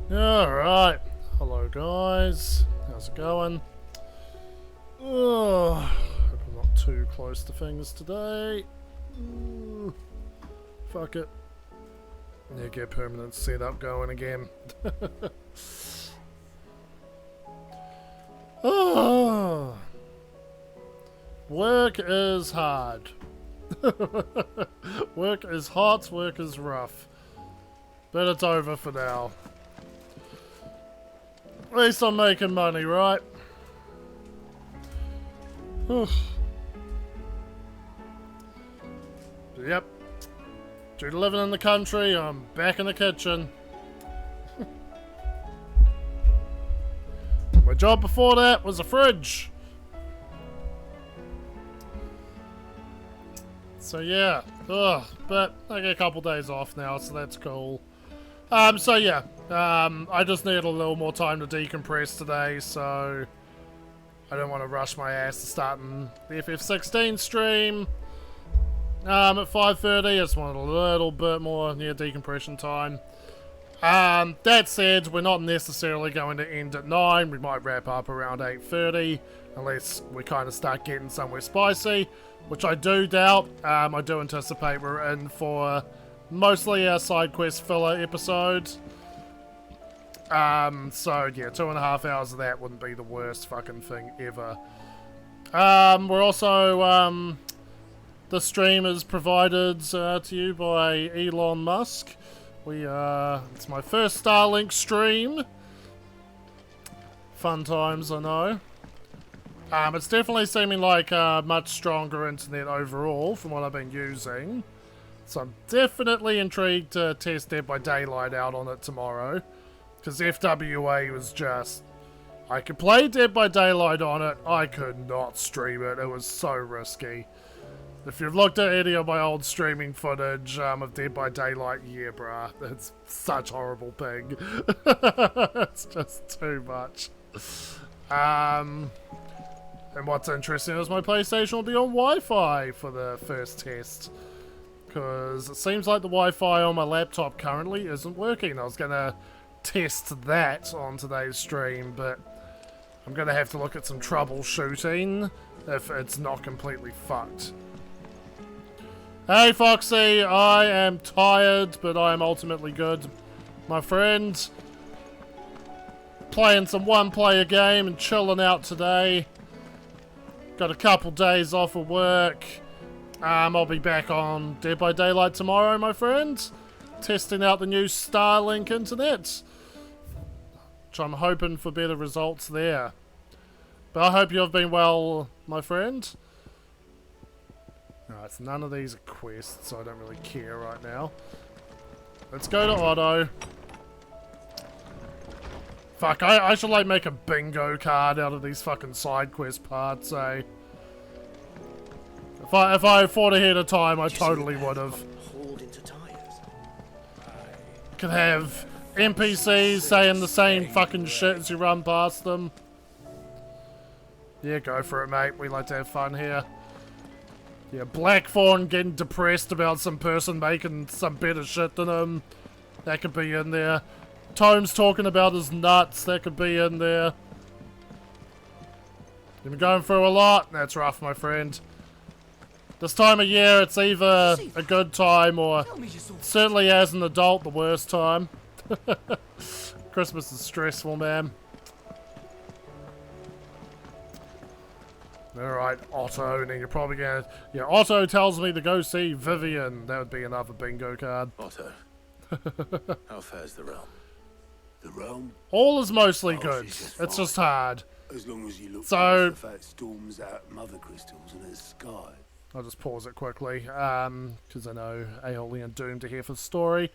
Alright, hello guys, how's it going? Oh, hope I'm not too close to things today. Fuck it. Yeah, get permanent setup going again. Oh, work is hard. Work is hot, work is rough. But it's over for now. At least I'm making money, right? Yep. Due to living in the country, I'm back in the kitchen. My job before that was a fridge. So yeah, but I get a couple days off now, so that's cool. So yeah, I just need a little more time to decompress today, so I don't want to rush my ass to starting the FF16 stream at 5:30. I just wanted a little bit more decompression time. That said, we're not necessarily going to end at 9. We might wrap up around 8:30, unless we kind of start getting somewhere spicy, which I do doubt. I do anticipate we're in for mostly a side quest filler episode. So yeah, 2.5 hours of that wouldn't be the worst fucking thing ever. We're also, the stream is provided to you by Elon Musk. It's my first Starlink stream. Fun times, I know. It's definitely seeming like a much stronger internet overall from what I've been using. So I'm definitely intrigued to test Dead by Daylight out on it tomorrow. Because FWA was just... I could play Dead by Daylight on it, I could not stream it. It was so risky. If you've looked at any of my old streaming footage of Dead by Daylight, yeah bruh, it's such horrible ping. It's just too much. And what's interesting is my PlayStation will be on Wi-Fi for the first test. Because it seems like the Wi-Fi on my laptop currently isn't working. I was going to test that on today's stream, but I'm going to have to look at some troubleshooting if it's not completely fucked. Hey Foxy, I am tired, but I am ultimately good, my friend. Playing some one-player game and chilling out today. Got a couple days off of work. I'll be back on Dead by Daylight tomorrow, my friend. Testing out the new Starlink internet. Which I'm hoping for better results there. But I hope you've been well, my friend. Alright, so none of these are quests, so I don't really care right now. Let's go to Otto. Fuck, I should like make a bingo card out of these fucking side quest parts, eh? If I thought ahead of time, I totally would have. Could have NPCs saying the same fucking shit as you run past them. Yeah, go for it, mate. We like to have fun here. Yeah, Blackthorn getting depressed about some person making some better shit than him. That could be in there. Tome's talking about his nuts. That could be in there. You've been going through a lot. That's rough, my friend. This time of year, it's either a good time or, certainly as an adult, the worst time. Christmas is stressful, man. Alright, Otto, and then you're probably gonna... Yeah, Otto tells me to go see Vivian. That would be another bingo card. Otto, how fares the realm? The realm? All is mostly good. It's just hard. As long as you look so, the fact storms out mother crystals in the sky. I'll just pause it quickly, because I know Aeolian doomed to hear for the story.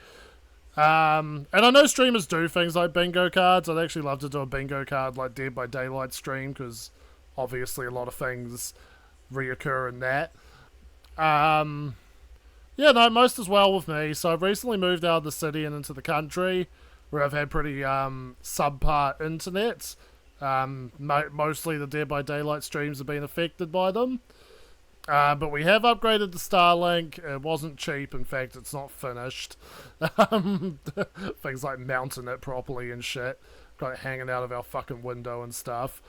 And I know streamers do things like bingo cards. I'd actually love to do a bingo card like Dead by Daylight stream, because obviously a lot of things reoccur in that. Yeah, no, most as well with me. So I've recently moved out of the city and into the country, where I've had pretty subpar internet. Mostly the Dead by Daylight streams have been affected by them. But we have upgraded the Starlink. It wasn't cheap. In fact, it's not finished. Things like mounting it properly and shit. Got it hanging out of our fucking window and stuff.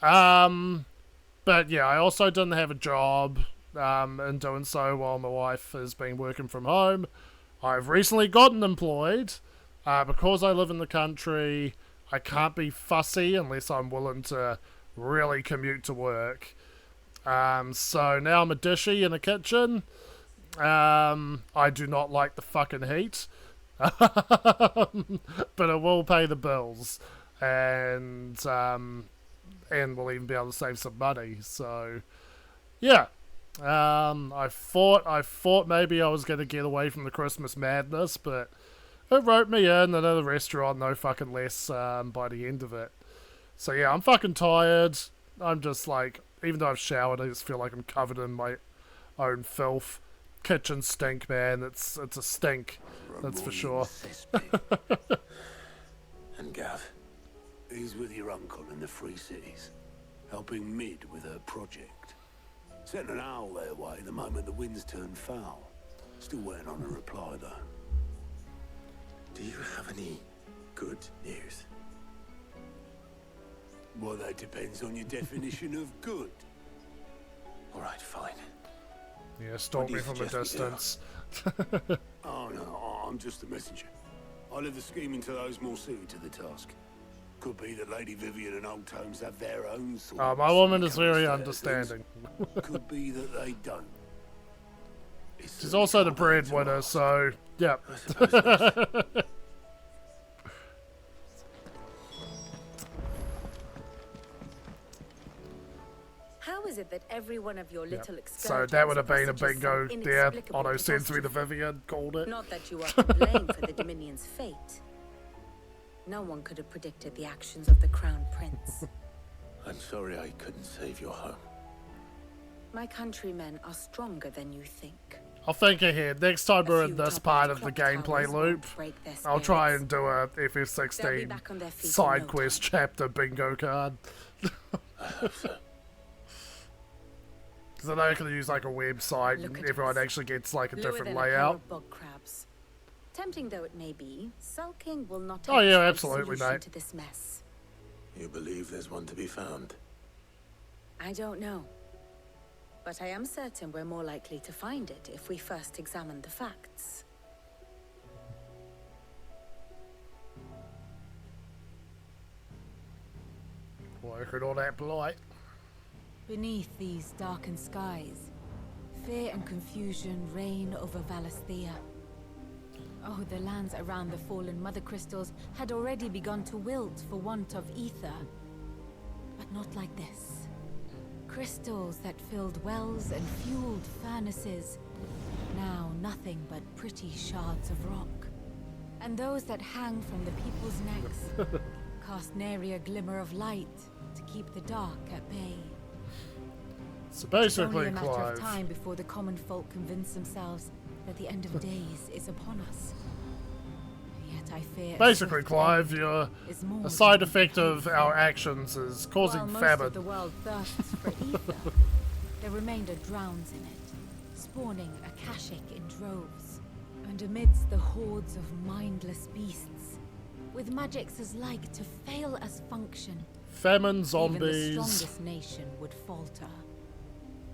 But yeah, I also didn't have a job in doing so while my wife has been working from home. I've recently gotten employed. Because I live in the country, I can't be fussy unless I'm willing to really commute to work. So now I'm a dishy in a kitchen. I do not like the fucking heat. But it will pay the bills. And we'll even be able to save some money. So, yeah. I thought maybe I was going to get away from the Christmas madness, but it wrote me in at a restaurant no fucking less by the end of it. So yeah, I'm fucking tired. I'm just like, even though I've showered, I just feel like I'm covered in my own filth. Kitchen stink, man. It's a stink. That's for sure. And Gav? He's with your uncle in the Free Cities, helping Mid with her project. Sent an owl their way the moment the winds turned foul. Still waiting on a reply, though. Do you have any good news? Well, that depends on your definition of good. All right, fine. Yeah, stalk What do me you from a suggest we do? distance. Oh, no, I'm just a messenger. I leave the scheming to those more suited to the task. Could be that Lady Vivian and Old Tomes have their own sort of My woman is very coming to things. understanding. Could be that they don't. She's also the breadwinner, so yeah. I suppose not. How is it that every one of your little So that would have been a presages bingo some there. inexplicable Otto sends me the catastrophe? Vivian, called it. Not that you are to blame for the Dominion's fate. No one could have predicted the actions of the Crown Prince. I'm sorry I couldn't save your home. My countrymen are stronger than you think. I'll think ahead. Next time we're A in few this toppled part of the clock gameplay towers loop, won't break their I'll try spirits. and do a They'll be FF16 back on their feet in side no quest time. chapter bingo card. I hope so. Because I know I can use like a website Look and at everyone us. actually gets like a Lower different than a pair layout. of bog crabs. Tempting though it may be, sulking will not Oh, yeah, help find absolutely, solution mate. to this mess. You believe there's one to be found? I don't know. But I am certain we're more likely to find it if we first examine the facts. Working all that polite. Beneath these darkened skies, fear and confusion reign over Valisthea. Oh, the lands around the fallen mother crystals had already begun to wilt for want of ether. But not like this. Crystals that filled wells and fueled furnaces. Now nothing but pretty shards of rock. And those that hang from the people's necks cast nary a glimmer of light to keep the dark at bay. So It's only basically, a matter of Clive, time before the common folk convince themselves that the end of days is upon us. Yet I fear basically, swift Clive, end you're is more a side than effect of painful. our actions is causing While most famine. of the world thirsts for ether, the remainder drowns in it, spawning Akashic in droves. And amidst the hordes of mindless beasts, with magics as like to fail as function, Famine, even the zombies. strongest nation would falter.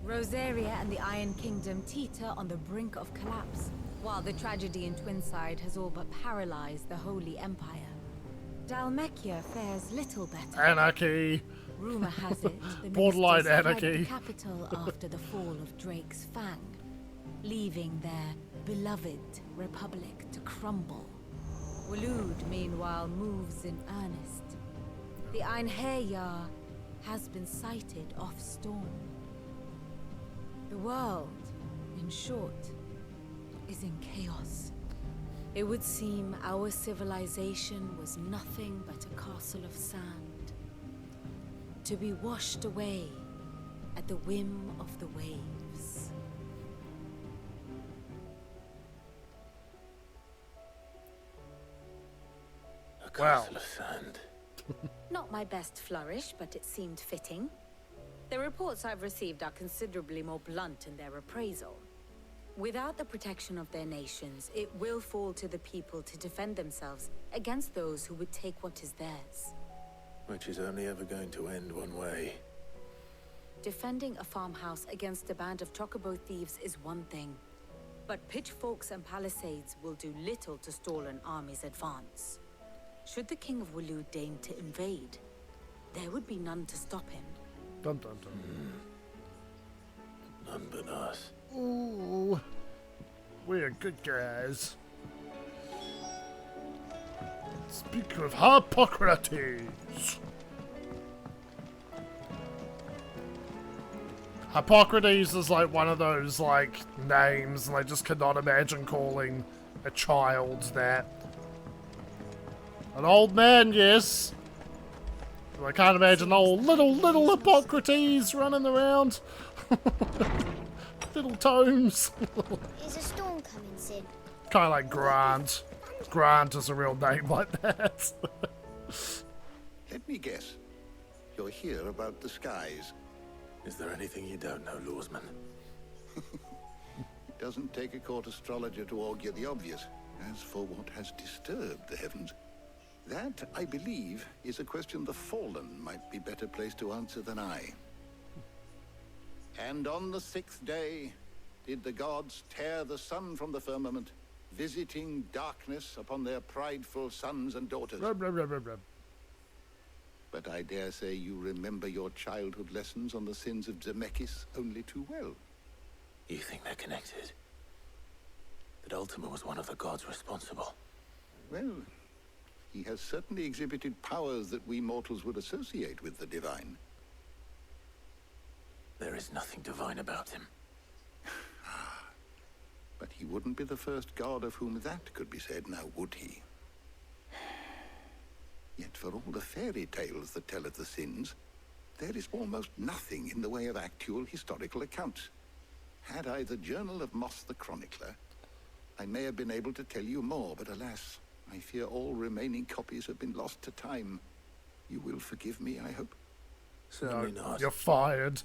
Rosaria and the Iron Kingdom teeter on the brink of collapse, while the tragedy in Twinside has all but paralyzed the Holy Empire. Dalmekia fares little better. Anarchy. Rumor has it the Borderline ministers fled anarchy. the capital after the fall of Drake's Fang, leaving their beloved republic to crumble. Waloed, meanwhile, moves in earnest. The Einherjar has been sighted off Storm. The world, in short, is in chaos. It would seem our civilization was nothing but a castle of sand, to be washed away at the whim of the waves. A Wow. castle of sand. Not my best flourish, but it seemed fitting. The reports I've received are considerably more blunt in their appraisal. Without the protection of their nations, it will fall to the people to defend themselves against those who would take what is theirs. Which is only ever going to end one way. Defending a farmhouse against a band of chocobo thieves is one thing, but pitchforks and palisades will do little to stall an army's advance. Should the King of Waloed deign to invade, there would be none to stop him. Dun dun dun. None but us. Ooh, we're good guys. Speak of Hippocrates. Hippocrates is like one of those like names, and I just cannot imagine calling a child that. An old man, yes. I can't imagine old little Hippocrates running around. Little tomes. Is a storm coming, Sid? Kind of like Grant. Grant is a real name like that. Let me guess. You're here about the skies. Is there anything you don't know, Lawsman? It doesn't take a court astrologer to augur the obvious. As for what has disturbed the heavens, that, I believe, is a question the Fallen might be better placed to answer than I. And on the 6th day did the gods tear the sun from the firmament, visiting darkness upon their prideful sons and daughters. Rub, rub, rub, rub, rub. But I dare say you remember your childhood lessons on the sins of Zemeckis only too well. You think they're connected? That Ultima was one of the gods responsible? Well, he has certainly exhibited powers that we mortals would associate with the divine. There is nothing divine about him. But he wouldn't be the first god of whom that could be said, now would he? Yet for all the fairy tales that tell of the sins, there is almost nothing in the way of actual historical accounts. Had I the Journal of Moss the Chronicler, I may have been able to tell you more, but alas, I fear all remaining copies have been lost to time. You will forgive me, I hope? Certainly not. You're fired.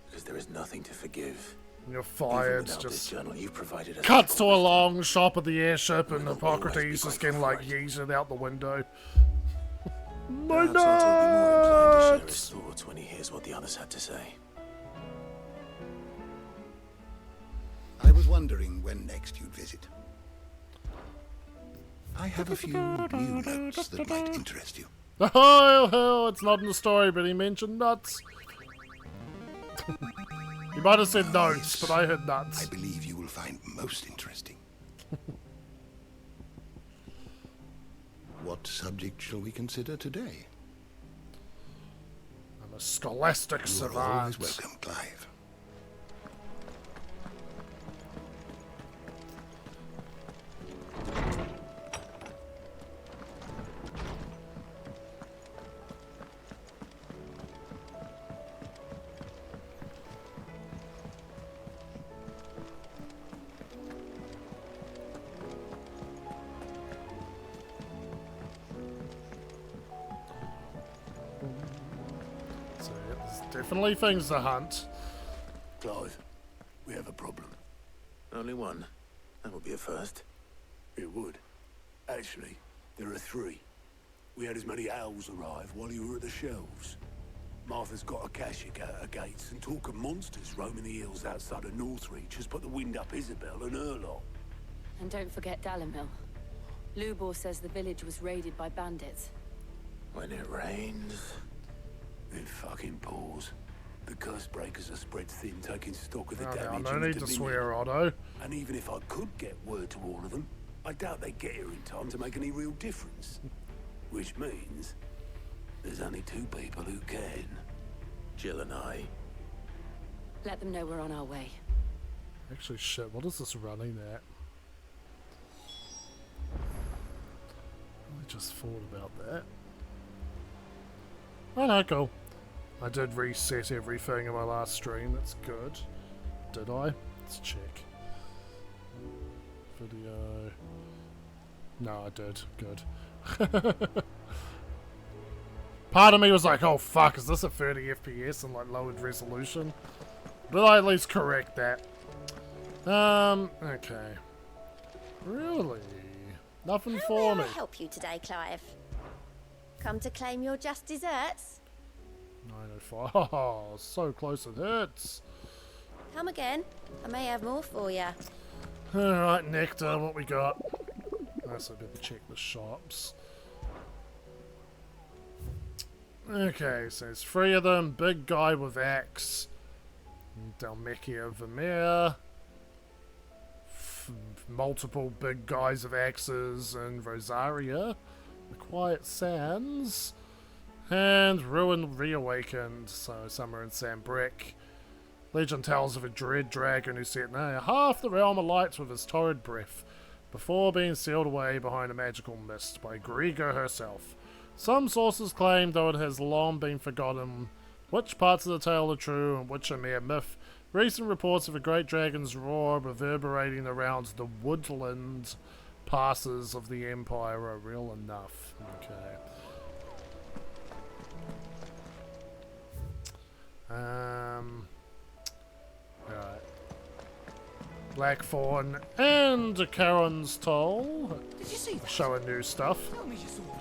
Because there is nothing to forgive. You're Even fired. without this Just journal, you've provided us cuts to a wisdom. long shot of the airship, and We'll always Hippocrates be is getting grateful like for it. yeeted out the window. My Perhaps Otto will be more inclined to share his nuts! thoughts when he hears what the others had to say. I was wondering when next you'd visit. I have a few new notes that might interest you. Oh, it's not in the story, but he mentioned nuts. He might have said notes, but I heard I nuts. believe you will find most interesting. What subject shall we consider today? I'm a scholastic You are always savant. welcome, Clive. So, yeah, there's definitely things to hunt. Clive, we have a problem. Only one. That would be a first. It would. Actually, there are 3. We had as many owls arrive while you were at the shelves. Martha's got a cashier at her gates, and talk of monsters roaming the hills outside of Northreach has put the wind up Isabel and her lot. And don't forget Dalimil. Lubor says the village was raided by bandits. When it rains... It fucking pours. The curse breakers are spread thin, taking stock of the Oh, damage. no and the need to dominion. swear, Otto. And even if I could get word to all of them, I doubt they'd get here in time to make any real difference. Which means there's only 2 people who can. Jill and I. Let them know we're on our way. Actually, shit, what is this running at? I just thought about that. Oh no, cool. I did reset everything in my last stream, that's good. Did I? Let's check. Video. No, I did. Good. Part of me was like, oh fuck, is this a 30 FPS and like lowered resolution? But I at least correct that. Okay. Really? Nothing for me. How may I help you today, Clive? Come to claim your just desserts? 905. Oh, so close it hurts. Come again. I may have more for you. Alright, nectar, what we got? Nice, I better check the shops. Okay, so there's 3 of them. Big guy with axe. Dalmechia Vermeer. Multiple big guys with axes and Rosaria. The Quiet Sands. And Ruin Reawakened. So Summer and Sam Brick. Legend tells of a dread dragon who set near half the realm alight with his torrid breath, before being sealed away behind a magical mist by Griga herself. Some sources claim, though it has long been forgotten, which parts of the tale are true and which are mere myth. Recent reports of a great dragon's roar reverberating around the woodland passes of the Empire are real enough. Okay. Right. Blackthorn and Charon's Toll. Did you see that? Showing new stuff. Tell me you saw that.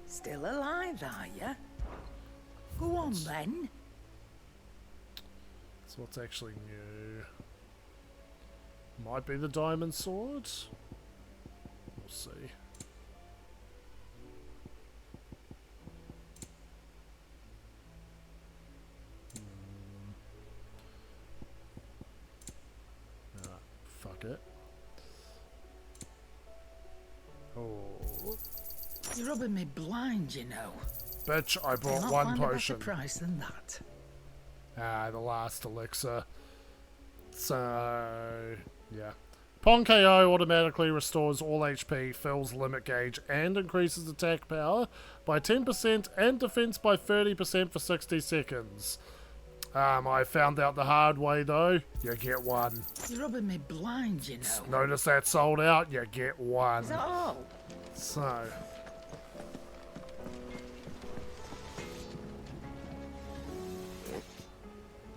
Still alive, are you? Go on then. So what's actually new? Might be the diamond sword. We'll see. Fuck it. Oh. You're rubbing me blind, you know. Bitch, I You'll bought not one find a better potion. price than that. The last elixir. So, yeah. Upon KO, automatically restores all HP, fills limit gauge, and increases attack power by 10% and defense by 30% for 60 seconds. I found out the hard way though. You get one. You're rubbing me blind, you know. Notice that sold out. You get one. Is that all? So.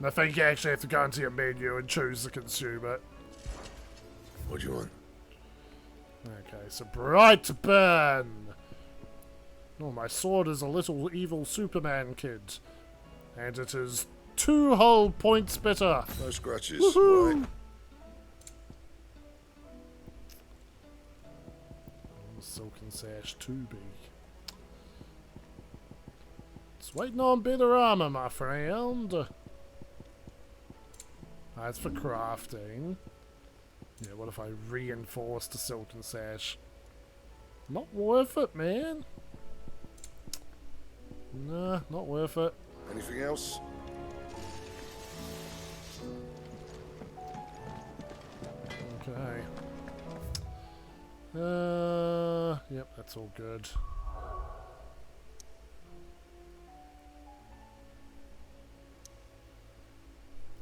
I think you actually have to go into your menu and choose to consume it. What do you want? Okay, so bright burn. Oh, my sword is a little evil Superman kid. And it is 2 whole points better. No scratches, Woohoo! right? Silken Sash 2B. It's waiting on better armor, my friend. That's for crafting. Yeah, what if I reinforced the Silken Sash? Not worth it, man. Nah, not worth it. Anything else? Okay. Yep, that's all good.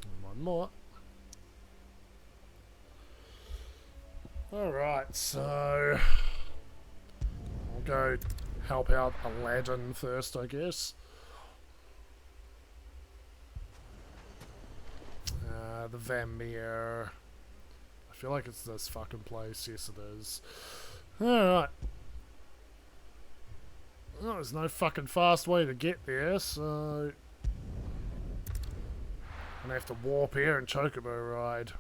And one more. Alright, so I'll go help out Aladdin first, I guess. The Vamir. I feel like it's this fucking place. Yes, it is. Alright. Well, there's no fucking fast way to get there, so I'm gonna have to warp here and chocobo ride.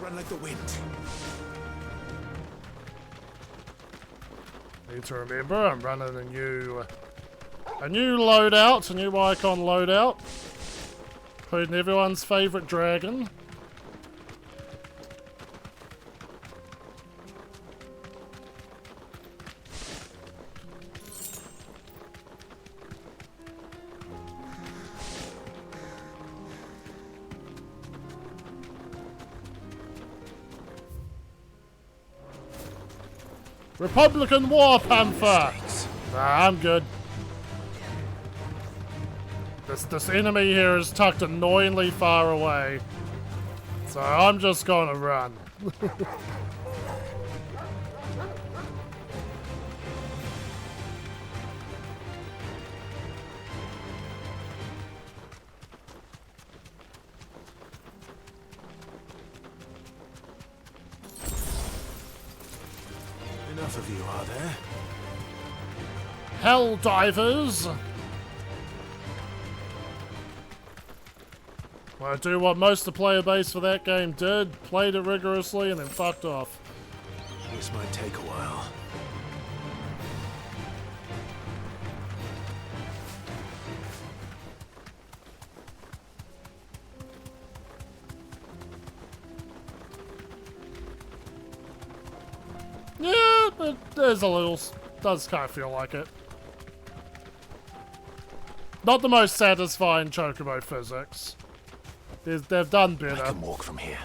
Run like the wind. Need to remember, I'm running a new loadout, a new icon loadout, including everyone's favourite dragon. Republican War Panther! Nah, I'm good. This enemy here is tucked annoyingly far away. So I'm just gonna run. Enough of you, are there? Hell divers! I do what most of the player base for that game did, played it rigorously, and then fucked off. This might take a while. Yeah, but there's a little, does kind of feel like it. Not the most satisfying chocobo physics. They've done better. I can walk from here.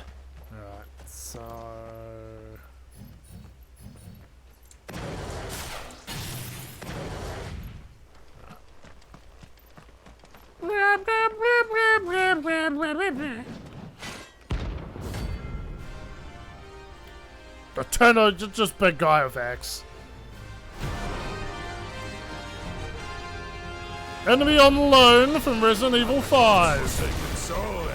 Alright, so... The tenor, just big guy with X. Enemy on loan from Resident Evil 5. Sacred soul, eh?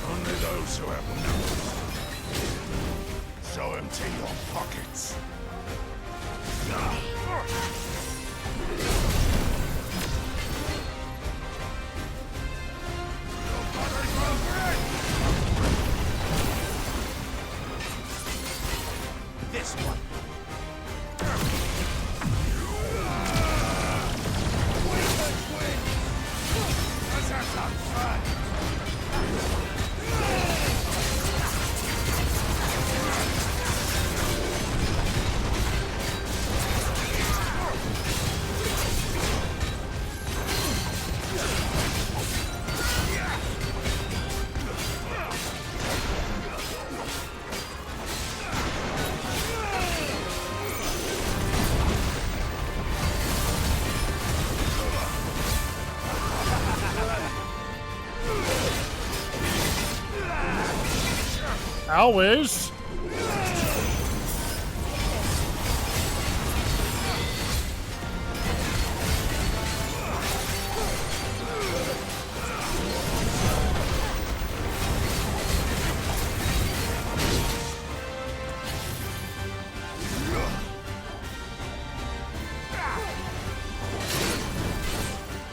Only those who have numbers. So empty your pockets. This one. Always.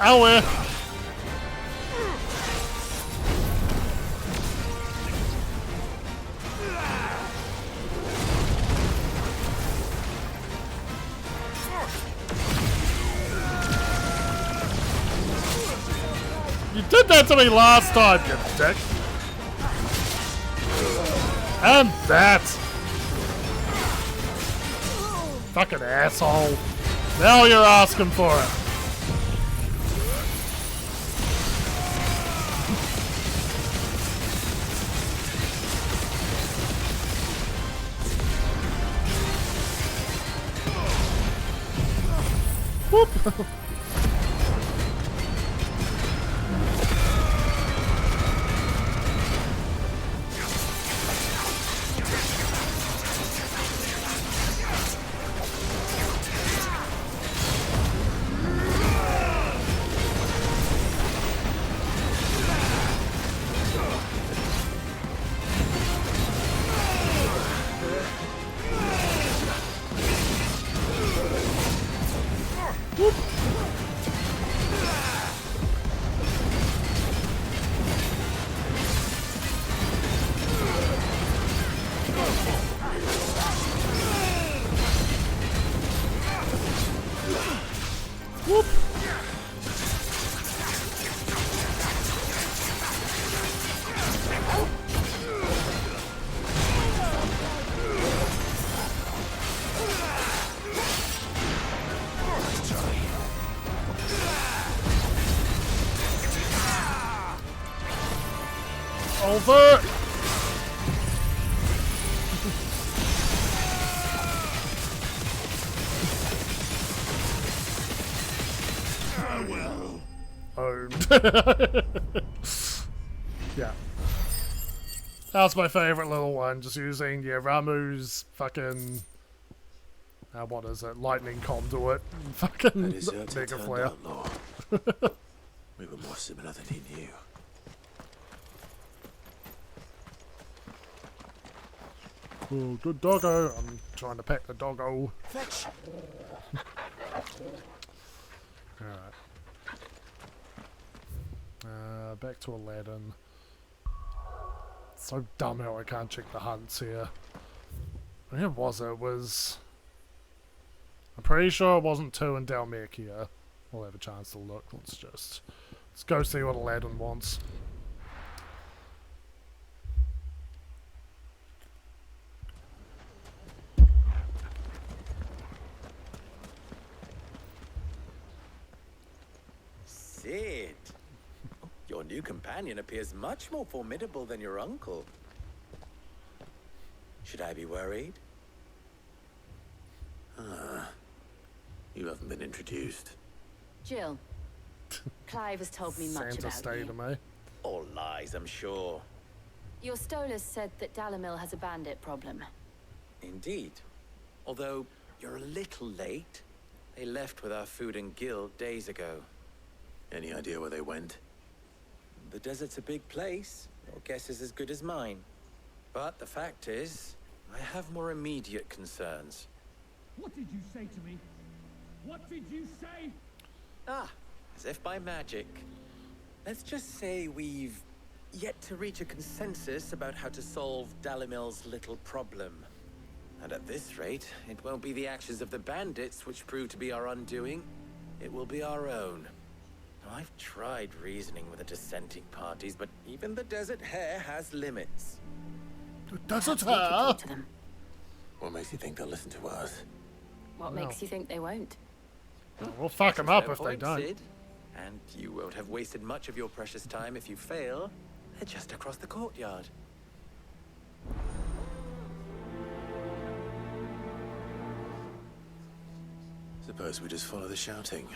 Owie. You did that to me last time, you dick. And that. Fucking asshole. Now you're asking for it. Whoop. Whoop. Yeah. That's my favourite little one, just using, yeah, Ramu's fucking... what is it? Lightning conduit. Fucking A deserter mega turned flare. outlaw. We were more similar than he knew. Oh, good doggo. I'm trying to pet the doggo. Fetch! Alright. Back to Aladdin. So dumb how I can't check the hunts here. Where was it? It was... I'm pretty sure it wasn't 2 in Dalmekia. We'll have a chance to look. Let's go see what Aladdin wants. Sid! Your new companion appears much more formidable than your uncle. Should I be worried? You haven't been introduced. Jill. Clive has told me much Santa about stayed you. me. All lies, I'm sure. Your Stolas said that Dalamil has a bandit problem. Indeed. Although, you're a little late. They left with our food and guild days ago. Any idea where they went? The desert's a big place. Your guess is as good as mine. But the fact is, I have more immediate concerns. What did you say to me? What did you say? Ah, as if by magic. Let's just say we've yet to reach a consensus about how to solve Dalimil's little problem. And at this rate, it won't be the actions of the bandits which prove to be our undoing. It will be our own. Now, I've tried reasoning with the dissenting parties, but even the Desert Hare has limits. Desert We could Hare? talk to them. What makes you think they'll listen to us? What No. makes you think they won't? We'll fuck them up Fair if they point, don't. Sid. And you won't have wasted much of your precious time if you fail. They're just across the courtyard. Suppose we just follow the shouting.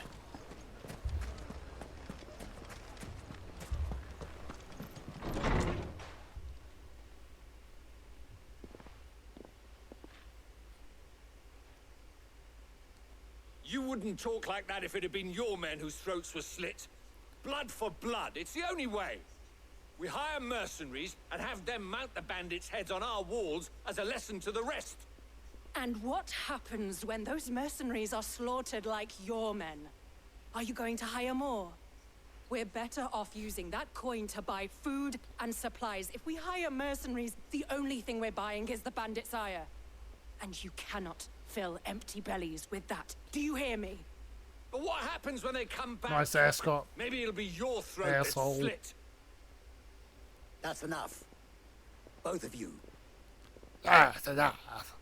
You wouldn't talk like that if it had been your men whose throats were slit. Blood for blood, it's the only way. We hire mercenaries and have them mount the bandits' heads on our walls as a lesson to the rest. And what happens when those mercenaries are slaughtered like your men? Are you going to hire more? We're better off using that coin to buy food and supplies. If we hire mercenaries, the only thing we're buying is the bandit's ire. And you cannot fill empty bellies with that. Do you hear me? But what happens when they come back? Nice ascot. Maybe it'll be your throat Asshole. that's slit. That's enough. Both of you. That's enough.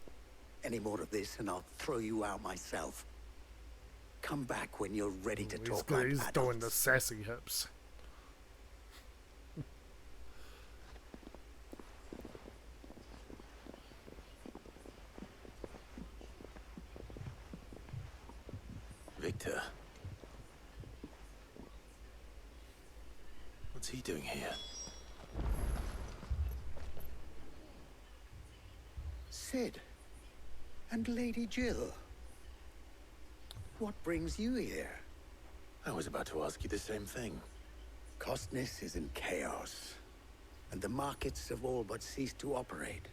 Any more of this and I'll throw you out myself. Come back when you're ready to talk like He's doing the adults. sassy hips. Victor. What's he doing here? Sid. And Lady Jill. What brings you here? I was about to ask you the same thing. Costness is in chaos, and the markets have all but ceased to operate.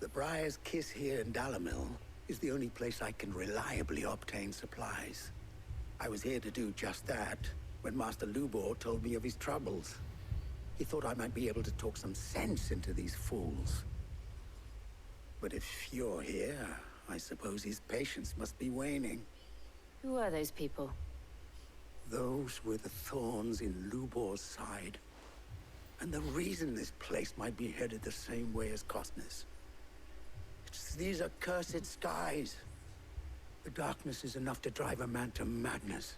The Briar's Kiss here in Dalamil is the only place I can reliably obtain supplies. I was here to do just that when Master Lubor told me of his troubles. He thought I might be able to talk some sense into these fools. But if you're here, I suppose his patience must be waning. Who are those people? Those were the thorns in Lubor's side. And the reason this place might be headed the same way as Costness. It's these accursed skies. The darkness is enough to drive a man to madness.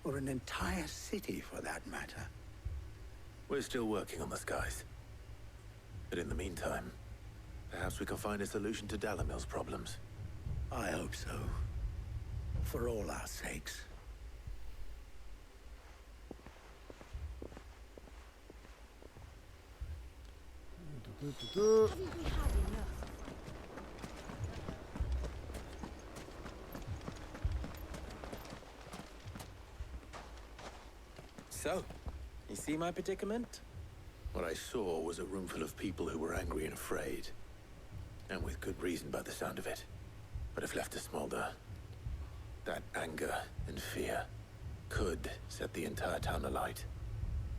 Or an entire city, for that matter. We're still working on the skies. But in the meantime, perhaps we can find a solution to Dalamil's problems. I hope so. For all our sakes. Haven't we had enough? So, you see my predicament? What I saw was a room full of people who were angry and afraid. And with good reason by the sound of it. But if left to smolder, that anger and fear could set the entire town alight.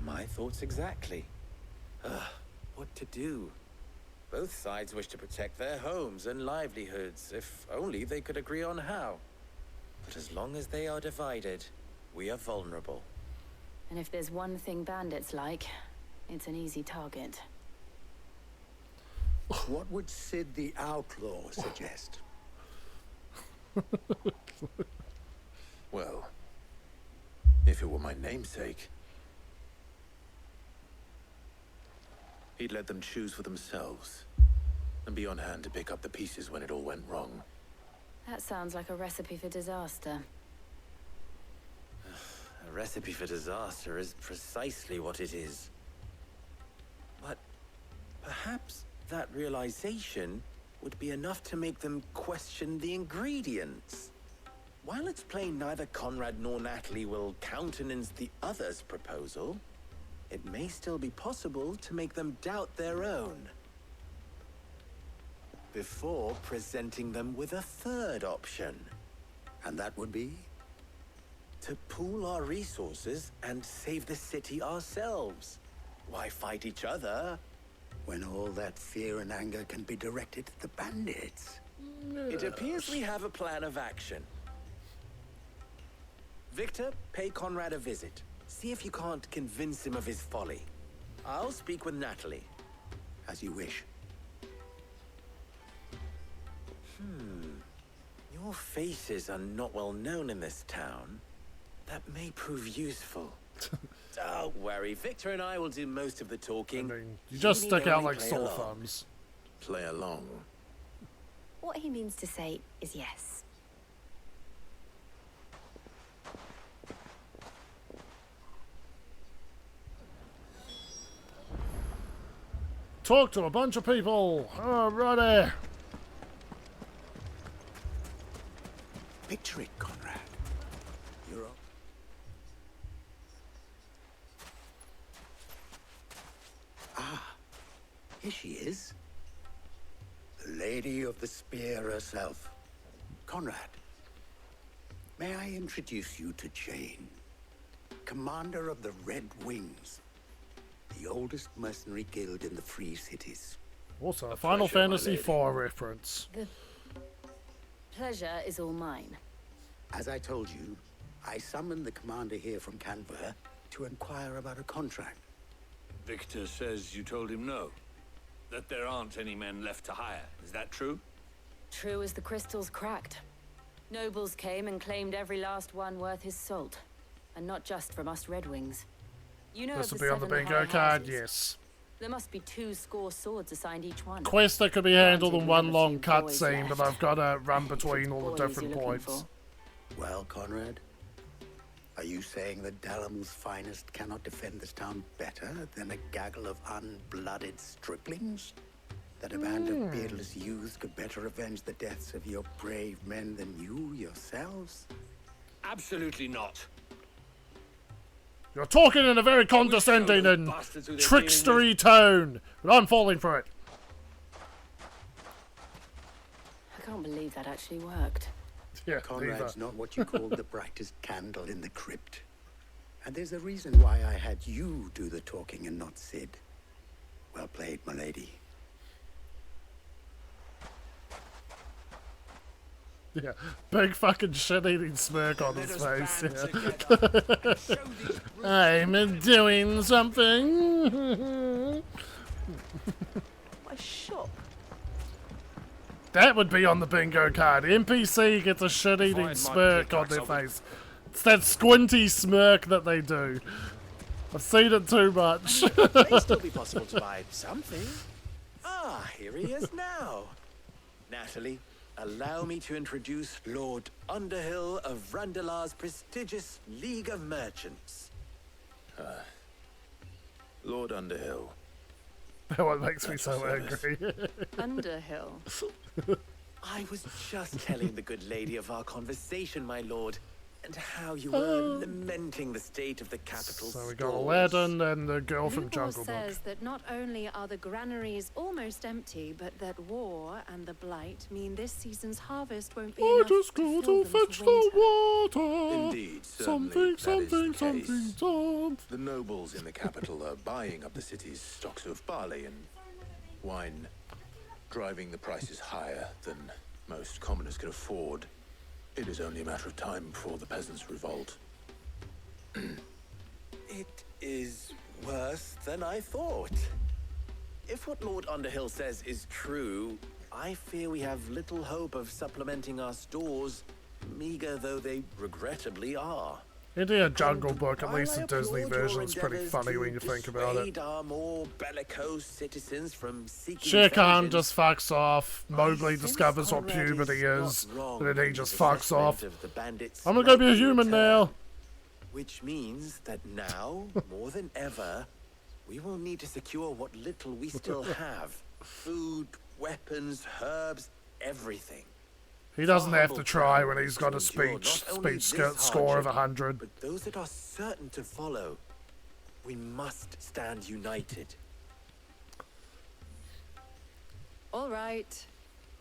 My thoughts exactly. What to do? Both sides wish to protect their homes and livelihoods, if only they could agree on how. But as long as they are divided, we are vulnerable. And if there's one thing bandits like, it's an easy target. What would Sid the Outlaw suggest? Well, if it were my namesake, he'd let them choose for themselves and be on hand to pick up the pieces when it all went wrong. That sounds like a recipe for disaster. A recipe for disaster is precisely what it is. But perhaps that realization would be enough to make them question the ingredients. While it's plain neither Conrad nor Natalie will countenance the other's proposal, it may still be possible to make them doubt their own. Before presenting them with a third option. And that would be? To pool our resources and save the city ourselves. Why fight each other? When all that fear and anger can be directed at the bandits. It appears we have a plan of action. Victor, pay Conrad a visit. See if you can't convince him of his folly. I'll speak with Natalie. As you wish. Your faces are not well known in this town. That may prove useful. Don't worry, Victor and I will do most of the talking. I mean, you just stick out like play sore along. thumbs. Play along. What he means to say is yes. Talk to a bunch of people. Alrighty. Picture it, Conrad. You're up. Here she is. The Lady of the Spear herself. Conrad, may I introduce you to Jane, commander of the Red Wings, the oldest mercenary guild in the Free Cities. Also, a Final pleasure, my Fantasy lady. IV reference. The pleasure is all mine. As I told you, I summoned the commander here from Canberra to inquire about a contract. Victor says you told him no. That there aren't any men left to hire. Is that true? True as the crystals cracked. Nobles came and claimed every last one worth his salt. And not just from us Red Wings. You know This of will the be on the 7 bingo high card, houses? yes. There must be 2 score swords assigned each one. Quest that could be handled in Granted, one we have a long few boys cutscene, but left. I've got to run If it's between all the boys different you're looking points. for. Well, Conrad, are you saying that Dalamil's finest cannot defend this town better than a gaggle of unblooded striplings? That a band of beardless youths could better avenge the deaths of your brave men than you yourselves? Absolutely not. You're talking in a very condescending those and bastards who they're trickstery tone, but I'm falling for it. I can't believe that actually worked. Yeah, Conrad's neither. not what you call the brightest candle in the crypt. And there's a reason why I had you do the talking and not Sid. Well played, my lady. Yeah, big fucking shit-eating smirk on his Let face. us band Yeah. together and show these brutes I'm doing something. My shop. That would be on the bingo card. NPC gets a shit-eating Find my smirk on pickaxe, their I'll be- face. It's that squinty smirk that they do. I've seen it too much. It may still be possible to buy something. Ah, here he is now. Natalie, allow me to introduce Lord Underhill of Randalar's prestigious League of Merchants. Lord Underhill. That one makes me so angry. Underhill. I was just telling the good lady of our conversation, my lord, and how you were lamenting the state of the capital's So we got stores. Aladdin and the girl from Lubor Jungle Book. says that not only are the granaries almost empty, but that war and the blight mean this season's harvest won't be I enough just to go fill to them fetch for the winter. water. Indeed, Something, certainly something, that is the something, case. something. The nobles in the capital are buying up the city's stocks of barley and wine, driving the prices higher than most commoners can afford. It is only a matter of time before the peasants revolt. It is worse than I thought. If what Lord Underhill says is true, I fear we have little hope of supplementing our stores, meager though they regrettably are. Indian Jungle Book, at While least I the Disney applaud your version, is pretty endeavors funny to when you think about it. dissuade our more bellicose citizens from seeking Shere Khan vengeance, just fucks off. Mowgli sense discovers what Conrad puberty not is, wrong and then he in just his fucks assessment off. of the bandits' I'm gonna go be a likely human return. now. Which means that now, more than ever, we will need to secure what little we still have. Food, weapons, herbs, everything. He doesn't have to Horrible try when plan he's got a to endure speech not only speech this score of hardship, 100. But those that are certain to follow, we must stand united. All right.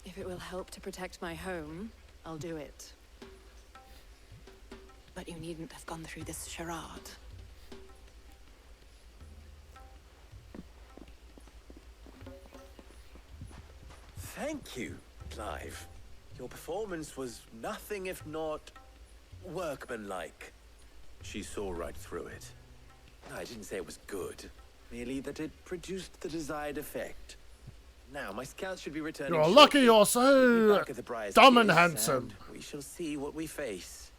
If it will help to protect my home, I'll do it. But you needn't have gone through this charade. Thank you, Clive. Your performance was nothing if not workmanlike. She saw right through it. I didn't say it was good, merely that it produced the desired effect. Now, my scouts should be returning. You're shortly. lucky you're We'll so be back at the Briar's dumb and Kiss, handsome. and we shall see what we face.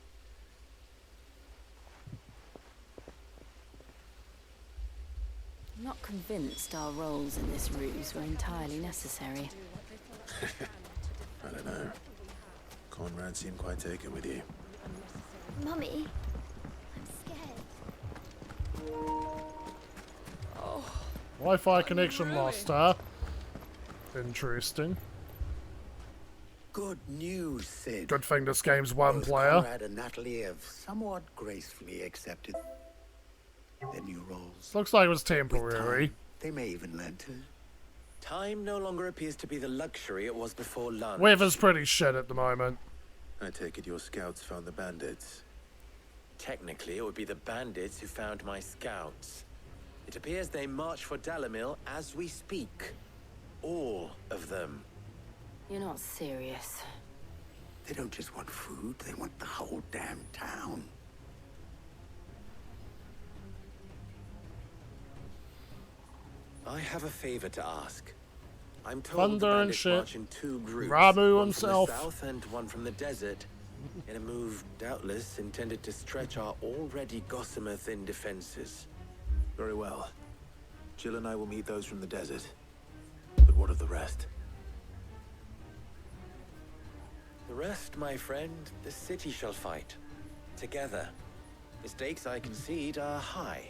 I'm not convinced our roles in this ruse were entirely necessary. I don't know. Conrad seemed quite taken with you. Mummy, I'm scared. Wi-Fi connection lost, huh? Interesting. Good news, Sid. Good thing this game's one Both player. Conrad and Natalie have somewhat gracefully accepted their new roles. Looks like it was With temporary. time, they may even learn to. Time no longer appears to be the luxury it was before lunch. Weather's pretty shit at the moment. I take it your scouts found the bandits. Technically, it would be the bandits who found my scouts. It appears they march for Dalimil as we speak. All of them. You're not serious. They don't just want food, they want the whole damn town. I have a favor to ask. I'm told Thunder the and bandits shit. march in two groups. Ramu one himself. from the south and one from the desert. In a move doubtless intended to stretch our already gossamer-thin defenses. Very well. Jill and I will meet those from the desert. But what of the rest? The rest, my friend, the city shall fight. Together. The stakes, I concede, are high.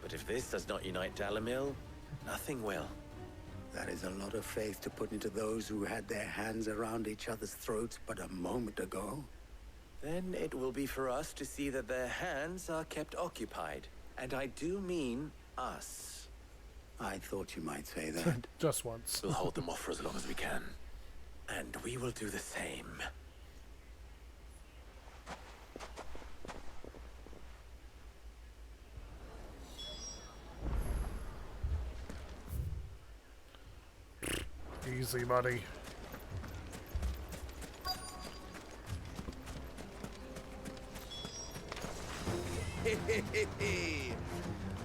But if this does not unite Dalimil, nothing will. That is a lot of faith to put into those who had their hands around each other's throats but a moment ago. Then it will be for us to see that their hands are kept occupied. And I do mean us. I thought you might say that. Just once. We'll hold them off for as long as we can. And we will do the same. Easy money.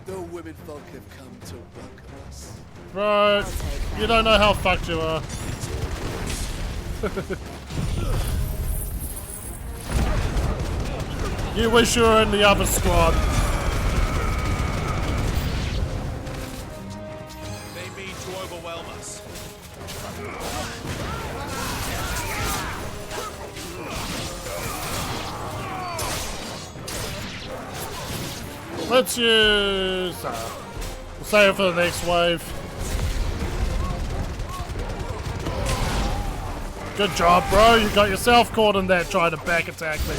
The women folk have come to welcome us. Bro, you don't know how fucked you are. You wish you were in the other squad. They mean to overwhelm us. Let's use... we'll save it for the next wave. Good job, bro. You got yourself caught in that trying to back attack me.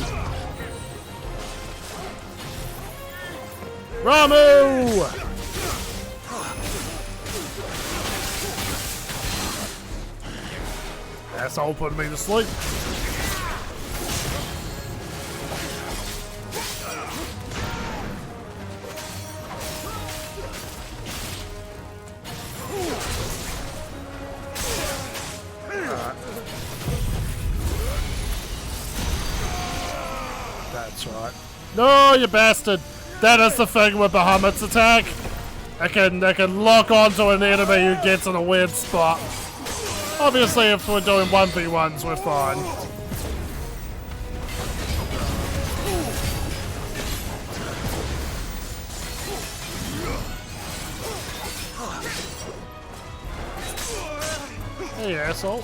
Ramu! Asshole putting me to sleep. That's right. No, you bastard! That is the thing with Bahamut's attack. They can lock onto an enemy who gets in a weird spot. Obviously, if we're doing 1v1s, we're fine. Hey, asshole.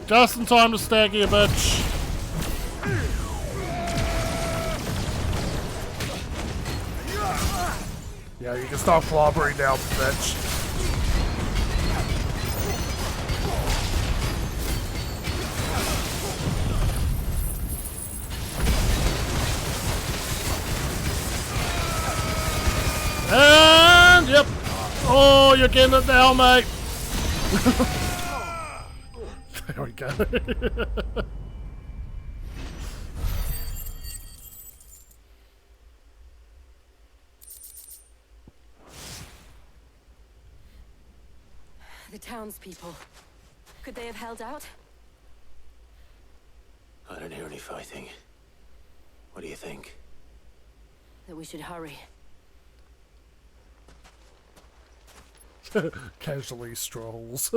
Just in time to stag you, bitch. Yeah, you can stop clobbering now, bitch. And, yep. Oh, you're getting it now, mate. There we go. The townspeople. Could they have held out? I don't hear any fighting. What do you think? That we should hurry. Casually strolls.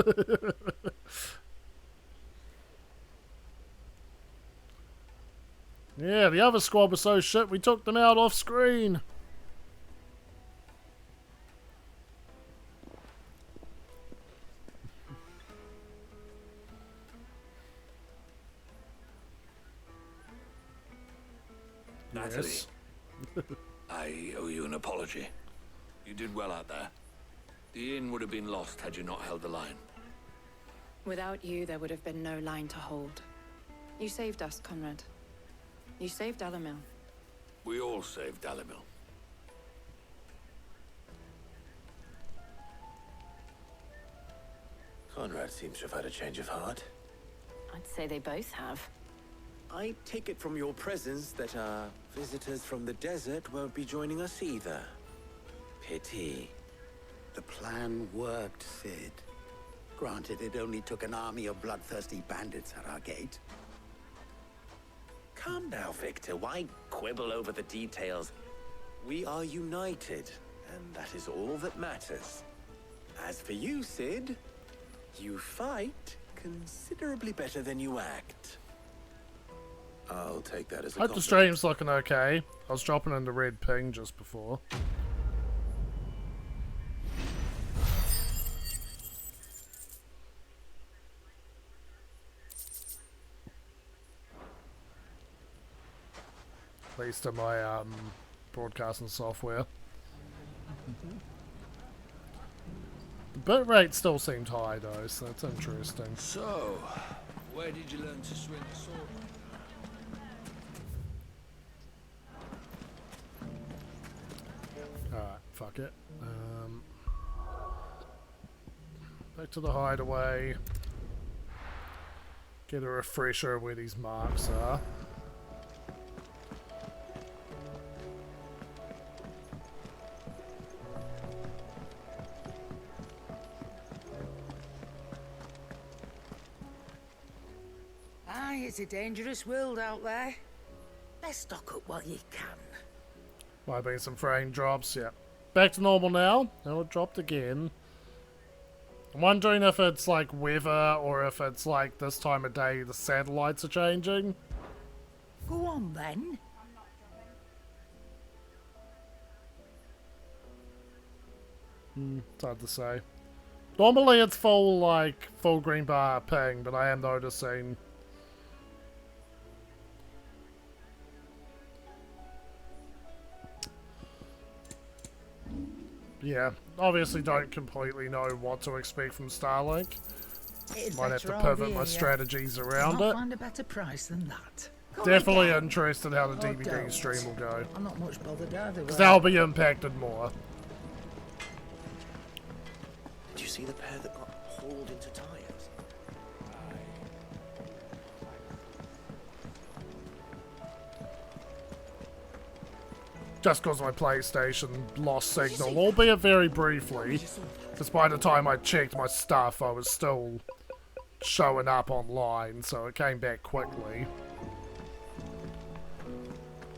Yeah, the other squad was so shit we took them out off screen. Natalie, Yes. I owe you an apology. You did well out there. The inn would have been lost had you not held the line. Without you, there would have been no line to hold. You saved us, Conrad. You saved Alamil. We all saved Dalimil. Conrad seems to have had a change of heart. I'd say they both have. I take it from your presence that our visitors from the desert won't be joining us either. Pity. The plan worked, Sid. Granted, it only took an army of bloodthirsty bandits at our gate. Calm now, Victor. Why quibble over the details? We are united, and that is all that matters. As for you, Sid, you fight considerably better than you act. I'll take that as a Hope the stream's looking okay. I was dropping in the red ping just before. At least in my broadcasting software. The bitrate still seemed high though, so that's interesting. So, where did you learn to swing a sword? Alright, fuck it. Back to the hideaway. Get a refresher where these marks are. Aye, it's a dangerous world out there. Let's stock up while you can. Might be some frame drops, yeah. Back to normal now. No, it dropped again. I'm wondering if it's like weather or if it's like this time of day the satellites are changing. Go on then. It's hard to say. Normally it's full green bar ping, but I am noticing Yeah, obviously don't completely know what to expect from Starlink. Might have to better pivot all my year, strategies around I'll it. find a better price than that. Definitely interested how the Oh, DVD don't. stream will go. I'm not much bothered either Because way. that'll be impacted more. Did you see the pair that got hauled into tires? Just because my PlayStation lost signal, albeit very briefly. Because by the time I checked my stuff, I was still showing up online, so it came back quickly.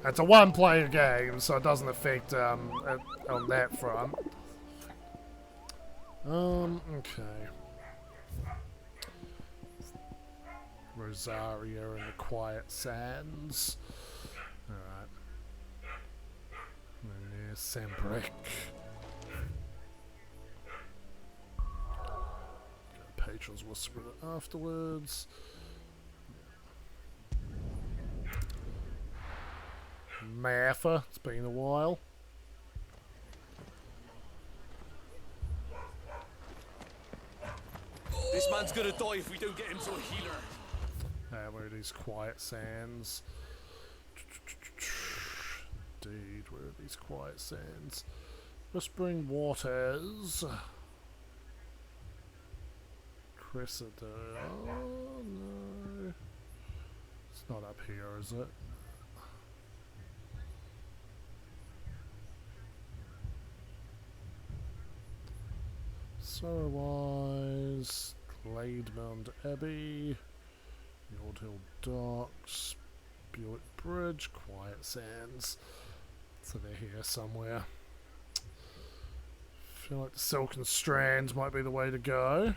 It's a one-player game, so it doesn't affect it on that front. Okay. Rosaria and the Quiet Sands. Alright. And there's Sambrick. Patrons whisper it afterwards. Maffa, it's been a while. This man's gonna die if we don't get him to a healer. Where are these Quiet Sands? Indeed, where are these Quiet Sands? Whispering Waters. Cressida. Oh no. It's not up here, is it? Sorrowwise, Glademound Abbey, the Old Hill Docks, Buick Bridge, Quiet Sands. So they're here somewhere. Feel like the Silken Strand might be the way to go.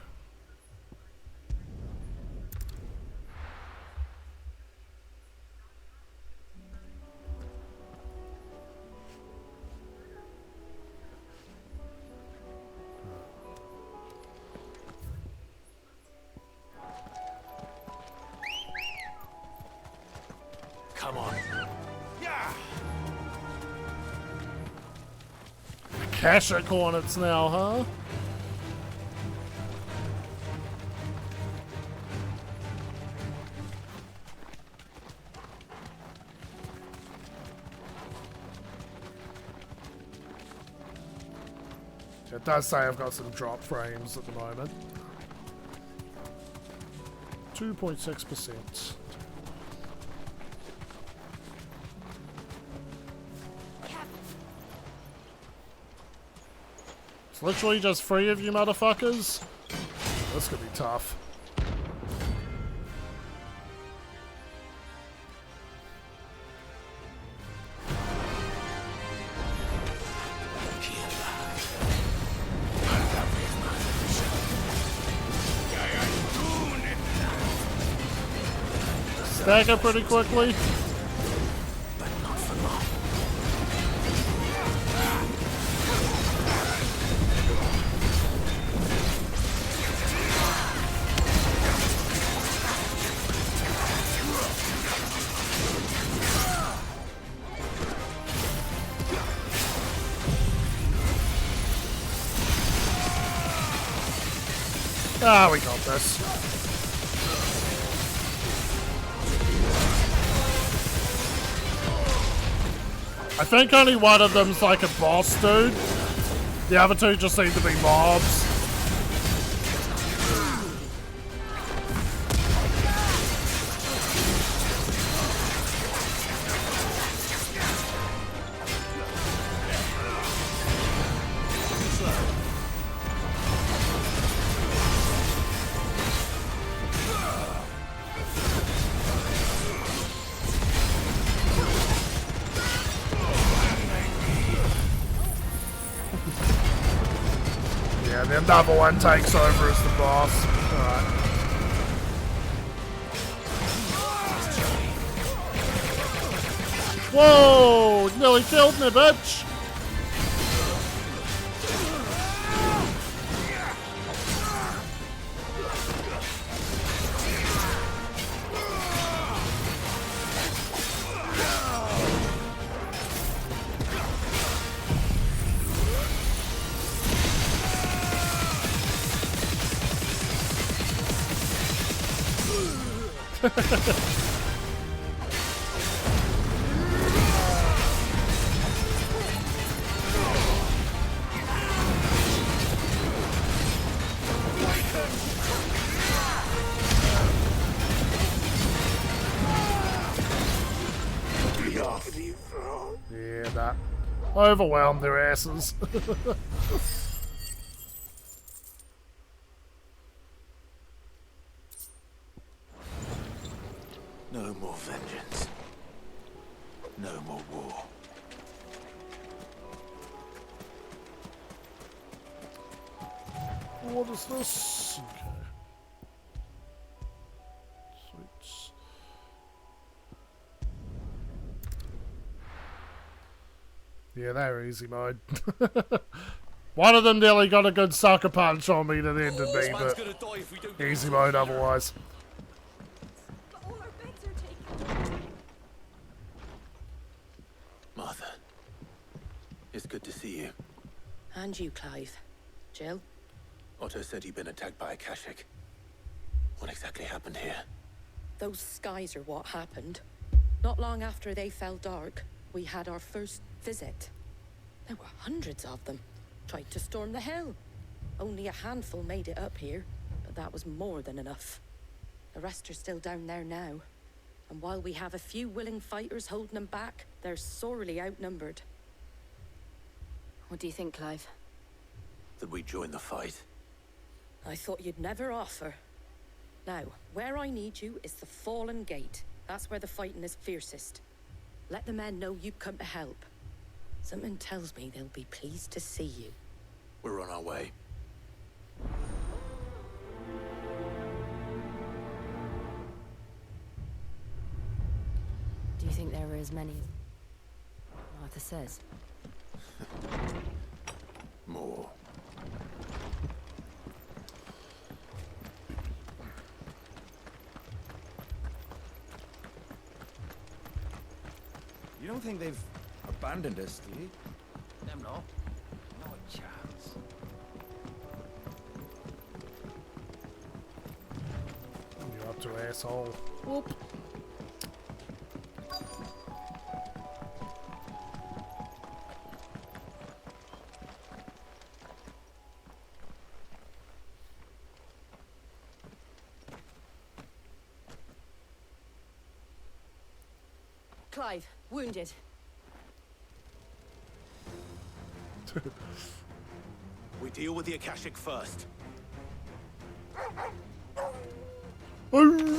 Come on. Yeah. Akashic Hornets now, huh? It does say I've got some drop frames at the moment. 2.6%. It's literally just 3 of you motherfuckers. This could be tough. Stack it pretty quickly. Ah, we got this. I think only one of them's like a boss dude. The other two just seem to be mobs. Yeah, the another one takes over as the boss. Alright. Whoa! Nearly killed me, bitch! Yeah, that overwhelmed their asses. No more vengeance. No more war. What is this? Okay. Sweets. Yeah, they're easy mode. One of them nearly got a good sucker punch on me that ended me, but easy mode otherwise. Martha, it's good to see you. And you, Clive. Jill? Otto said you'd been attacked by a Kashik. What exactly happened here? Those skies are what happened. Not long after they fell dark, we had our first visit. There were hundreds of them. Tried to storm the hill. Only a handful made it up here, but that was more than enough. The rest are still down there now. And while we have a few willing fighters holding them back, they're sorely outnumbered. What do you think, Clive? That we join the fight? I thought you'd never offer. Now, where I need you is the Fallen Gate. That's where the fighting is fiercest. Let the men know you've come to help. Something tells me they'll be pleased to see you. We're on our way. Do you think there are as many as Martha says? More. You don't think they've abandoned us, do you? Them not. Not a chance. You're up to asshole. Whoop. Clive, wounded. We deal with the Akashic first. Whoop.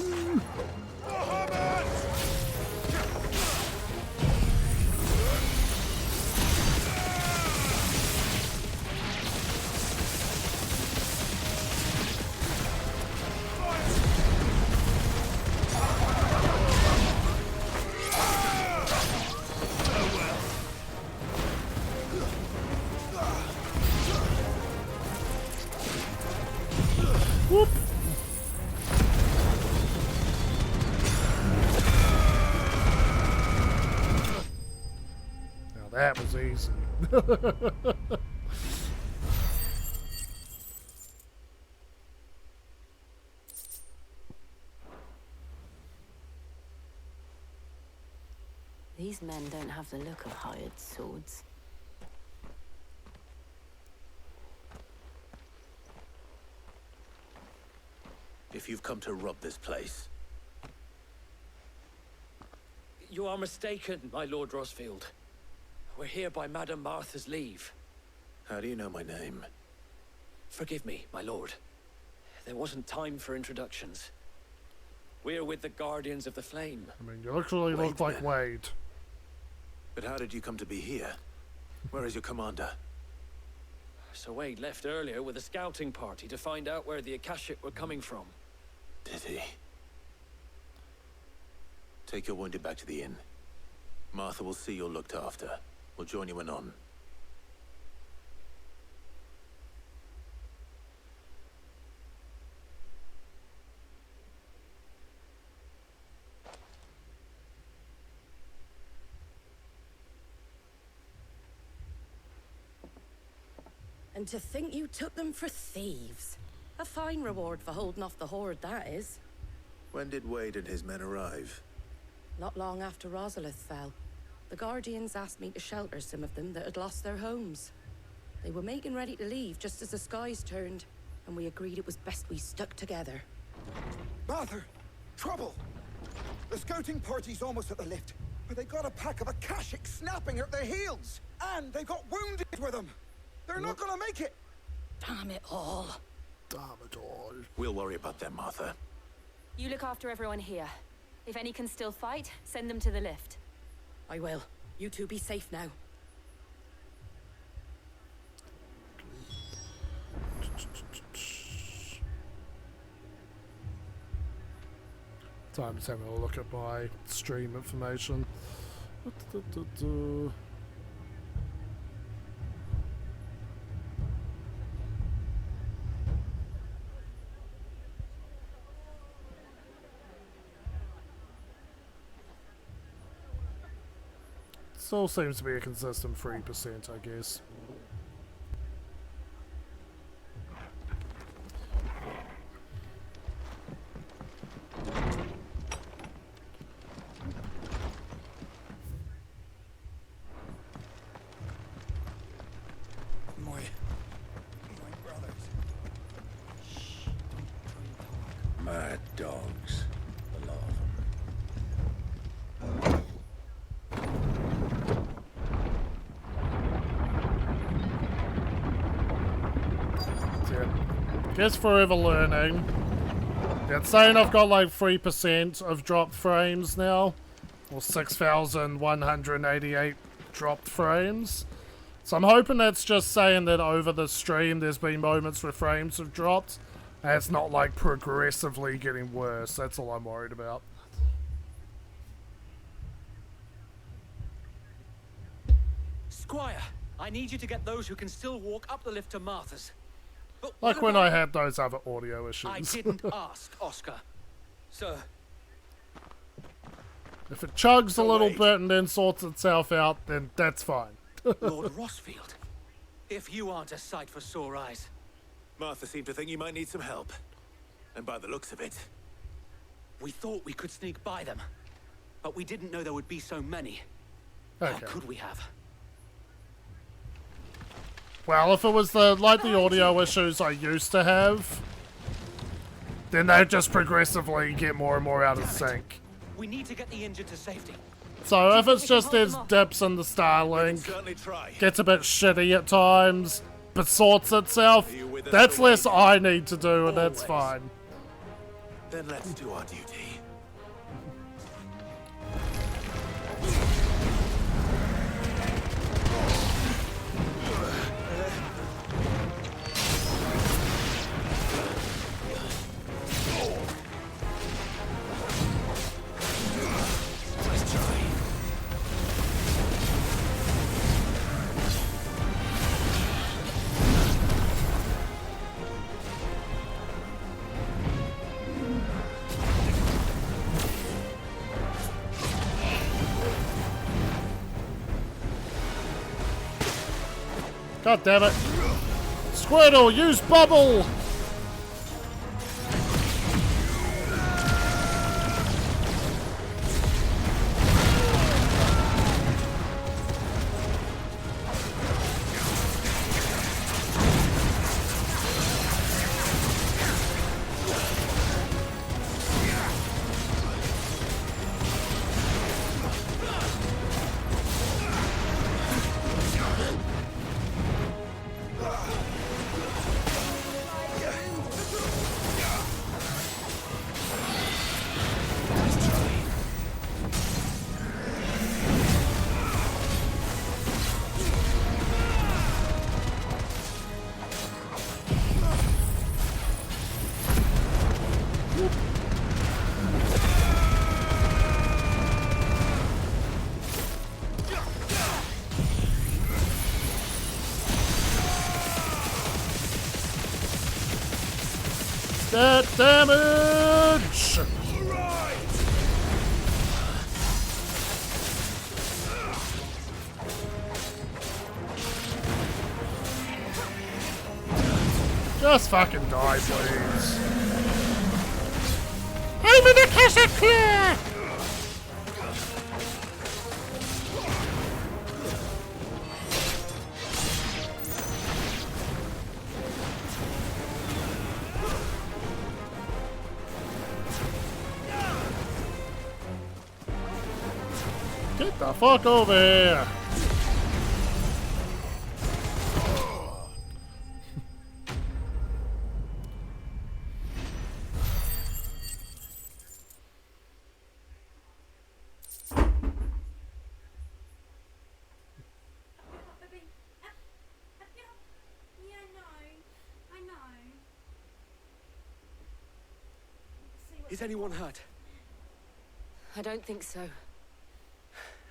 Now that was easy. These men don't have the look of hired swords. If you've come to rob this place, You are mistaken, my Lord Rosfield. We're here by Madame Martha's leave. how do you know my name? Forgive me, my lord. There wasn't time for introductions. We're with the Guardians of the Flame. I mean, you literally look like Wade. But how did you come to be here? Where is your commander? Sir Wade left earlier with a scouting party to find out where the Akashic were coming from. Did he? Take your wounded back to the inn. Martha will see you're looked after. We'll join you anon. And to think you took them for thieves. A fine reward for holding off the horde, that is. When did Wade and his men arrive? Not long after Rosalith fell. The Guardians asked me to shelter some of them that had lost their homes. They were making ready to leave just as the skies turned, and we agreed it was best we stuck together. Martha! Trouble! The scouting party's almost at the lift, but they got a pack of Akashics snapping at their heels! And they got wounded with them! They're not gonna make it! Damn it all. Damn it all. We'll worry about them, Martha. You look after everyone here. If any can still fight, send them to the lift. I will. You two be safe now. Time to have a look at my stream information. Still seems to be a consistent 3%, I guess. My brothers. Mad dogs. A lot of them. Guess forever learning. It's saying I've got like 3% of dropped frames now. Or 6,188 dropped frames. So I'm hoping that's just saying that over the stream there's been moments where frames have dropped. And it's not like progressively getting worse. That's all I'm worried about. Squire, I need you to get those who can still walk up the lift to Martha's. But Like what when about- I had those other audio issues. I didn't ask, Oscar. Sir, If it chugs a little bit and then sorts itself out, then that's fine. Lord Rossfield, if you aren't a sight for sore eyes. Martha seemed to think you might need some help. And by the looks of it... We thought we could sneak by them, but we didn't know there would be so many. Okay. How could we have? Well, if it was the audio issues I used to have, then they'd just progressively get more and more out of sync. We need to get the injured to safety. So if it's just there's dips in the Starlink, gets a bit shitty at times, but sorts itself, that's less I need to do, and that's fine. Then let's do our duty. God damn it. Squirtle, use bubble! That damage! Just fucking die, please. I'm in the castle clear! Get the fuck over here! Is anyone hurt? I don't think so.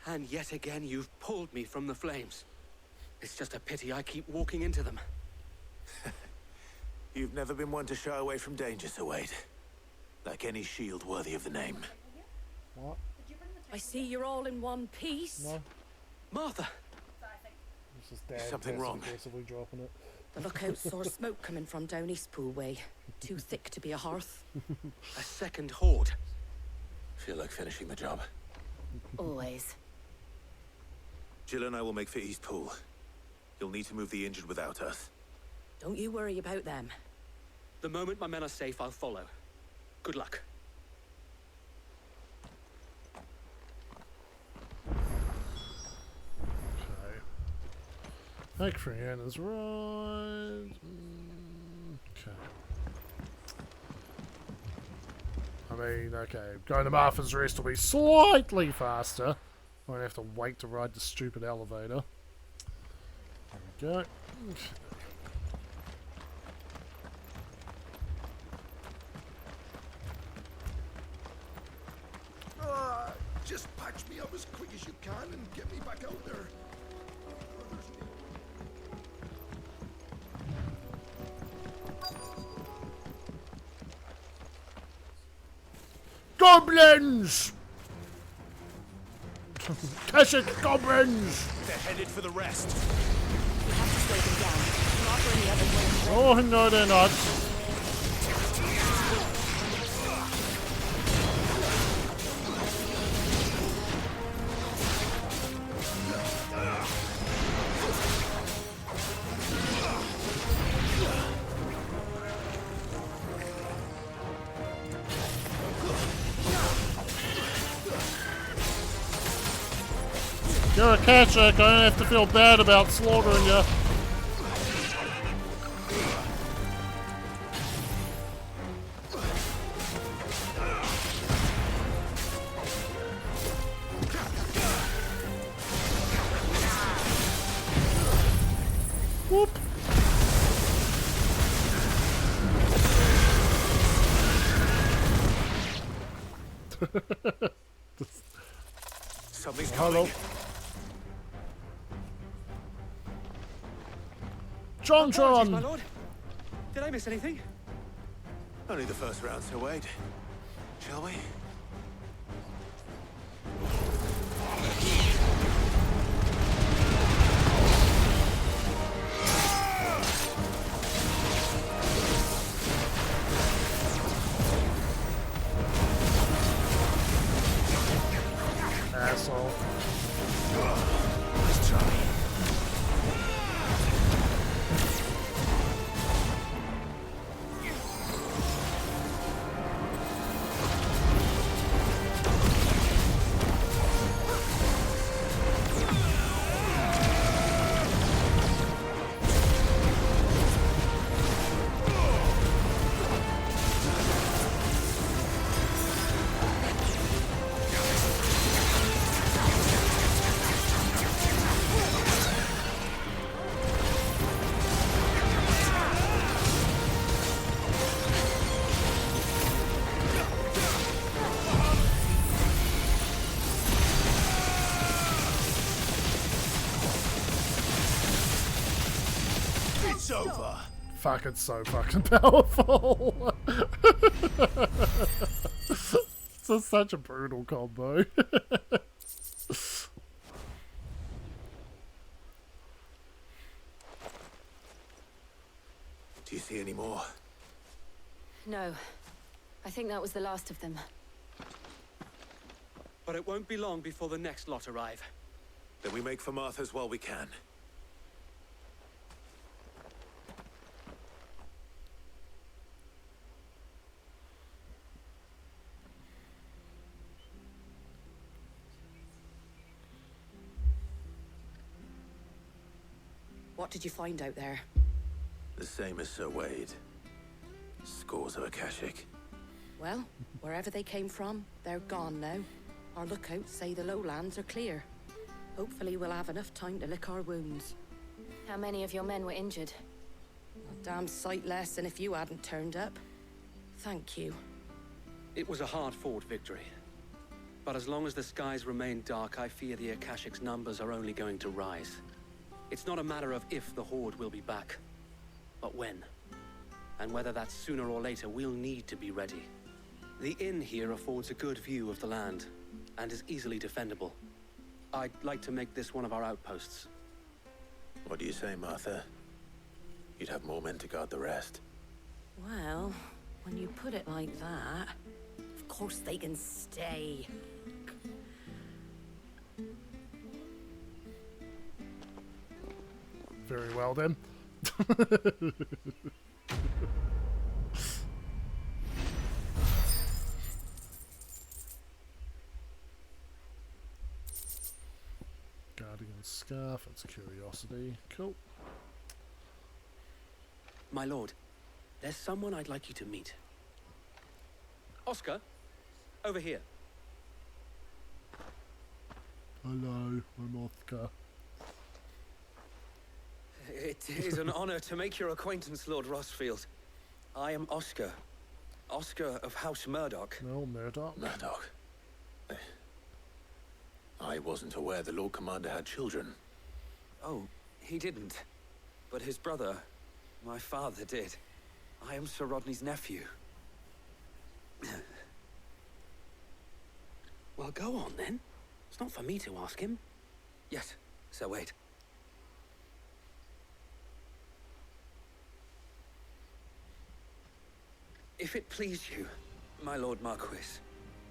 And yet again, you've pulled me from the flames. It's just a pity I keep walking into them. You've never been one to shy away from danger, Sir Wade. Like any shield worthy of the name. What? I see you're all in one piece. No. Martha! This is Dad Something wrong. aggressively dropping it. The lookout saw smoke coming from down Eastpool way. Too thick to be a hearth. A second horde. Feel like finishing the job. Always. Jill and I will make for Eastpool. You'll need to move the injured without us. Don't you worry about them. The moment my men are safe, I'll follow. Good luck. Like Brianna's right. Okay. I mean, okay, going to Martha's Rest will be slightly faster. Won't have to wait to ride the stupid elevator. There we go. Just patch me up as quick as you can and get me back out there. Goblins! Keswick goblins! They're headed for the rest. We have to slow them down. Not for any other way. Oh, no, they're not. You're a catcher, I don't have to feel bad about slaughtering you. Whoop. Something's Hello. coming. Apologies, my John! lord. Did I miss anything? Only the first round, Sir Wade. Shall we? Asshole. Let's try. It's over. Fuck, it's so fucking powerful. It's just such a brutal combo. Do you see any more? No. I think that was the last of them. But it won't be long before the next lot arrive. Then we make for Martha's while we can. What did you find out there? The same as Sir Wade. Scores of Akashic. Well, wherever they came from, they're gone now. Our lookouts say the lowlands are clear. Hopefully we'll have enough time to lick our wounds. How many of your men were injured? A damn sight less than if you hadn't turned up. Thank you. It was a hard-fought victory. But as long as the skies remain dark, I fear the Akashic's numbers are only going to rise. It's not a matter of if the Horde will be back, but when. And whether that's sooner or later, we'll need to be ready. The inn here affords a good view of the land, and is easily defendable. I'd like to make this one of our outposts. What do you say, Martha? You'd have more men to guard the rest. Well, when you put it like that, of course they can stay. Very well then. Guardian Scarf, that's curiosity. Cool. My lord, there's someone I'd like you to meet. Oscar, over here. Hello, I'm Oscar. It is an honor to make your acquaintance, Lord Rossfield. I am Oscar. Oscar of House Murdoch. No, Murdoch. Murdoch. I wasn't aware the Lord Commander had children. Oh, he didn't. But his brother, my father, did. I am Sir Rodney's nephew. Well, go on then. It's not for me to ask him. Yes, Sir Wade. If it please you, my Lord Marquis,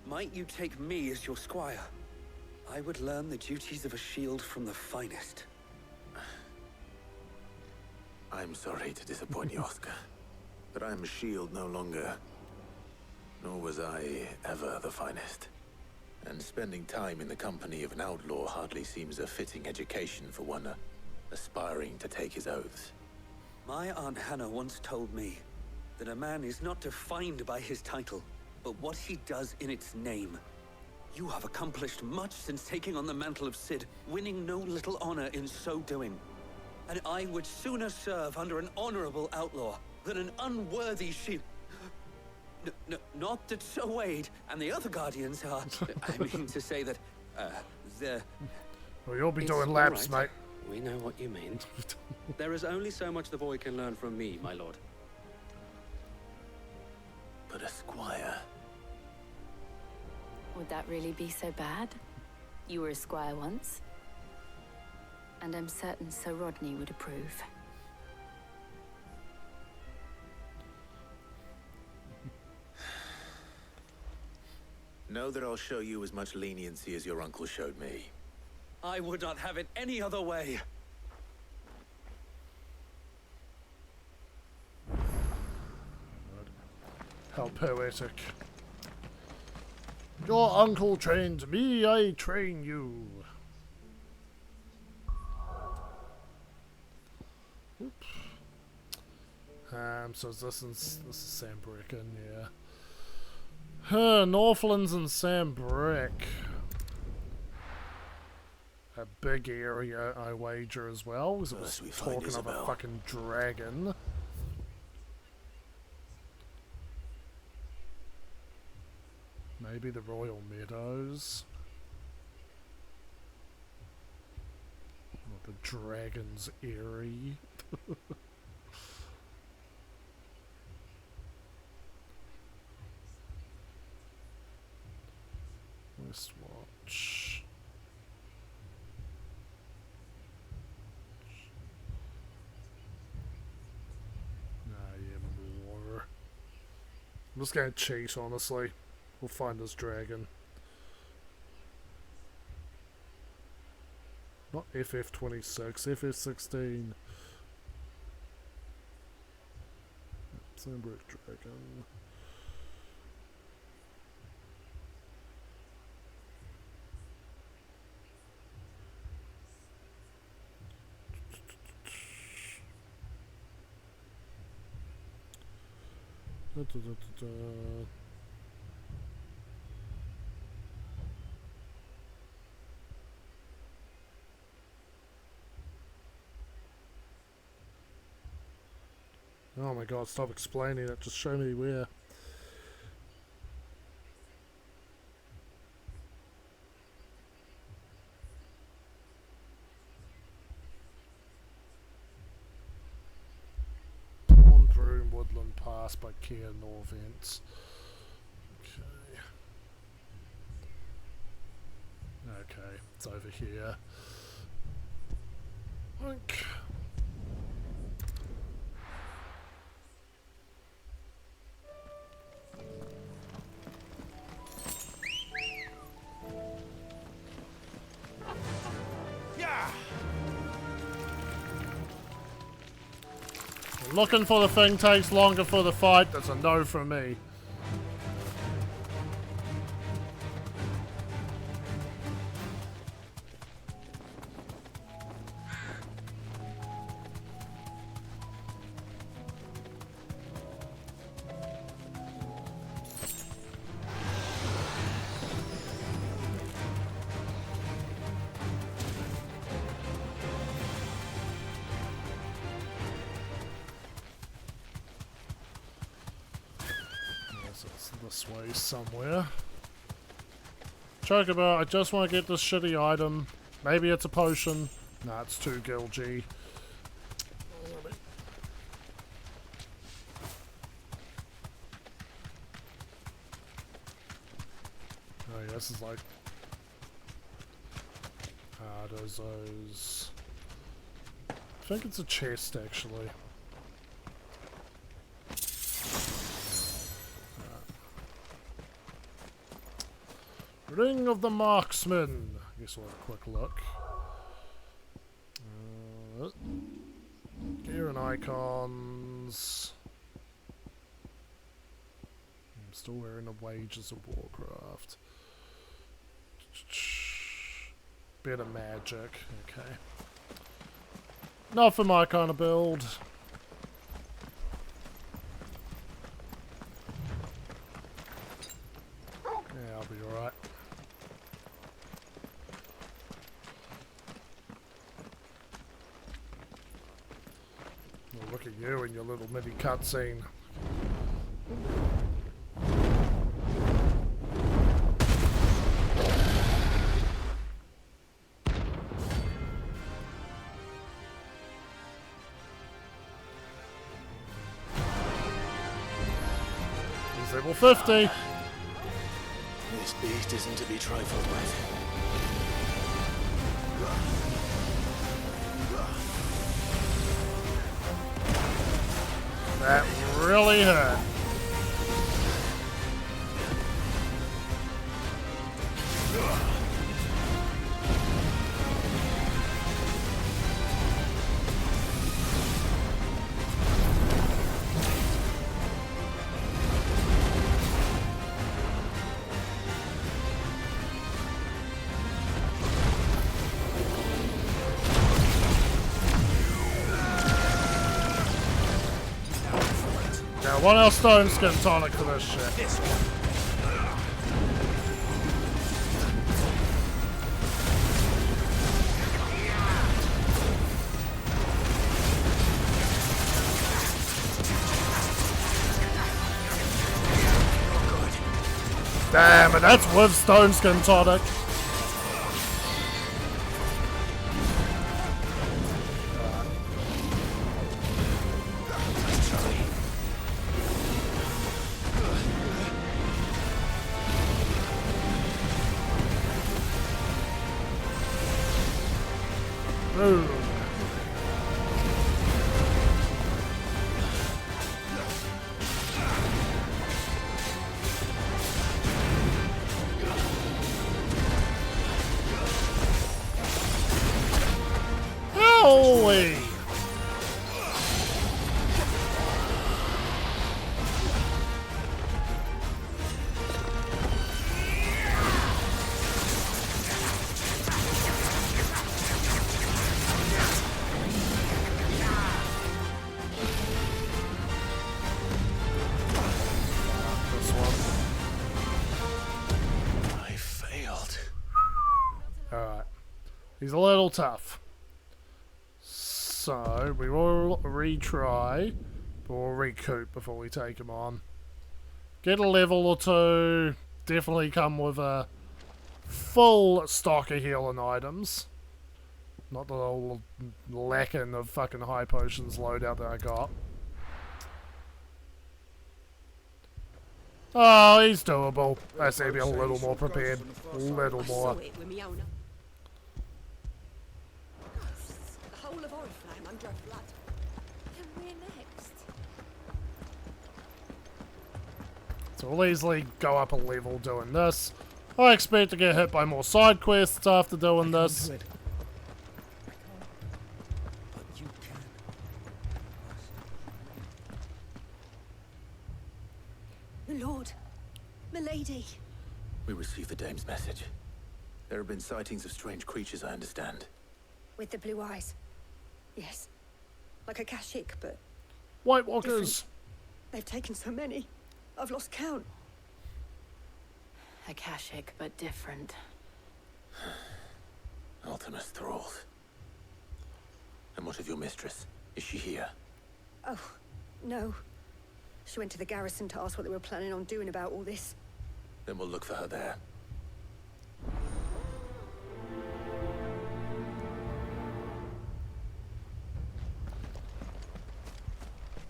might you take me as your squire? I would learn the duties of a shield from the finest. I'm sorry to disappoint you, Oscar, but I'm a shield no longer. Nor was I ever the finest. And spending time in the company of an outlaw hardly seems a fitting education for one aspiring to take his oaths. My Aunt Hannah once told me that a man is not defined by his title, but what he does in its name. You have accomplished much since taking on the mantle of Cid, winning no little honor in so doing. And I would sooner serve under an honorable outlaw than an unworthy shield. Not that Sir Wade and the other guardians are... I mean to say that, the... Well, you'll be It's doing all laps, right. mate. We know what you mean. There is only so much the boy can learn from me, my lord. But a squire... Would that really be so bad? You were a squire once. And I'm certain Sir Rodney would approve. Know that I'll show you as much leniency as your uncle showed me. I would not have it any other way. How poetic. Your uncle trained me, I train you. Oops. So this is Sam Brecken, yeah. Northlands and Sam Brick. A big area, I wager, as well, because it was First we find talking of a Isabel. fucking dragon. Maybe the Royal Meadows. Or the Dragon's Eyrie. Westwatch. Yeah, more. just gonna cheat, honestly. We'll find this dragon. Not FF16, FF16. Sunbrook dragon. Da, da, da, da, da. Oh my god, stop explaining it, just show me where. One Broom Woodland Pass by Kia Norvents. Okay. Okay, it's over here. Okay. Looking for the thing takes longer for the fight. That's a no from me. This way somewhere. Chocobo, I just want to get this shitty item. Maybe it's a potion. Nah, it's too gilgy. Oh yeah, this is like... those... I think it's a chest actually. Ring of the Marksman. I guess we'll have a quick look. Gear and icons. I'm still wearing the Wages of Warcraft. Bit of magic. Okay. Not for my kind of build. Yeah, I'll be alright. Look at you and your little mini cutscene. He's level 50. This beast isn't to be trifled with. That really hurt. One else stone skin tonic for this shit. Damn, and that's with stone skin tonic. Holy! I failed. Alright. He's a little tough. So, we will retry, but we'll recoup before we take him on. Get a level or two. Definitely come with a full stock of healing items. Not the little lacking of fucking high potions loadout that I got. Oh, he's doable. I say be a little more prepared. A little more. The whole of Oriflame under flood. And we're next. So we'll easily go up a level doing this. I expect to get hit by more side quests after doing this. Lord, milady. We received the dame's message. There have been sightings of strange creatures, I understand. With the blue eyes. Yes. Like a Kashik, but White Walkers. different. They've taken so many. I've lost count. Akashic, but different. Ultimus thralls. And what of your mistress? Is she here? Oh, no. She went to the garrison to ask what they were planning on doing about all this. Then we'll look for her there.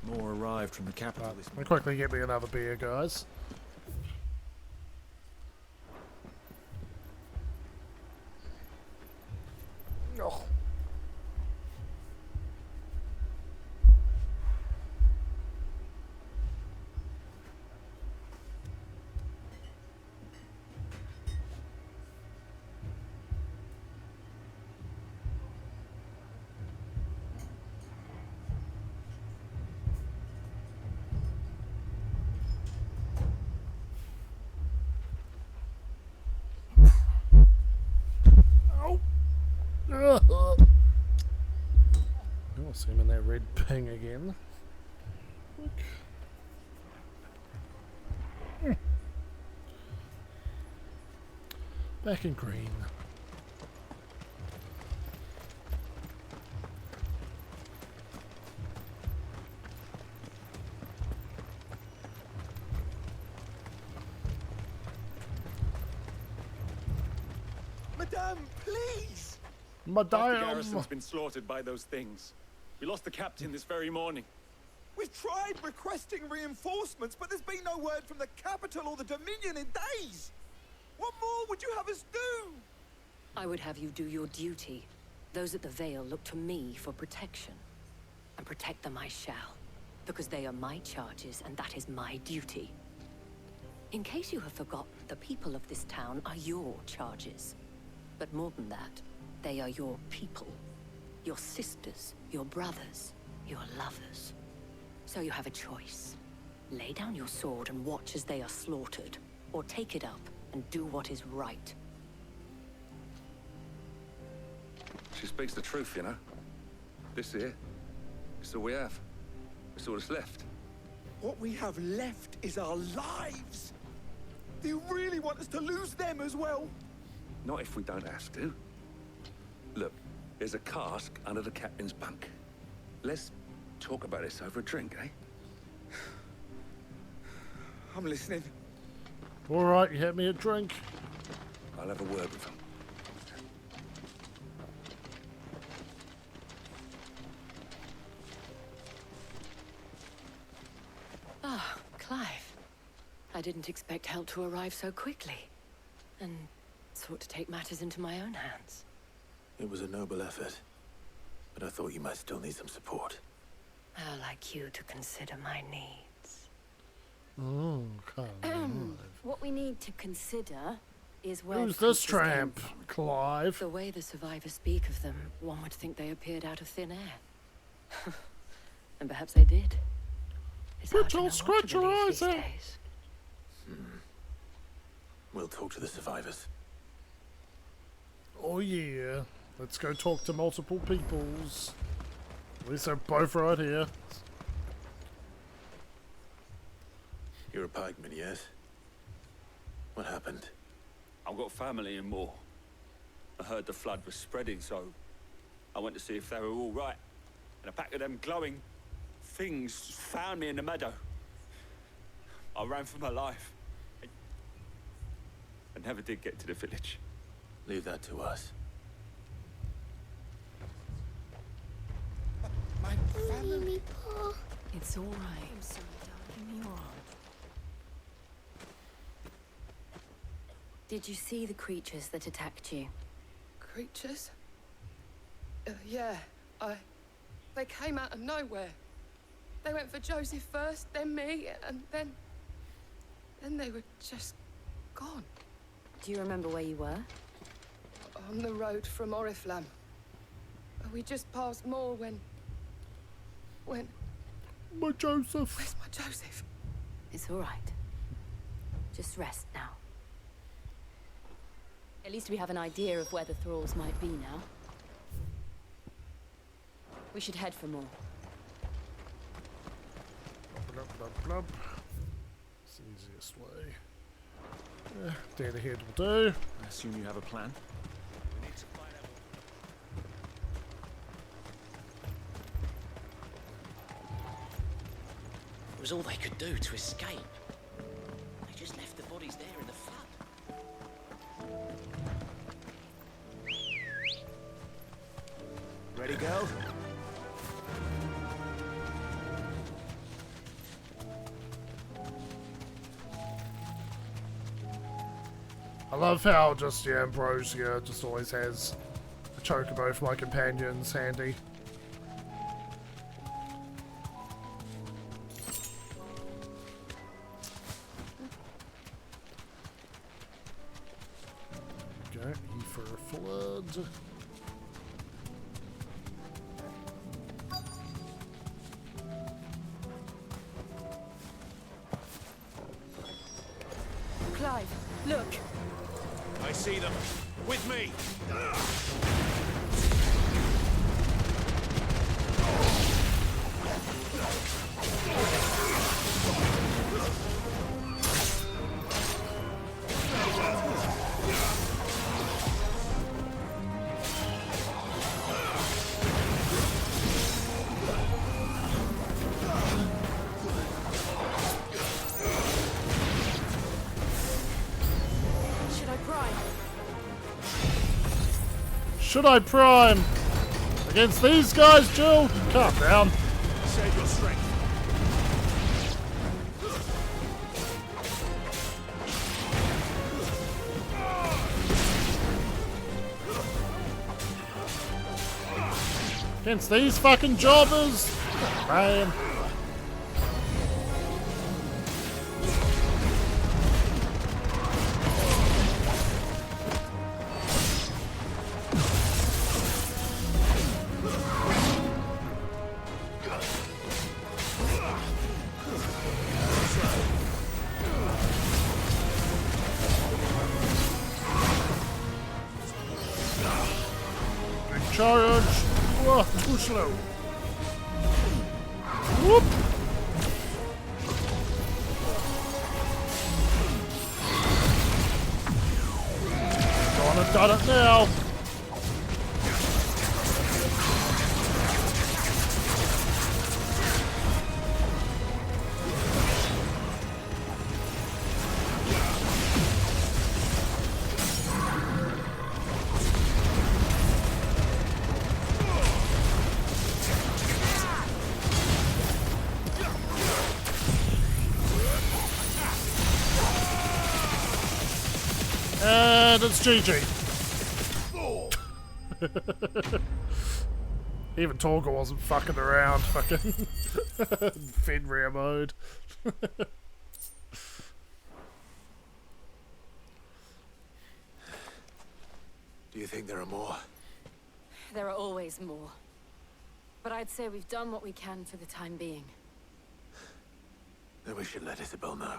More arrived from the capital this And quickly get me another beer, guys. Oh. Oh, see him in that red ping again. Back in green. Madame, please! Madame! Half the garrison's been slaughtered by those things. We lost the captain this very morning. We've tried requesting reinforcements, but there's been no word from the capital or the Dominion in days. What more would you have us do? I would have you do your duty. Those at the Vale look to me for protection. And protect them I shall. Because they are my charges, and that is my duty. In case you have forgotten, the people of this town are your charges. But more than that, they are your people. Your sisters, your brothers, your lovers. So you have a choice. Lay down your sword and watch as they are slaughtered. Or take it up and do what is right. She speaks the truth, you know. This here, it's all we have. It's all that's left. What we have left is our lives. Do you really want us to lose them as well? Not if we don't have to. Look, there's a cask under the captain's bunk. Let's talk about this over a drink, eh? I'm listening. Alright, you had me a drink. I'll have a word with him. Ah, Clive. I didn't expect help to arrive so quickly. And sought to take matters into my own hands. It was a noble effort, but I thought you might still need some support. I'd like you to consider my needs. Oh, What we need to consider is where Who's the this creatures came tramp? from. Clive. The way the survivors speak of them, one would think they appeared out of thin air. And perhaps they did. It's hard to know I'll what to scratch your believe eyes these out. days. We'll talk to the survivors. Oh yeah. Let's go talk to multiple peoples. At least they're both right here. You're a pikeman, yes? What happened? I've got family in Moor. I heard the flood was spreading, so I went to see if they were all right. And a pack of them glowing things found me in the meadow. I ran for my life. I never did get to the village. Leave that to us. My family. It's all right. I'm sorry, darling. You're on. Did you see the creatures that attacked you? Creatures? Yeah, they came out of nowhere. They went for Joseph first, then me, and then they were just gone. Do you remember where you were? On the road from Oriflamme. We just passed Moor when... My Joseph. Where's my Joseph? It's all right. Just rest now. At least we have an idea of where the thralls might be now. We should head for more. Blub, blub, blub. It's the easiest way. Dead ahead will do. I assume you have a plan? We need to find out. It was all they could do to escape. They just left the bodies there in the flood. Ready, go? I love how just Ambrosia just always has a chocobo for my companions handy. Okay, E for flood. Clive, look. I see them. With me. Should I prime? Should I prime? Against these guys, Jill? Calm down. Save your strength. Against these fucking jobbers? Man. Big charge. Whoa, too slow. Whoop. Gonna done it now. And it's GG. Even Torgal wasn't fucking around. Fucking Fenrir mode. you think there are more? There are always more. But I'd say we've done what we can for the time being. Then we should let Isabel know.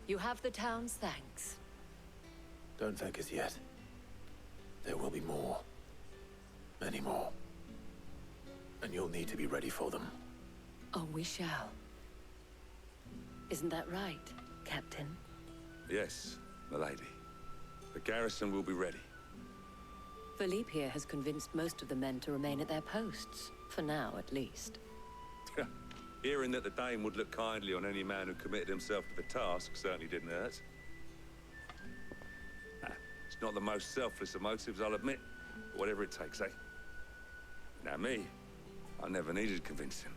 You have the town's thanks. Don't thank us yet. There will be more. Many more. And you'll need to be ready for them. Oh, we shall. Isn't that right, Captain? Yes, milady. The garrison will be ready. Philippe here has convinced most of the men to remain at their posts. For now, at least. Hearing that the Dane would look kindly on any man who committed himself to the task certainly didn't hurt. It's not the most selfless of motives, I'll admit. But whatever it takes, eh? Now me, I never needed convincing.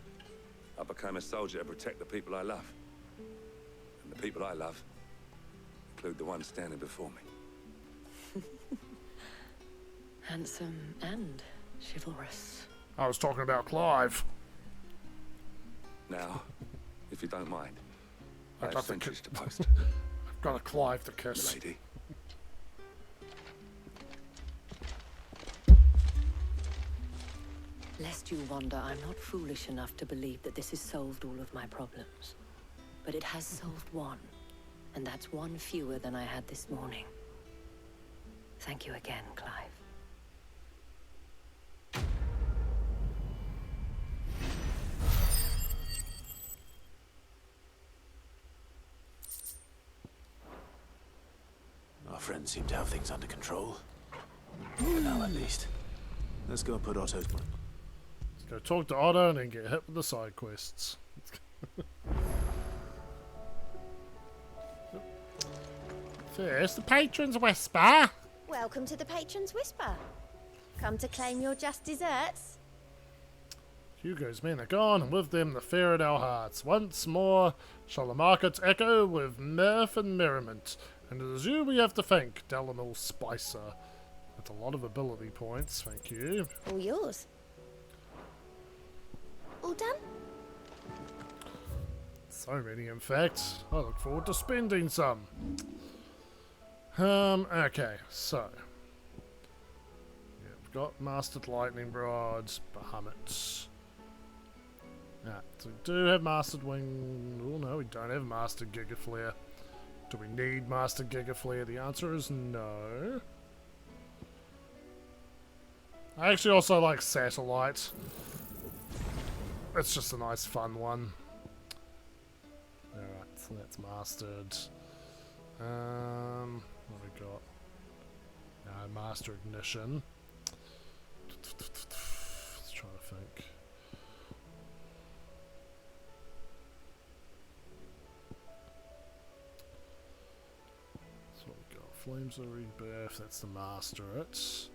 I became a soldier to protect the people I love. And the people I love include the ones standing before me. Handsome and chivalrous. I was talking about Clive. Now, if you don't mind, I I'd have love to sentries to post. I've got a Clive to kiss. Milady. Lest you wonder, I'm not foolish enough to believe that this has solved all of my problems. But it has solved one, and that's one fewer than I had this morning. Thank you again, Clive. Our friends seem to have things under control. For now, at least. Let's go and put Otto's... Let's go talk to Otto and then get hit with the side quests. First, the Patron's Whisper. Welcome to the Patron's Whisper. Come to claim your just desserts? Hugo's men are gone, and with them the fear in our hearts. Once more shall the markets echo with mirth and merriment. And it is you we have to thank, Dalimil Spicer. That's a lot of ability points, thank you. All yours. All done? So many, in fact. I look forward to spending some. Okay, so. Yeah, we've got Mastered Lightning Rods, Bahamut. Yeah, so we do have Mastered Wing. Oh no, we don't have Mastered Giga Flare. Do we need Mastered Giga Flare? The answer is no. I actually also like Satellite. It's just a nice fun one. Alright, so that's mastered. What have we got? No, Master Ignition. Let's try to think. So we got Flames of Rebirth, that's the Master it.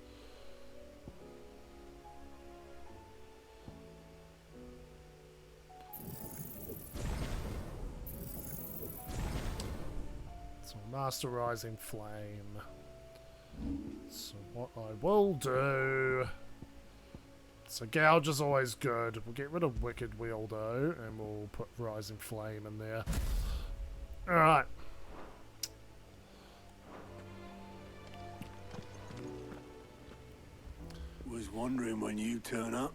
Master Rising Flame. So what I will do... So Gouge is always good. We'll get rid of Wicked Wheel though, and we'll put Rising Flame in there. Alright. Was wondering when you turn up.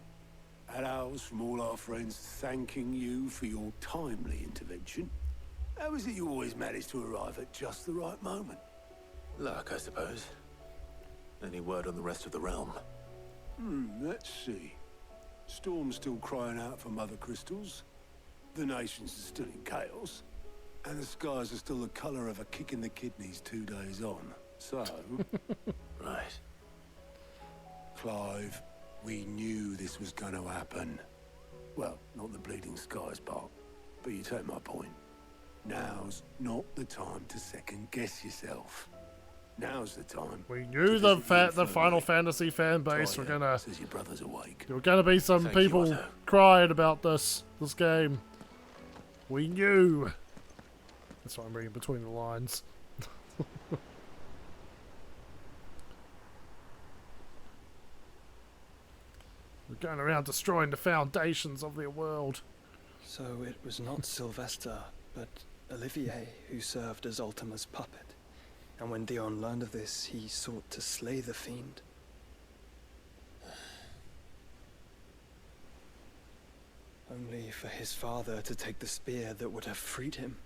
Had owls from all our friends thanking you for your timely intervention. How is it you always manage to arrive at just the right moment? Luck, I suppose. Any word on the rest of the realm? Let's see. Storm's still crying out for mother crystals. The nations are still in chaos. And the skies are still the colour of a kick in the kidneys 2 days on. So... Right. Clive, we knew this was going to happen. Well, not the bleeding skies part, but you take my point. Now's not the time to second-guess yourself. Now's the time. We knew the Final Fantasy fan base were gonna. Says your brother's awake. There were gonna be some people crying about this game. We knew. That's why I'm reading between the lines. We're going around destroying the foundations of their world. So it was not Sylvester, but Olivier who served as Ultima's puppet. And when Dion learned of this, he sought to slay the fiend. Only for his father to take the spear that would have freed him.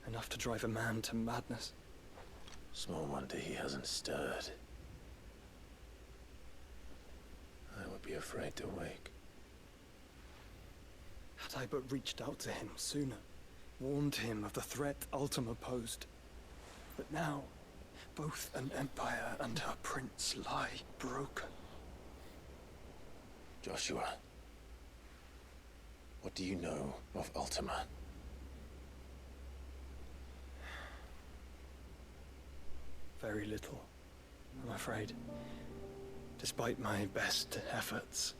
Enough to drive a man to madness. Small wonder he hasn't stirred. I would be afraid to wake. Had I but reached out to him sooner, warned him of the threat Ultima posed. But now, both an empire and her prince lie broken. Joshua, what do you know of Ultima? Very little, I'm afraid. Despite my best efforts.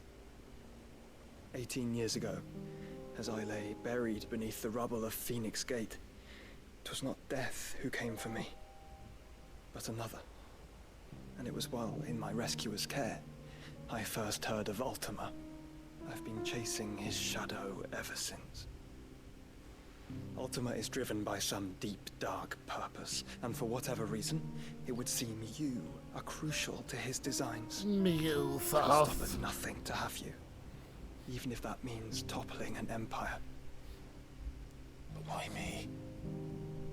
18 years ago, as I lay buried beneath the rubble of Phoenix Gate, it was not death who came for me, but another. And it was while in my rescuer's care, I first heard of Ultima. I've been chasing his shadow ever since. Ultima is driven by some deep, dark purpose, and for whatever reason, it would seem you are crucial to his designs. I'll stop at nothing to have you, even if that means toppling an empire. But why me?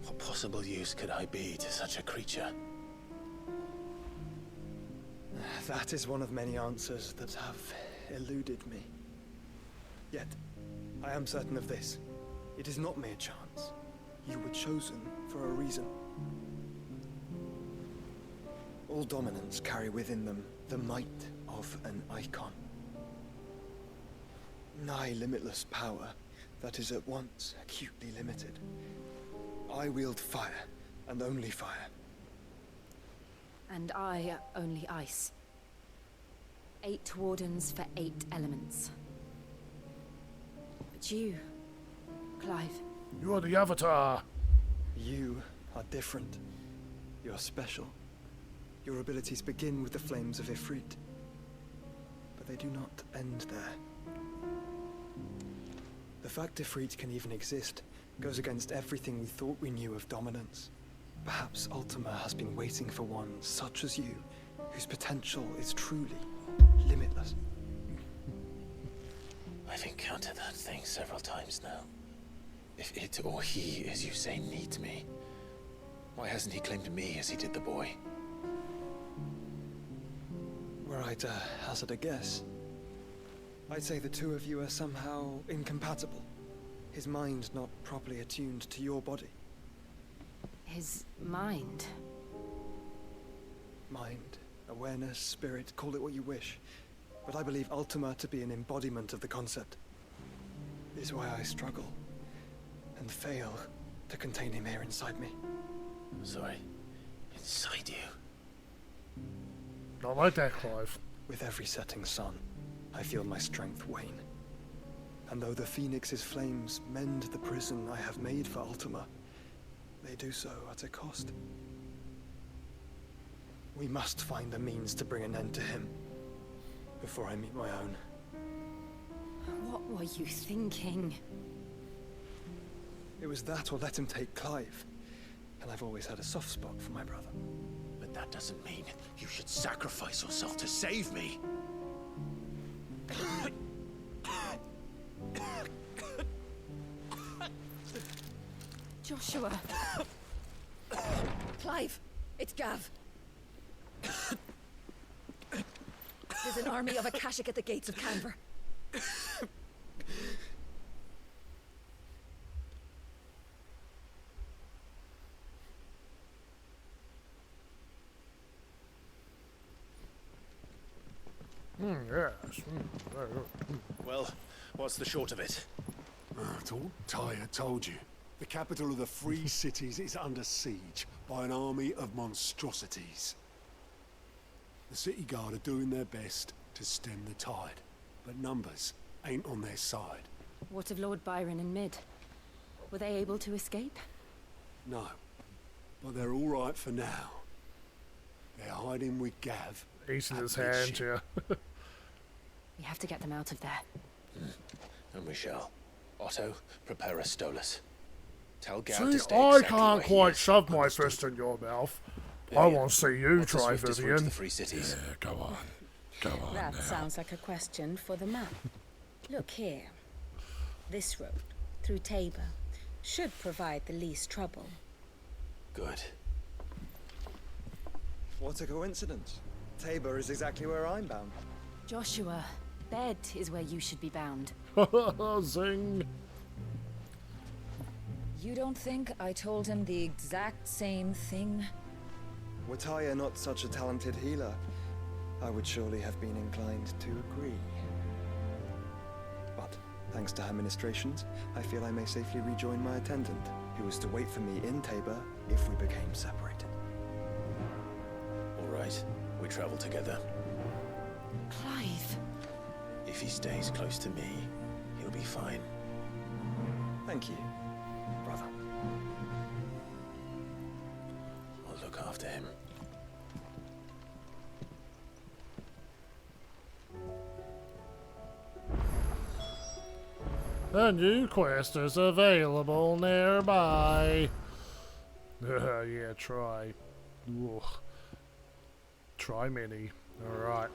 What possible use could I be to such a creature? That is one of many answers that have eluded me. Yet, I am certain of this. It is not mere chance. You were chosen for a reason. All dominants carry within them the might of an icon. Nigh limitless power that is at once acutely limited. I wield fire, and only fire. And I only ice. 8 wardens for 8 elements. But you, Clive. You are the Avatar. You are different. You're special. Your abilities begin with the flames of Ifrit. But they do not end there. The fact Ifrit can even exist goes against everything we thought we knew of dominance. Perhaps Ultima has been waiting for one such as you, whose potential is truly limitless. I've encountered that thing several times now. If it or he, as you say, needs me, why hasn't he claimed me as he did the boy? Were I to hazard a guess, I'd say the two of you are somehow incompatible. His mind not properly attuned to your body. His mind? Mind, awareness, spirit, call it what you wish. But I believe Ultima to be an embodiment of the concept. Is why I struggle and fail to contain him here inside me. Sorry, inside you? Not like that, Clive. With every setting sun, I feel my strength wane. And though the Phoenix's flames mend the prison I have made for Ultima, they do so at a cost. We must find a means to bring an end to him before I meet my own. What were you thinking? It was that or let him take Clive. And I've always had a soft spot for my brother. But that doesn't mean you should sacrifice yourself to save me. Joshua. Clive, it's Gav. There's an army of Akashic at the gates of Canver. Yes. Very good. Well, what's the short of it? It's all Tyre told you. The capital of the Free Cities is under siege by an army of monstrosities. The city guard are doing their best to stem the tide, but numbers ain't on their side. What of Lord Byron and Mid? Were they able to escape? No. But they're all right for now. They're hiding with Gav. Eating at his Bed hand, Ship. yeah. We have to get them out of there. And we shall. Otto, prepare a Stolas. Tell Gav See, to stay I exactly can't where he quite is. shove my fist in your mouth. I Vivian, want to see you what's the try, swiftest route to Vivian. the Free Cities? Yeah, go on. Go on That now. sounds like a question for the map. Look here. This road, through Tabor, should provide the least trouble. Good. What a coincidence. Tabor is exactly where I'm bound. Joshua, Bed is where you should be bound. Zing. You don't think I told him the exact same thing? Were Tyre not such a talented healer, I would surely have been inclined to agree. But, thanks to her ministrations, I feel I may safely rejoin my attendant, who was to wait for me in Tabor if we became separated. All right, we travel together. Clive. If he stays close to me, he'll be fine. Thank you, brother. I'll look after him. A new quest is available nearby. Yeah, try. Ugh. Try mini. Alright.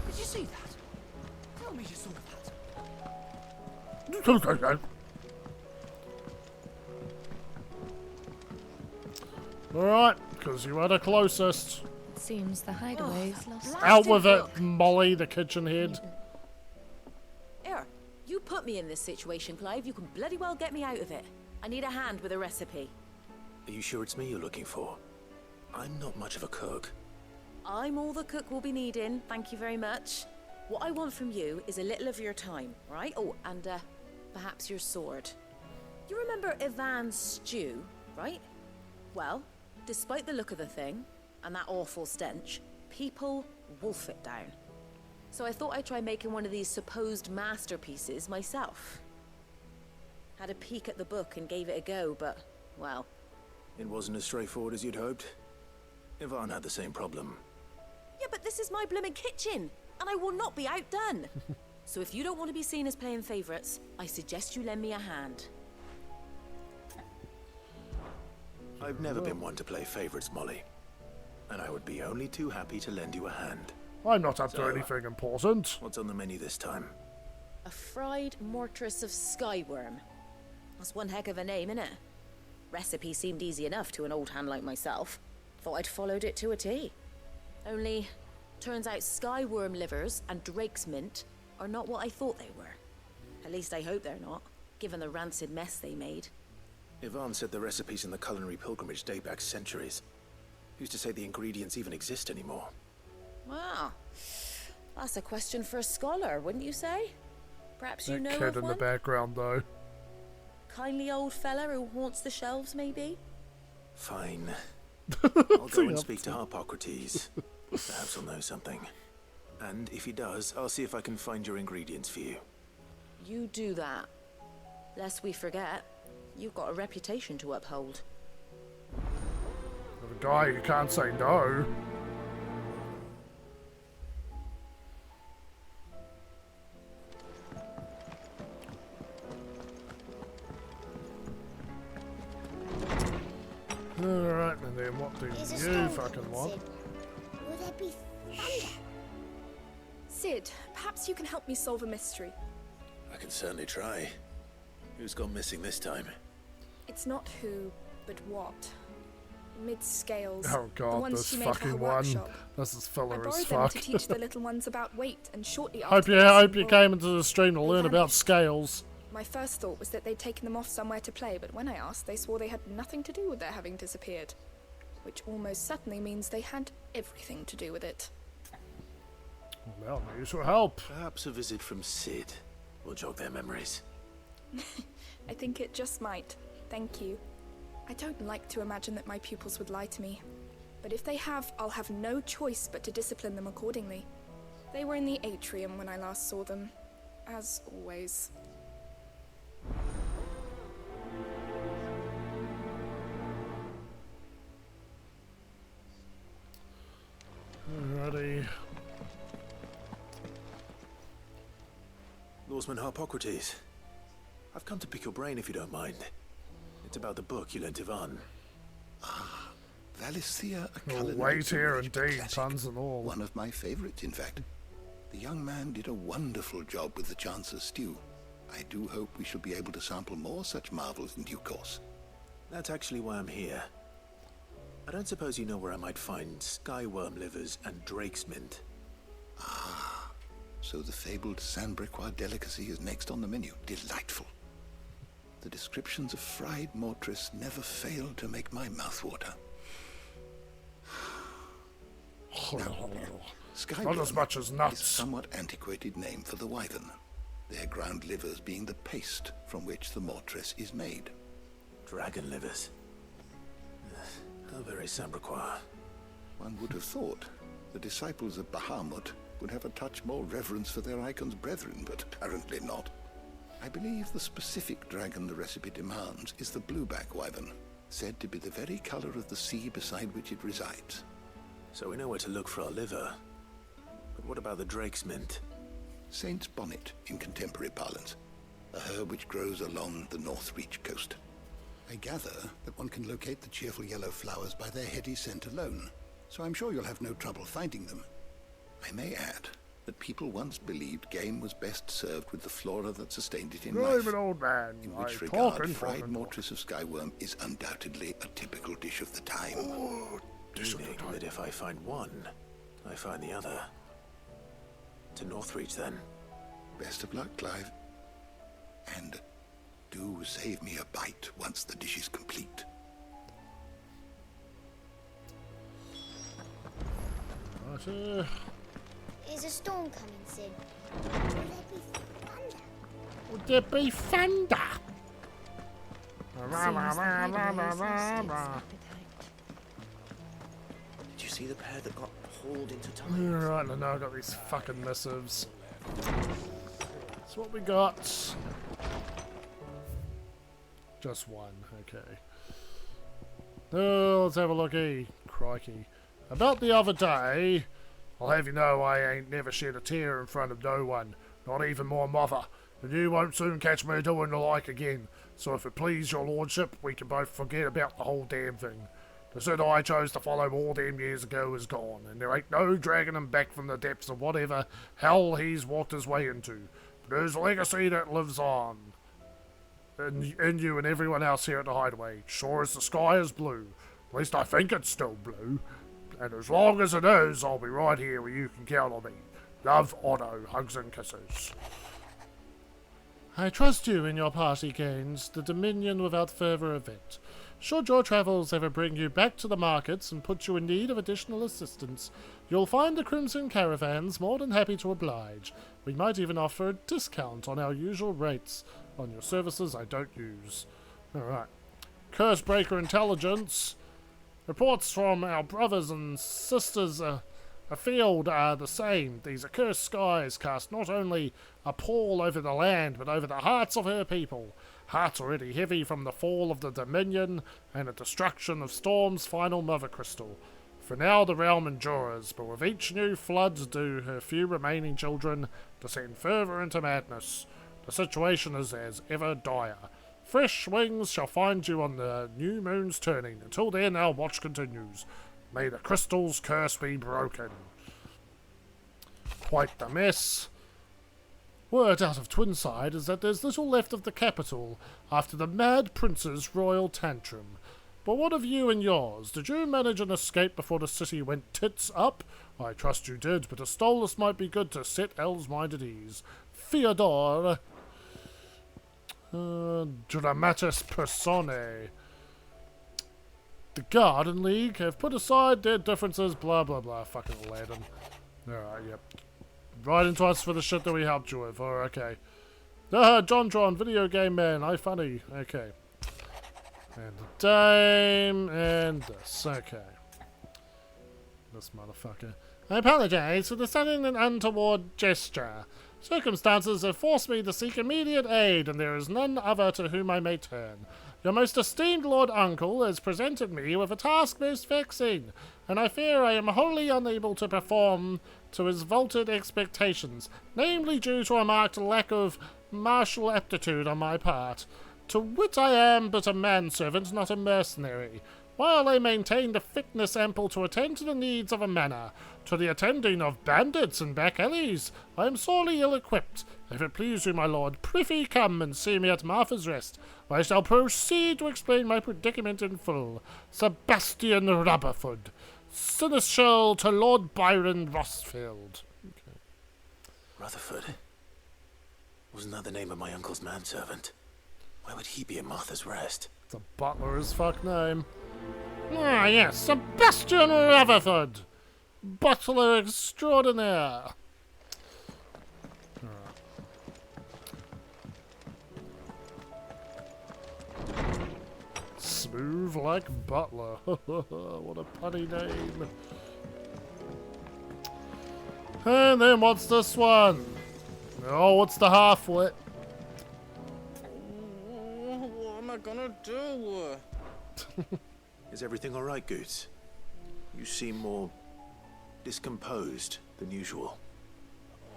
Did you see that? Tell me you saw that. Alright, because you are the closest. Seems the hideaway's lost. Out with it, Molly, the kitchen head. Here, you put me in this situation, Clive. You can bloody well get me out of it. I need a hand with a recipe. Are you sure it's me you're looking for? I'm not much of a cook. I'm all the cook will be needing, thank you very much. What I want from you is a little of your time, right? Oh, and perhaps your sword. You remember Ivan's stew, right? Well, despite the look of the thing, and that awful stench, people wolf it down. So I thought I'd try making one of these supposed masterpieces myself. Had a peek at the book and gave it a go, but, well... It wasn't as straightforward as you'd hoped. Ivan had the same problem. Yeah, but this is my blooming kitchen, and I will not be outdone. So if you don't want to be seen as playing favourites, I suggest you lend me a hand. I've never been one to play favorites, Molly. And I would be only too happy to lend you a hand. I'm not up to anything important. What's on the menu this time? A fried mortress of skyworm. That's one heck of a name, innit? Recipe seemed easy enough to an old hand like myself. Thought I'd followed it to a T. Only, turns out skyworm livers and drake's mint are not what I thought they were. At least I hope they're not, given the rancid mess they made. Ivan said the recipes in the culinary pilgrimage date back centuries. Who's to say the ingredients even exist anymore? Wow. That's a question for a scholar, wouldn't you say? Perhaps you That know kid of in one? the background, though. Kindly old fella who haunts the shelves, maybe? Fine. I'll go and Up speak to Harpocrates. Perhaps he'll know something. And if he does, I'll see if I can find your ingredients for you. You do that. Lest we forget, you've got a reputation to uphold. Of a guy who can't say no. Alright, and then what do There's a you stone fucking want? Sid. Will there be thunder? Sid, perhaps you can help me solve a mystery. I can certainly try. Who's gone missing this time? It's not who, but what. Mid-scales. Oh the god, ones this she made for her fucking one. workshop. This is I filler borrowed as them fuck. to teach the little ones about weight, and shortly Hope after you came into the stream to learn about scales. my first thought was that they'd taken them off somewhere to play, but when I asked, they swore they had nothing to do with their having disappeared. Which almost certainly means they had everything to do with it. Well, news will help. Perhaps a visit from Sid will jog their memories. I think it just might. Thank you. I don't like to imagine that my pupils would lie to me. But if they have, I'll have no choice but to discipline them accordingly. They were in the atrium when I last saw them. As always. Lawsman Harpocrates. I've come to pick your brain if you don't mind. It's about the book you lent Ivan. Ah, Valisthea, a Oh, culinary wait here classic. indeed, tons and all. One of my favorites, in fact. The young man did a wonderful job with the Chance's stew. I do hope we shall be able to sample more such marvels in due course. That's actually why I'm here. I don't suppose you know where I might find skyworm livers and drake's mint. Ah, so the fabled Sandbrequois delicacy is next on the menu. Delightful. The descriptions of fried mortress never fail to make my mouth water. Now, Not as much as nuts. is a somewhat antiquated name for the wyvern, their ground livers being the paste from which the mortress is made. Dragon livers. How very Sandbrequois. One would have thought the disciples of Bahamut would have a touch more reverence for their icon's brethren, but apparently not. I believe the specific dragon the recipe demands is the blueback wyvern, said to be the very color of the sea beside which it resides. So we know where to look for our liver. But what about the drake's mint? Saint's bonnet in contemporary parlance, a herb which grows along the North Reach coast. I gather that one can locate the cheerful yellow flowers by their heady scent alone, so I'm sure you'll have no trouble finding them. I may add that people once believed game was best served with the flora that sustained it in life. An old man. In which regard, fried mortress of skyworm is undoubtedly a typical dish of the time. Meaning that if I find one, I find the other. To Northreach, then. Best of luck, Clive. And do save me a bite once the dish is complete. Is a storm coming, Sid? Would there be thunder? Did you see the pair that got hauled into time? Right, and now I got these fucking missives. That's what we got. Just one, okay. Let's have a looky. Crikey. About the other day, I'll have you know I ain't never shed a tear in front of no one, not even my mother, and you won't soon catch me doing the like again. So if it please your lordship, we can both forget about the whole damn thing. The Sid I chose to follow all them years ago is gone, and there ain't no dragging him back from the depths of whatever hell he's walked his way into. But there's a legacy that lives on. In you and everyone else here at the Hideaway, sure as the sky is blue. At least I think it's still blue. And as long as it is, I'll be right here where you can count on me. Love, Otto, hugs and kisses. I trust you in your party gains the Dominion without further event. Should your travels ever bring you back to the markets and put you in need of additional assistance, you'll find the Crimson Caravans more than happy to oblige. We might even offer a discount on our usual rates on your services I don't use. Alright. Cursebreaker Intelligence. Reports from our brothers and sisters afield are the same. These accursed skies cast not only a pall over the land, but over the hearts of her people. Hearts already heavy from the fall of the Dominion and the destruction of Storm's final mother crystal. For now the realm endures, but with each new flood do her few remaining children descend further into madness. The situation is as ever dire. Fresh wings shall find you on the new moon's turning. Until then, our watch continues. May the crystal's curse be broken. Quite the mess. Word out of Twinside is that there's little left of the capital after the Mad Prince's royal tantrum. But what of you and yours? Did you manage an escape before the city went tits up? I trust you did, but a stolus might be good to set El's mind at ease. Theodore... dramatis personae. The Garden League have put aside their differences, blah blah blah. Fucking Aladdin. Alright, yep. Right into us for the shit that we helped you with. Oh, okay. John, video game man. I funny. Okay. And the dame, and this. Okay. This motherfucker. I apologize for the sudden and untoward gesture. Circumstances have forced me to seek immediate aid, and there is none other to whom I may turn. Your most esteemed Lord Uncle has presented me with a task most vexing, and I fear I am wholly unable to perform to his vaulted expectations, namely due to a marked lack of martial aptitude on my part. To wit, I am but a manservant, not a mercenary. While I maintained a fitness ample to attend to the needs of a manor, to the attending of bandits and back alleys, I am sorely ill-equipped. If it please you, my lord, prithee come and see me at Martha's Rest. I shall proceed to explain my predicament in full. Sebastian Rubberfoot, seneschal to Lord Byron Rossfield. Okay. Rutherford. Wasn't that the name of my uncle's manservant? Why would he be at Martha's Rest? It's a butler as fuck name. Ah, yes, Sebastian Rutherford, butler extraordinaire. Smooth like butler. What a punny name. And then what's this one? Oh, what's the half-wit? What am I gonna do? Is everything all right, Goots? You seem more discomposed than usual.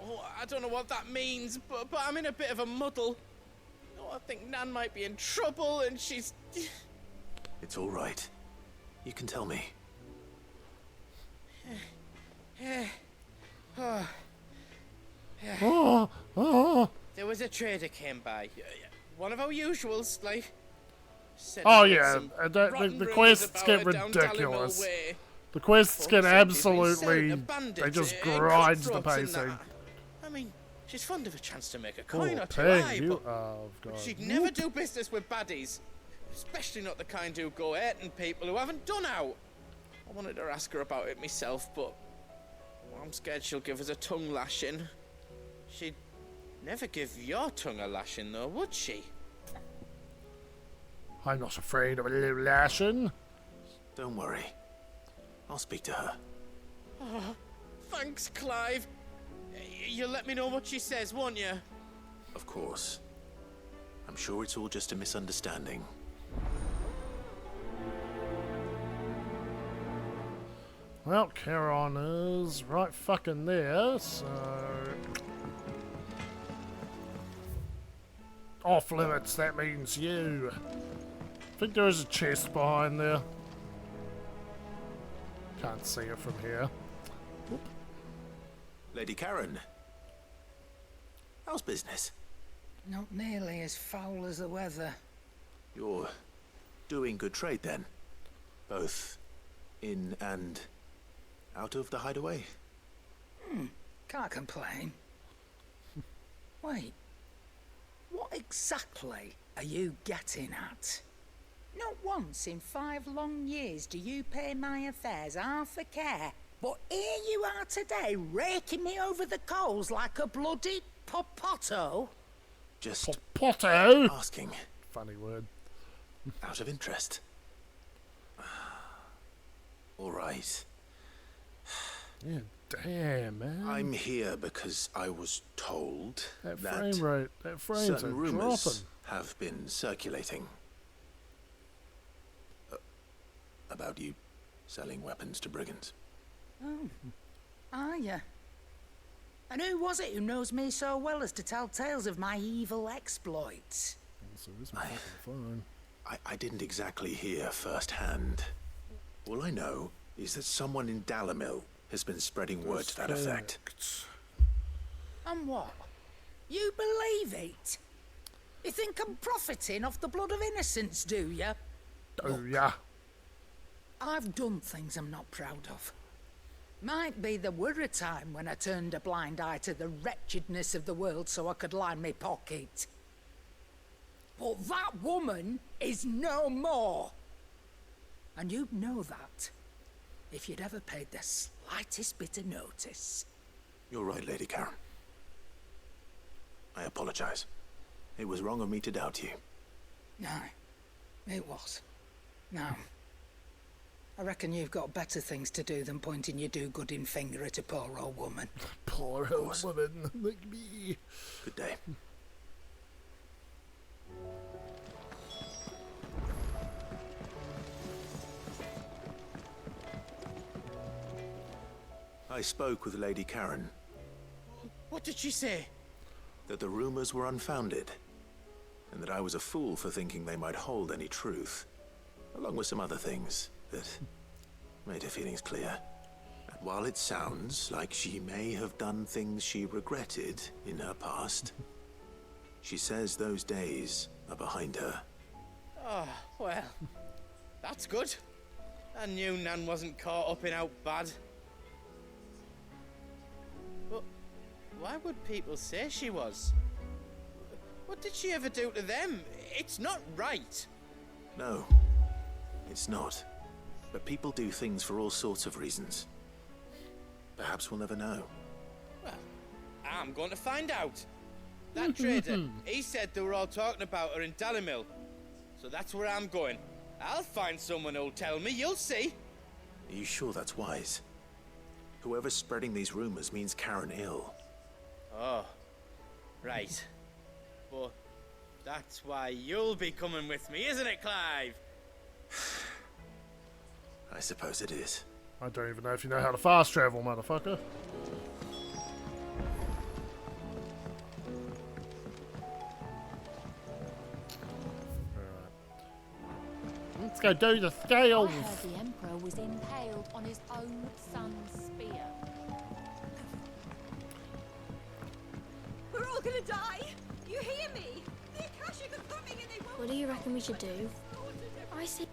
Oh, I don't know what that means, but I'm in a bit of a muddle. Oh, I think Nan might be in trouble, and she's... It's all right. You can tell me. There was a trader came by. One of our usuals, like... Oh yeah, the quests get ridiculous. The quests get absolutely... They just grind the pacing. I mean, she's fond of a chance to make a coin or two, God. She'd never do business with baddies. Especially not the kind who go hurting people who haven't done out. I wanted to ask her about it myself, but I'm scared she'll give us a tongue lashing. She'd never give your tongue a lashing, though, would she? I'm not afraid of a little lashing. Don't worry. I'll speak to her. Oh, thanks, Clive. You'll let me know what she says, won't you? Of course. I'm sure it's all just a misunderstanding. Well, Charon is right fucking there, so... Off limits, that means you. I think there is a chest behind there. Can't see it from here. Oop. Lady Karen. How's business? Not nearly as foul as the weather. You're doing good trade then? Both in and out of the hideaway? Can't complain. Wait. What exactly are you getting at? Not once in 5 long years do you pay my affairs half a care. But here you are today, raking me over the coals like a bloody popoto. Just potato? Asking. Funny word. Out of interest. All right. Yeah, damn, man. I'm here because I was told that frame rate, that frames certain are rumors dropping. have been circulating about you selling weapons to brigands. Oh, are you? And who was it who knows me so well as to tell tales of my evil exploits? I didn't exactly hear firsthand. All I know is that someone in Dalamil has been spreading word to that effect. And what? You believe it? You think I'm profiting off the blood of innocents, do you? Oh, yeah. I've done things I'm not proud of. Might be there were a time when I turned a blind eye to the wretchedness of the world so I could line my pocket. But that woman is no more. And you'd know that if you'd ever paid the slightest bit of notice. You're right, Lady Karen. I apologize. It was wrong of me to doubt you. No, it was. Now, I reckon you've got better things to do than pointing your do-gooding finger at a poor old woman. Poor old woman, like me. Good day. I spoke with Lady Karen. What did she say? That the rumors were unfounded, and that I was a fool for thinking they might hold any truth, along with some other things that made her feelings clear. And while it sounds like she may have done things she regretted in her past, she says those days are behind her. Oh, well, that's good. I knew Nan wasn't caught up in out bad. But why would people say she was? What did she ever do to them? It's not right. No, it's not. But people do things for all sorts of reasons. Perhaps we'll never know. Well, I'm going to find out. That trader, he said they were all talking about her in Dalimil. So that's where I'm going. I'll find someone who'll tell me, you'll see. Are you sure that's wise? Whoever's spreading these rumors means Karen ill. Oh, right. But that's why you'll be coming with me, isn't it, Clive? I suppose it is. I don't even know if you know how to fast travel, motherfucker. Let's go do the scales. I heard the Emperor was impaled on his own son's spear. We're all gonna die! You hear me? The Akashic are coming and they won't... What do you reckon we should do? I see.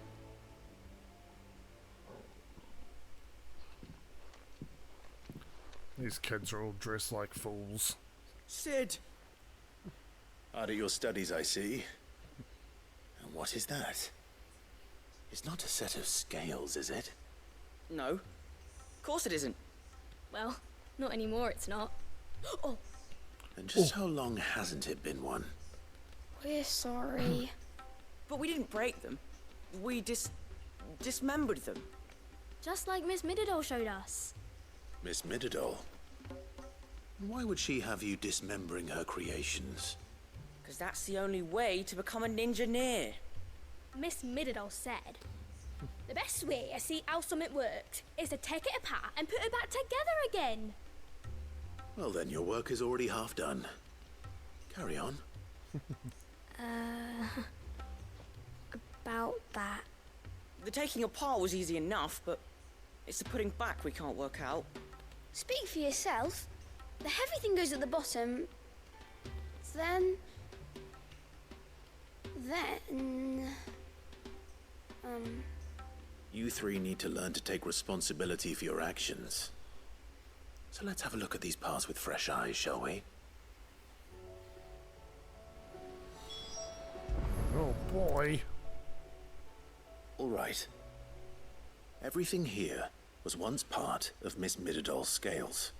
These kids are all dressed like fools. Sid! Out of your studies, I see. And what is that? It's not a set of scales, is it? No. Of course it isn't. Well, not anymore, it's not. Oh, And just how long hasn't it been one? we're sorry. But we didn't break them. We dismembered them. Just like Miss Mididol showed us. Miss Mididol? Why would she have you dismembering her creations? Because that's the only way to become a ninja-near. Miss Mididol said, the best way to see how something worked is to take it apart and put it back together again. Well then, your work is already half done. Carry on. About that. The taking apart was easy enough, but it's the putting back we can't work out. Speak for yourself. The heavy thing goes at the bottom. Then... You three need to learn to take responsibility for your actions. So let's have a look at these parts with fresh eyes, shall we? Oh boy. All right. Everything here was once part of Miss Mididol's scales.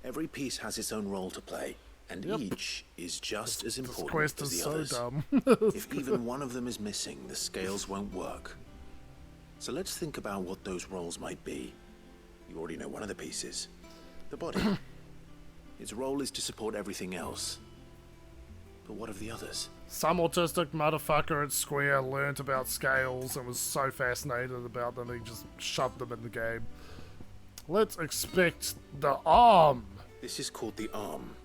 Every piece has its own role to play, and each is just as important quest as is the so others. dumb. If even one of them is missing, the scales won't work. So let's think about what those roles might be. You already know one of the pieces. The body. Its role is to support everything else. But what of the others? Some autistic motherfucker at Square learnt about scales and was so fascinated about them he just shoved them in the game. Let's expect the arm. This is called the arm.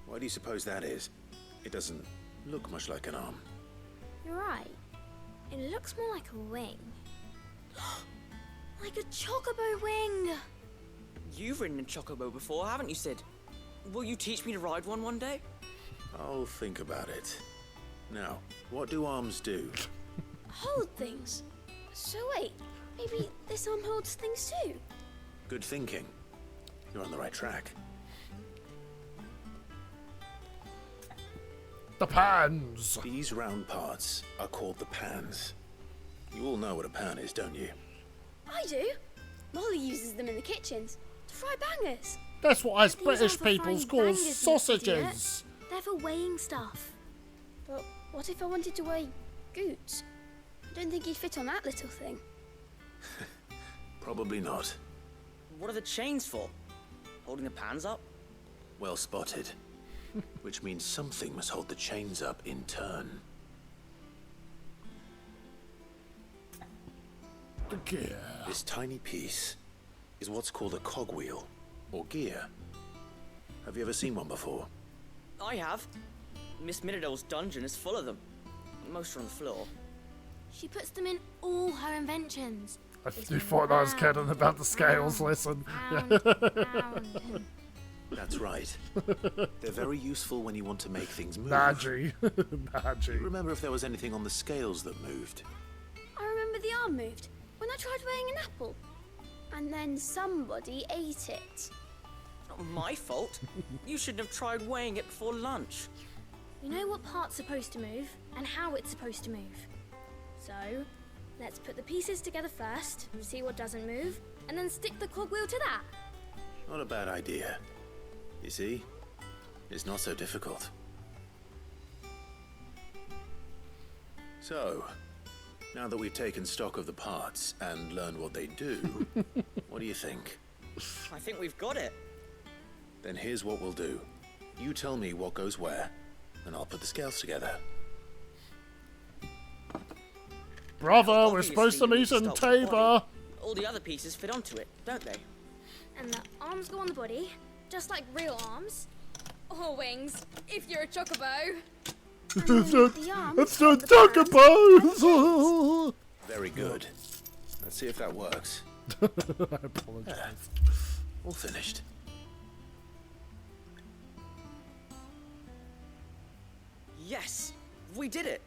Why do you suppose that is? It doesn't look much like an arm. You're right. It looks more like a wing. Like a chocobo wing! You've ridden a chocobo before, haven't you, Sid? Will you teach me to ride one day? I'll think about it. Now, what do arms do? Hold things. So wait, maybe this arm holds things too? Good thinking. You're on the right track. The pans! These round parts are called the pans. You all know what a pan is, don't you? I do. Molly uses them in the kitchens to fry bangers. That's what us These British aren't for peoples frying call bangers, you sausages. idiot. They're for weighing stuff. But what if I wanted to weigh goods? I don't think he'd fit on that little thing. Probably not. What are the chains for? Holding the pans up? Well spotted. Which means something must hold the chains up in turn. Yeah. This tiny piece is what's called a cogwheel, or gear. Have you ever seen one before? I have. Miss Miradol's dungeon is full of them. Most are on the floor. She puts them in all her inventions. I thought I was kidding about the scales lesson. That's right. They're very useful when you want to make things move. Naji. Do you remember if there was anything on the scales that moved? I remember the arm moved when I tried weighing an apple. And then somebody ate it. Not my fault. You shouldn't have tried weighing it before lunch. We know what part's supposed to move and how it's supposed to move. So, let's put the pieces together first, see what doesn't move, and then stick the cogwheel to that. Not a bad idea. You see? It's not so difficult. So, now that we've taken stock of the parts and learned what they do, what do you think? I think we've got it. Then here's what we'll do. You tell me what goes where, and I'll put the scales together. Brother, we're supposed to meet in Tabor. All the other pieces fit onto it, don't they? And the arms go on the body, just like real arms. Or wings, if you're a chocobo. It's not chocobos! Very good. Let's see if that works. I apologize. All finished. Yes! We did it!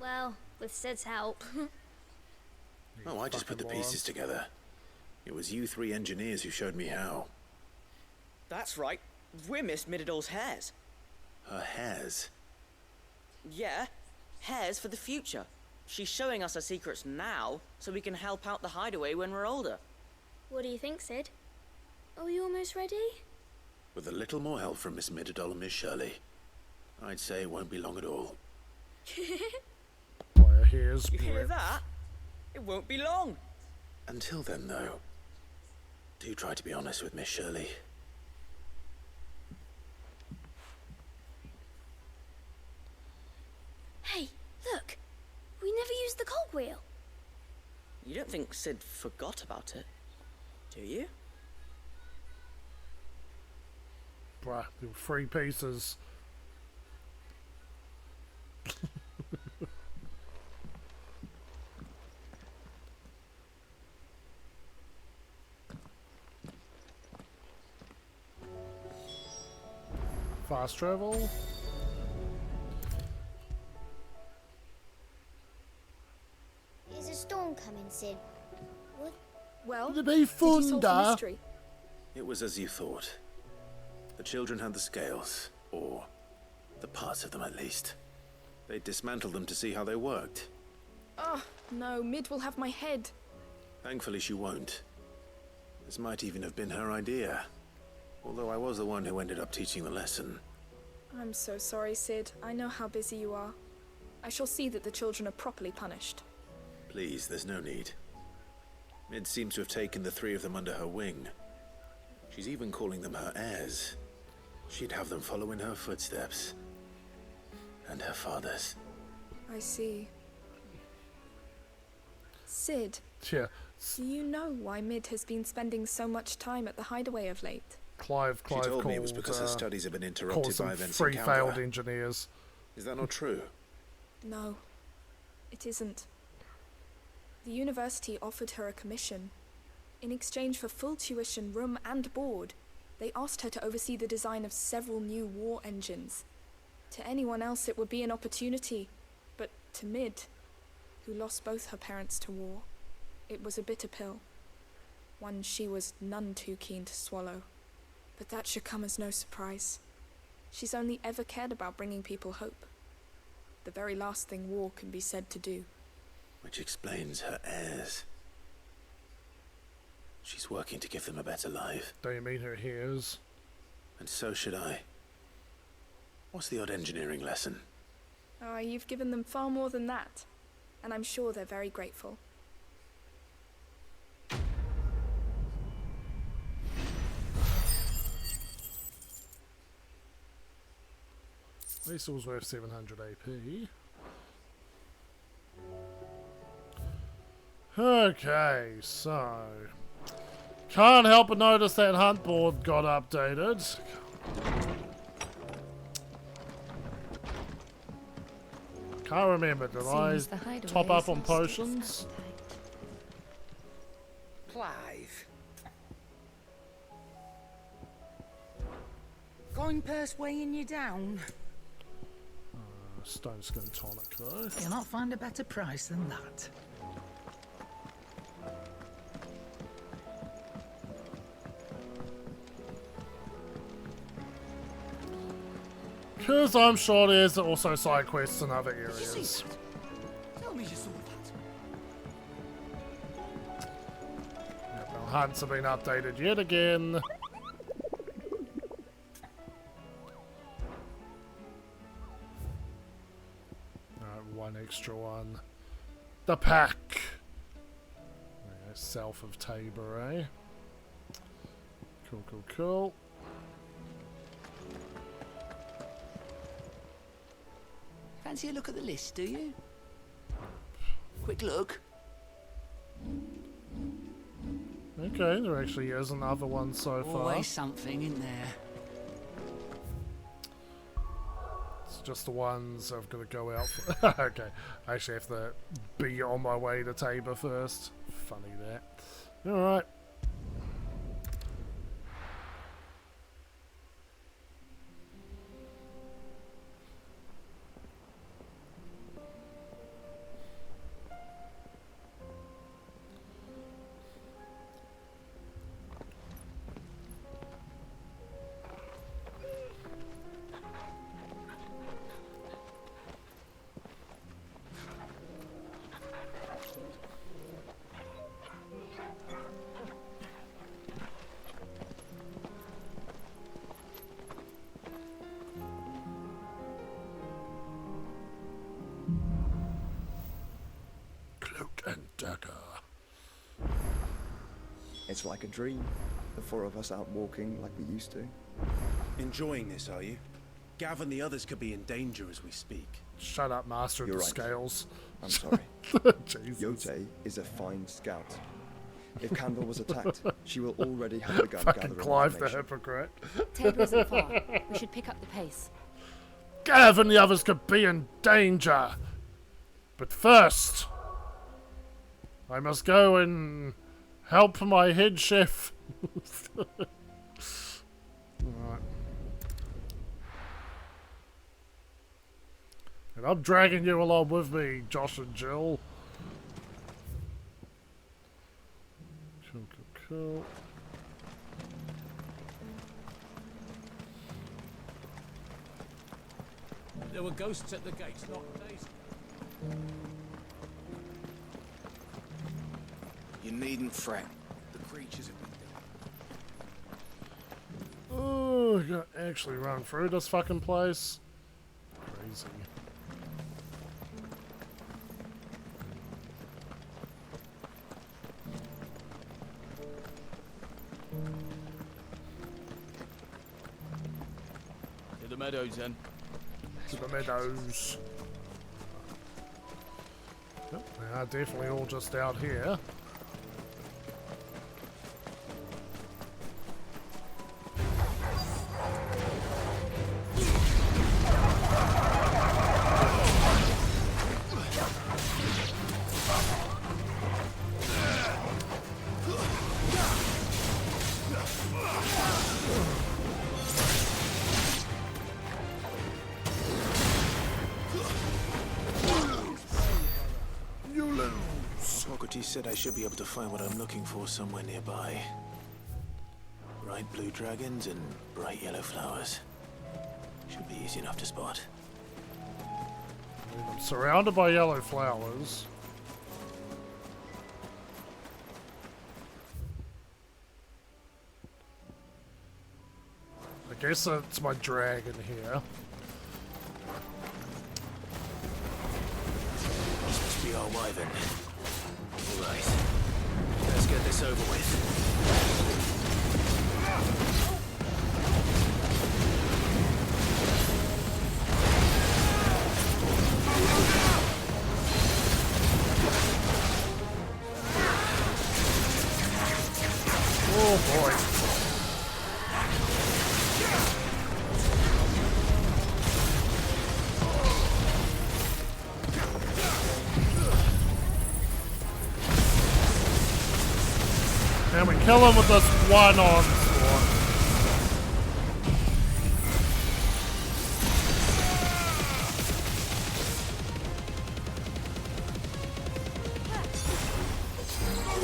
Well, with Sid's help. Oh, I just put the pieces together. It was you three engineers who showed me how. That's right. We're Miss Miradol's hairs. Her hairs? Yeah, hairs for the future. She's showing us her secrets now, so we can help out the hideaway when we're older. What do you think, Sid? Are we almost ready? With a little more help from Miss Miradol and Miss Shirley, I'd say it won't be long at all. Here's you hear that? It won't be long. Until then, though, do try to be honest with Miss Shirley. Hey, look! We never used the cogwheel. You don't think Sid forgot about it, do you? Bruh, there were 3 pieces. Fast travel. Is a storm coming, Sid? What? Well, It'd be did you solve the thunder. mystery? It was as you thought. The children had the scales, or the parts of them at least. They dismantled them to see how they worked. Oh, no, Mid will have my head. Thankfully she won't. This might even have been her idea. Although I was the one who ended up teaching the lesson. I'm so sorry, Sid. I know how busy you are. I shall see that the children are properly punished. Please, there's no need. Mid seems to have taken the 3 of them under her wing. She's even calling them her heirs. She'd have them follow in her footsteps. And her father's. I see. Sid, Yeah, do you know why Mid has been spending so much time at the hideaway of late? Clive She told called, me it was because her studies have been interrupted caused by some events 3 in failed Calgary. engineers. Is that not true? No, it isn't. The university offered her a commission. In exchange for full tuition, room and board, they asked her to oversee the design of several new war engines. To anyone else it would be an opportunity, but to Mid, who lost both her parents to war, it was a bitter pill. One she was none too keen to swallow. But that should come as no surprise. She's only ever cared about bringing people hope. The very last thing war can be said to do. Which explains her heirs. She's working to give them a better life. Don't you mean her hears? And so should I. What's the odd engineering lesson? Ah, you've given them far more than that. And I'm sure they're very grateful. At least it was worth 700 AP. Okay, so Can't help but notice that hunt board got updated. Can't remember, did I top up on potions? Clive. Coin purse weighing you down? Stone skin tonic though. You'll not find a better price than that. Because I'm sure there's also side quests in other areas. Tell me you saw that. Yep, our hunts have been updated yet again. One extra one. The pack. Okay, south of Tabor, eh? Cool. Fancy a look at the list, do you? Quick look. Okay, there actually is another one so far. Always something in there. It's just the ones I've got to go out for. Okay, I actually have to be on my way to Tabor first. Funny that. Alright. It's like a dream. The four of us out walking like we used to. Enjoying this, are you? Gav and the others could be in danger as we speak. Shut up, Master of You're the right. Scales. I'm sorry. Jesus. Yote is a fine scout. If Candle was attacked, she will already have begun Fucking gathering Clive the information. hypocrite. Tabor isn't far. We should pick up the pace. Gav and the others could be in danger. But first, I must go and help my head chef. Alright. And I'm dragging you along with me, Josh and Jill. Cool. There were ghosts at the gates, not days. You needn't fret. The creatures have been Oh, I gotta actually run through this fucking place. Crazy. To the meadows, then. To the meadows. Yep, they are definitely all just out here. Socrates said I should be able to find what I'm looking for somewhere nearby. Bright blue dragons and bright yellow flowers. Should be easy enough to spot. I'm surrounded by yellow flowers. I guess it's my dragon here. This must be our wyvern. Alright. Let's get this over with. Oh boy. And we kill him with this one onslaught.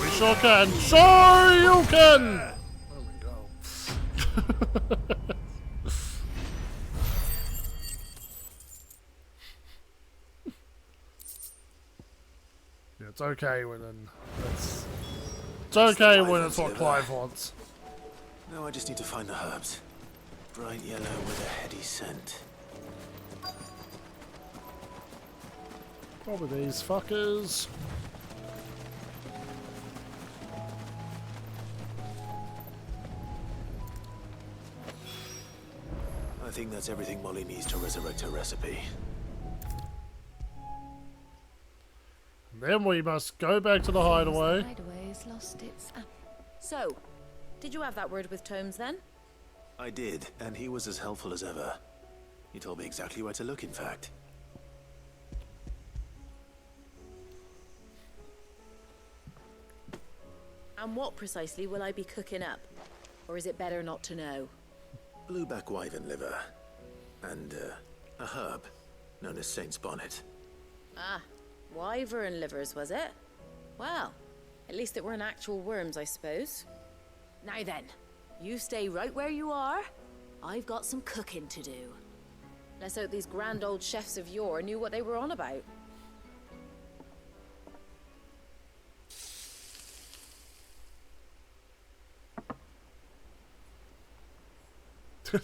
We sure can. Sure you can! There we go. Yeah, it's okay when it's okay when it's what Clive wants. Now I just need to find the herbs. Bright yellow with a heady scent. Probably these fuckers. I think that's everything Molly needs to resurrect her recipe. Then we must go back to the hideaway. The hideaway's lost its... So, did you have that word with Tomes then? I did, and he was as helpful as ever. He told me exactly where to look, in fact. And what precisely will I be cooking up? Or is it better not to know? Blueback wyvern liver. And, a herb known as Saint's Bonnet. Ah, wyvern livers, was it? Well, at least it weren't actual worms, I suppose. Now then, you stay right where you are. I've got some cooking to do. Let's hope these grand old chefs of yore knew what they were on about.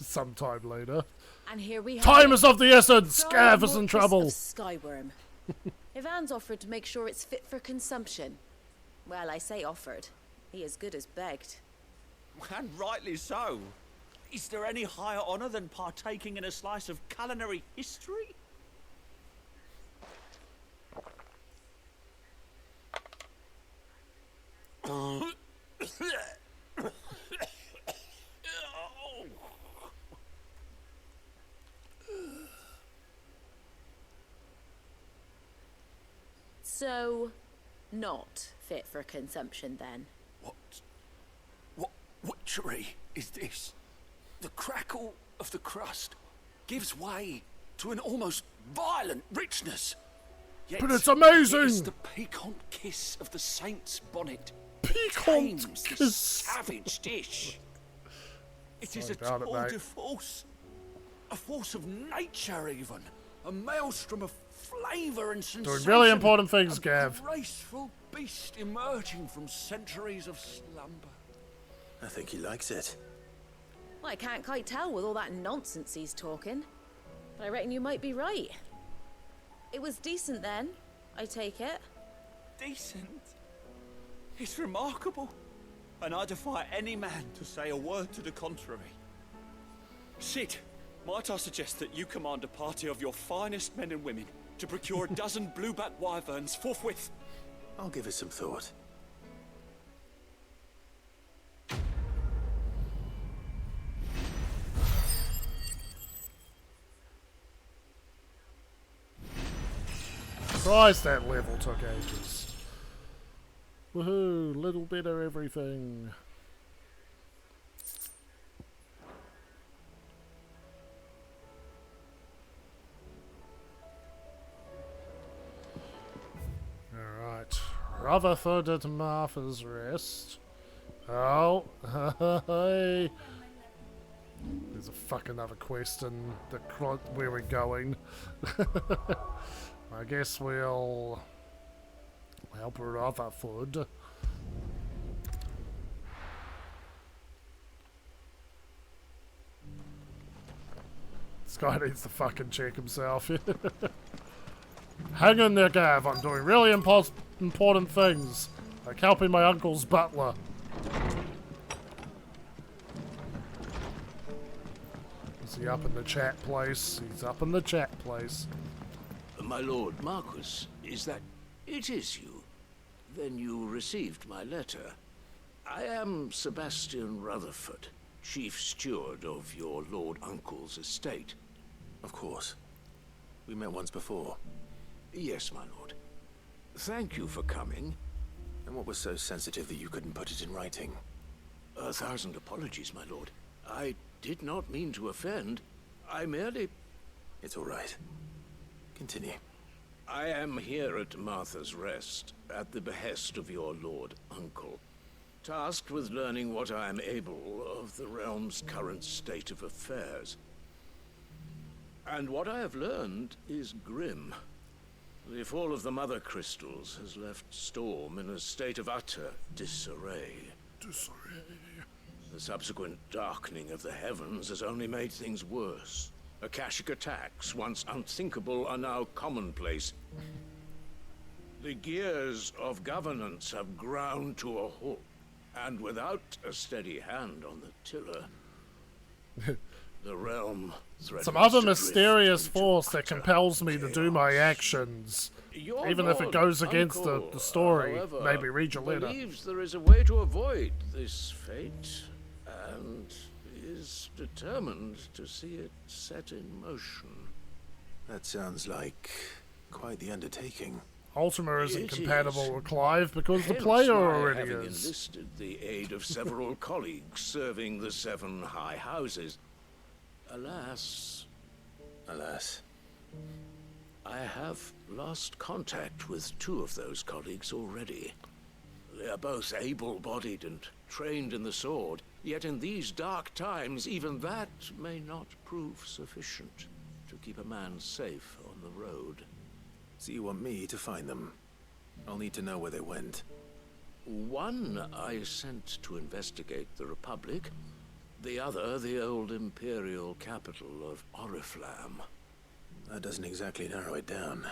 Sometime later. And here we have Time is of the essence! Fried Scav is in mortis trouble! of Skyworm. Ivan's offered to make sure it's fit for consumption. Well, I say offered. He as good as begged. And rightly so. Is there any higher honor than partaking in a slice of culinary history? So, not fit for consumption then? What witchery is this? The crackle of the crust gives way to an almost violent richness. Yet But it's amazing! It is the piquant kiss of the saint's bonnet. Piquant tames kiss. this savage dish. It is a Sorry about it, tour mate. de force. A force of nature even. A maelstrom of flavour and sensation. Doing really important things, a Gav. graceful beast emerging from centuries of slumber. I think he likes it. Well, I can't quite tell with all that nonsense he's talking. But I reckon you might be right. It was decent then, I take it. Decent? It's remarkable. And I defy any man to say a word to the contrary. Sid, might I suggest that you command a party of your finest men and women to procure a dozen blueback wyverns forthwith? I'll give it some thought. Christ, that level took ages. Woohoo, little bit of everything. Alright. Rutherford at Martha's Rest. Oh, hey. There's a fucking other quest in the where we're going. I guess we'll help Rutherford. This guy needs to fucking check himself. Hang in there, Gav. I'm doing really important things, like helping my uncle's butler. Is he up in the chat place? He's up in the chat place. My lord Marquis, is that... It is you. Then you received my letter. I am Sebastian Rutherford, Chief Steward of your Lord Uncle's estate. Of course. We met once before. Yes, my lord. Thank you for coming. And what was so sensitive that you couldn't put it in writing? 1,000 apologies, my lord. I did not mean to offend. I merely... It's all right. Continue. I am here at Martha's Rest, at the behest of your Lord Uncle, tasked with learning what I am able of the realm's current state of affairs. And what I have learned is grim. The fall of the Mother Crystals has left Storm in a state of utter disarray. The subsequent darkening of the heavens has only made things worse. Akashic attacks, once unthinkable, are now commonplace. The gears of governance have ground to a halt, and without a steady hand on the tiller, the realm threatens Some other to drift mysterious into force that utter compels me to do my actions. Your Even if it Lord goes against Uncle, the story. however, Maybe read your letter. believes there is a way to avoid this fate, and is determined to see it set in motion. That sounds like quite the undertaking. Ultima isn't It compatible is. with Clive because the Hence player my already having is. enlisted the aid of several colleagues serving the 7 high houses. Alas, I have lost contact with 2 of those colleagues already. They are both able-bodied and trained in the sword, yet in these dark times, even that may not prove sufficient to keep a man safe on the road. So you want me to find them? I'll need to know where they went. One I sent to investigate the Republic, the other the old Imperial capital of Oriflamme. That doesn't exactly narrow it down.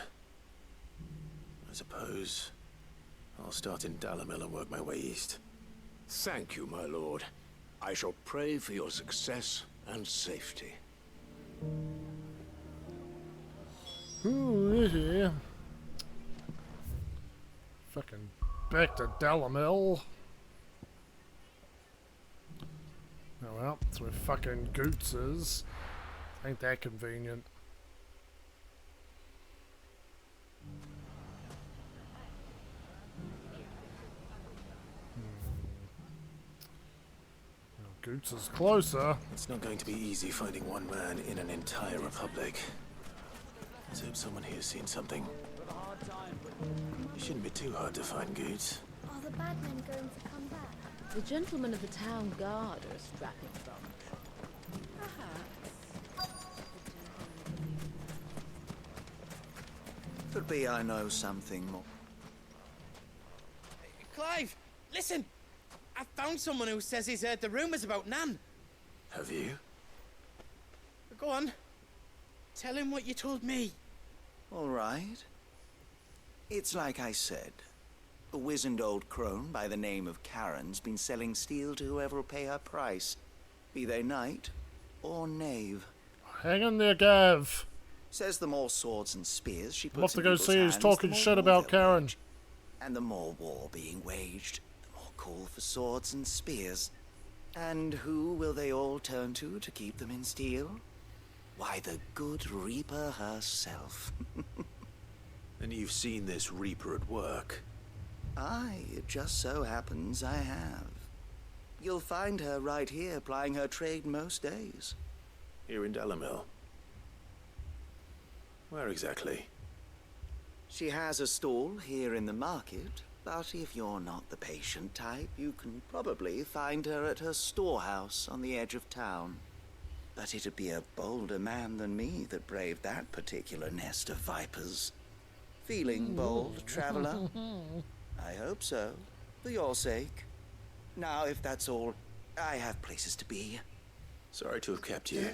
I suppose I'll start in Dalamil and work my way east. Thank you, my lord. I shall pray for your success and safety. Ooh, yeah. Fucking back to Dalamil. Oh well, it's where fucking Goots is. Ain't that convenient. Goots is closer. It's not going to be easy finding one man in an entire republic. Let's hope someone here's seen something. It shouldn't be too hard to find Goots. Are the bad men going to come back? The gentlemen of the town guard are a strapping bunch. Perhaps. Could be I know something more. Clive, listen! I found someone who says he's heard the rumors about Nan. Have you? Go on. Tell him what you told me. All right. It's like I said. A wizened old crone by the name of Karen's been selling steel to whoever will pay her price, be they knight or knave. Hang in there, Gav. Says the more swords and spears she I'm off puts to in go people's see who's hands, talking the more shit war about they'll Karen. wage. And the more war being waged, the more call for swords and spears. And who will they all turn to keep them in steel? Why, the good Reaper herself. And you've seen this Reaper at work? Aye, it just so happens I have. You'll find her right here plying her trade most days. Here in Dalamil? Where exactly? She has a stall here in the market, but if you're not the patient type, you can probably find her at her storehouse on the edge of town. But it'd be a bolder man than me that braved that particular nest of vipers. Feeling bold, traveler? I hope so, for your sake. Now, if that's all, I have places to be. Sorry to have kept you.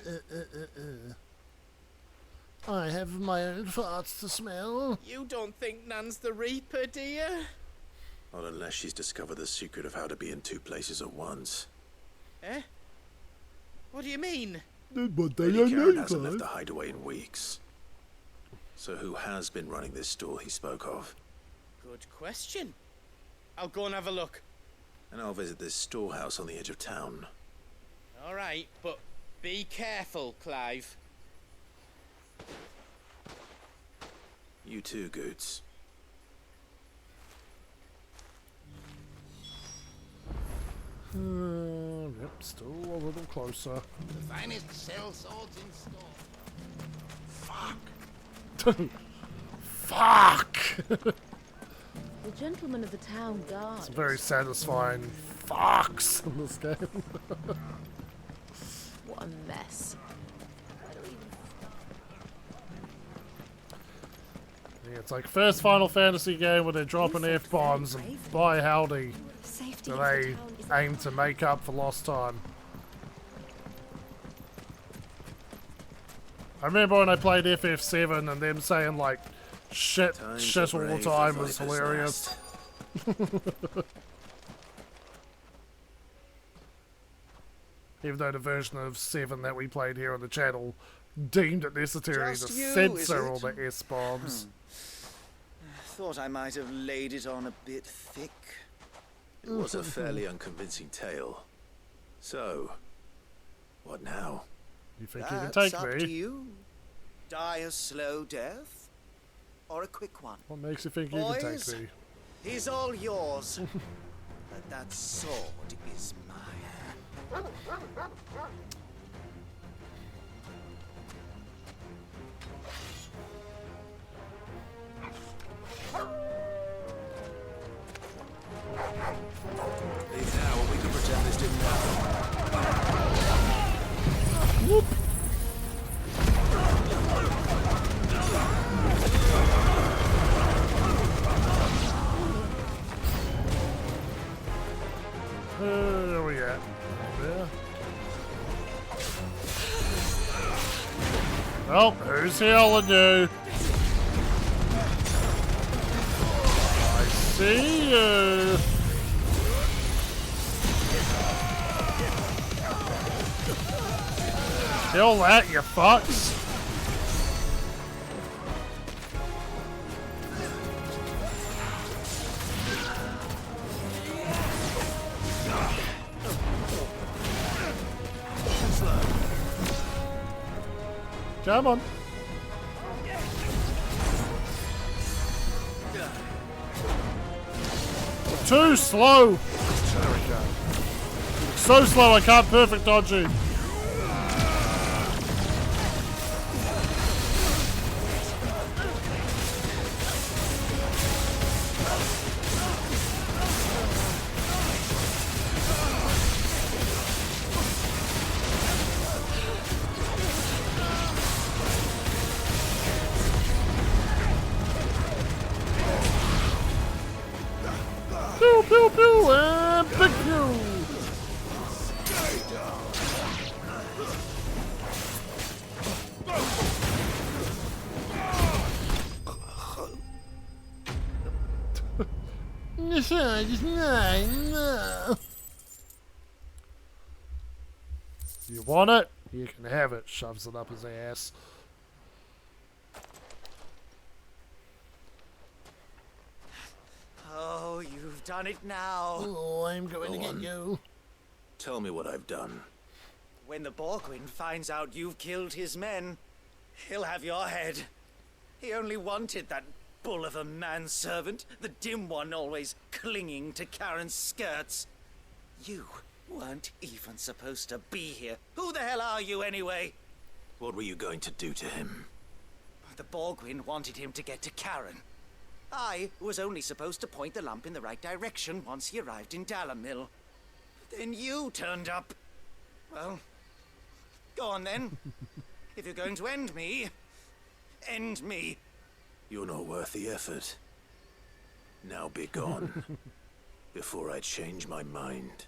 I have my own farts to smell. You don't think Nan's the Reaper, do you? Not unless she's discovered the secret of how to be in 2 places at once. Eh? What do you mean? Lady Karen hasn't left the hideaway in weeks. So who has been running this store he spoke of? Good question. I'll go and have a look. And I'll visit this storehouse on the edge of town. All right, but be careful, Clive. You too, Goots. Yep, still a little closer. The finest cell swords in store. Fuck. Fuck! The gentlemen of the town guard. It's very satisfying fucks in this game. What a mess. Yeah, it's like first Final Fantasy game where they're dropping F-bombs and by howdy do they aim to make up for lost time. I remember when I played FF7 and them saying like shit all the time was hilarious. Even though the version of 7 that we played here on the channel deemed it necessary to censor all the S-bombs. Thought I might have laid it on a bit thick. It was a fairly unconvincing tale. So, what now? You think you can That's take up me? to you. Die a slow death, or a quick one. What makes you think you can Boys, take me? he's all yours. But that sword is mine. Leave now, or we can pretend this didn't happen. Whoop. Where are we at? There. Oh, who's healing you? I see you. Kill that, you fucks. Come on. Too slow. There we go. So slow I can't perfect dodge you. Pew pew pew and big pew. You want it? You can have it. Shoves it up his ass. Oh, you've done it now. Oh, I'm going to get you. Tell me what I've done. When the Borgwyn finds out you've killed his men, he'll have your head. He only wanted that bull of a manservant, the dim one always clinging to Karen's skirts. You weren't even supposed to be here. Who the hell are you anyway? What were you going to do to him? The Borgwyn wanted him to get to Karen. I was only supposed to point the lamp in the right direction once he arrived in Dalamil. Then you turned up. Well, go on then. If you're going to end me, end me. You're not worth the effort. Now be gone. Before I change my mind.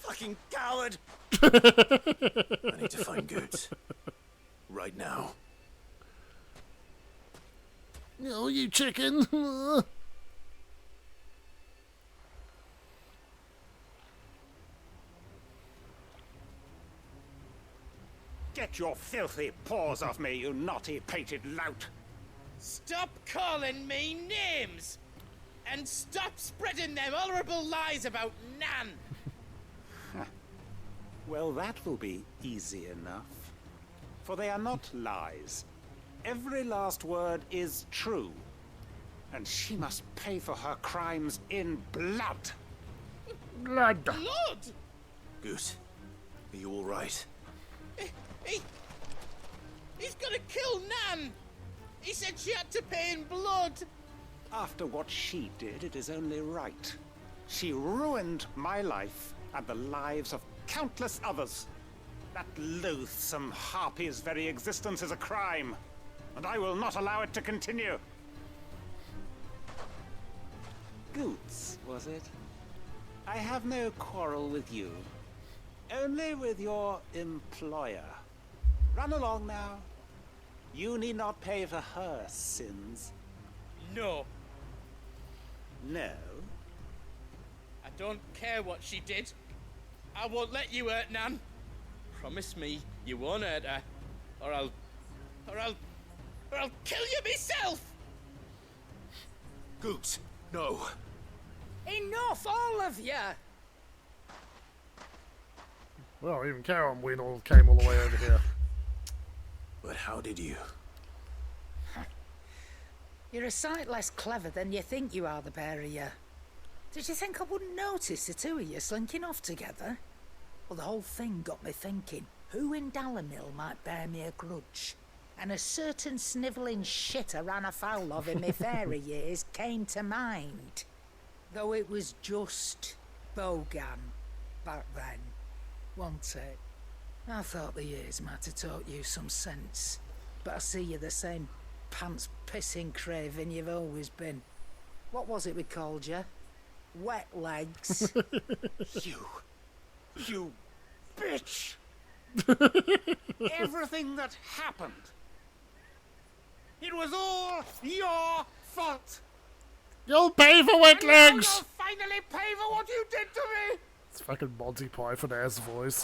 Fucking coward! I need to find Goots. Right now. No, you chicken. Get your filthy paws off me, you naughty painted lout! Stop calling me names! And stop spreading them horrible lies about Nan! Well, that will be easy enough. For they are not lies. Every last word is true. And she must pay for her crimes in blood. Blood! Blood? Goose, are you all right? He's gonna kill Nan! He said she had to pay in blood! After what she did, it is only right. She ruined my life and the lives of countless others. That loathsome harpy's very existence is a crime, and I will not allow it to continue. Goots, was it? I have no quarrel with you. Only with your employer. Run along now. You need not pay for her sins. No. No? I don't care what she did. I won't let you hurt Nan. Promise me you won't hurt her, or I'll kill you myself! Goots, no. Enough, all of you! Well, even Karen Weedle came all the way over here. But how did you? You're a sight less clever than you think you are, the pair of you. Did you think I wouldn't notice the two of you slinking off together? Well, the whole thing got me thinking, who in Dalamil might bear me a grudge? And a certain snivelling shit I ran afoul of in my fairy years came to mind. Though it was just Bogan back then, wasn't it? I thought the years might have taught you some sense, but I see you're the same pants-pissing craven you've always been. What was it we called you? Wet legs. You bitch! Everything that happened, it was all your fault! You'll pay for wet legs! You'll finally pay for what you did to me! It's fucking Monty Python-ass voice.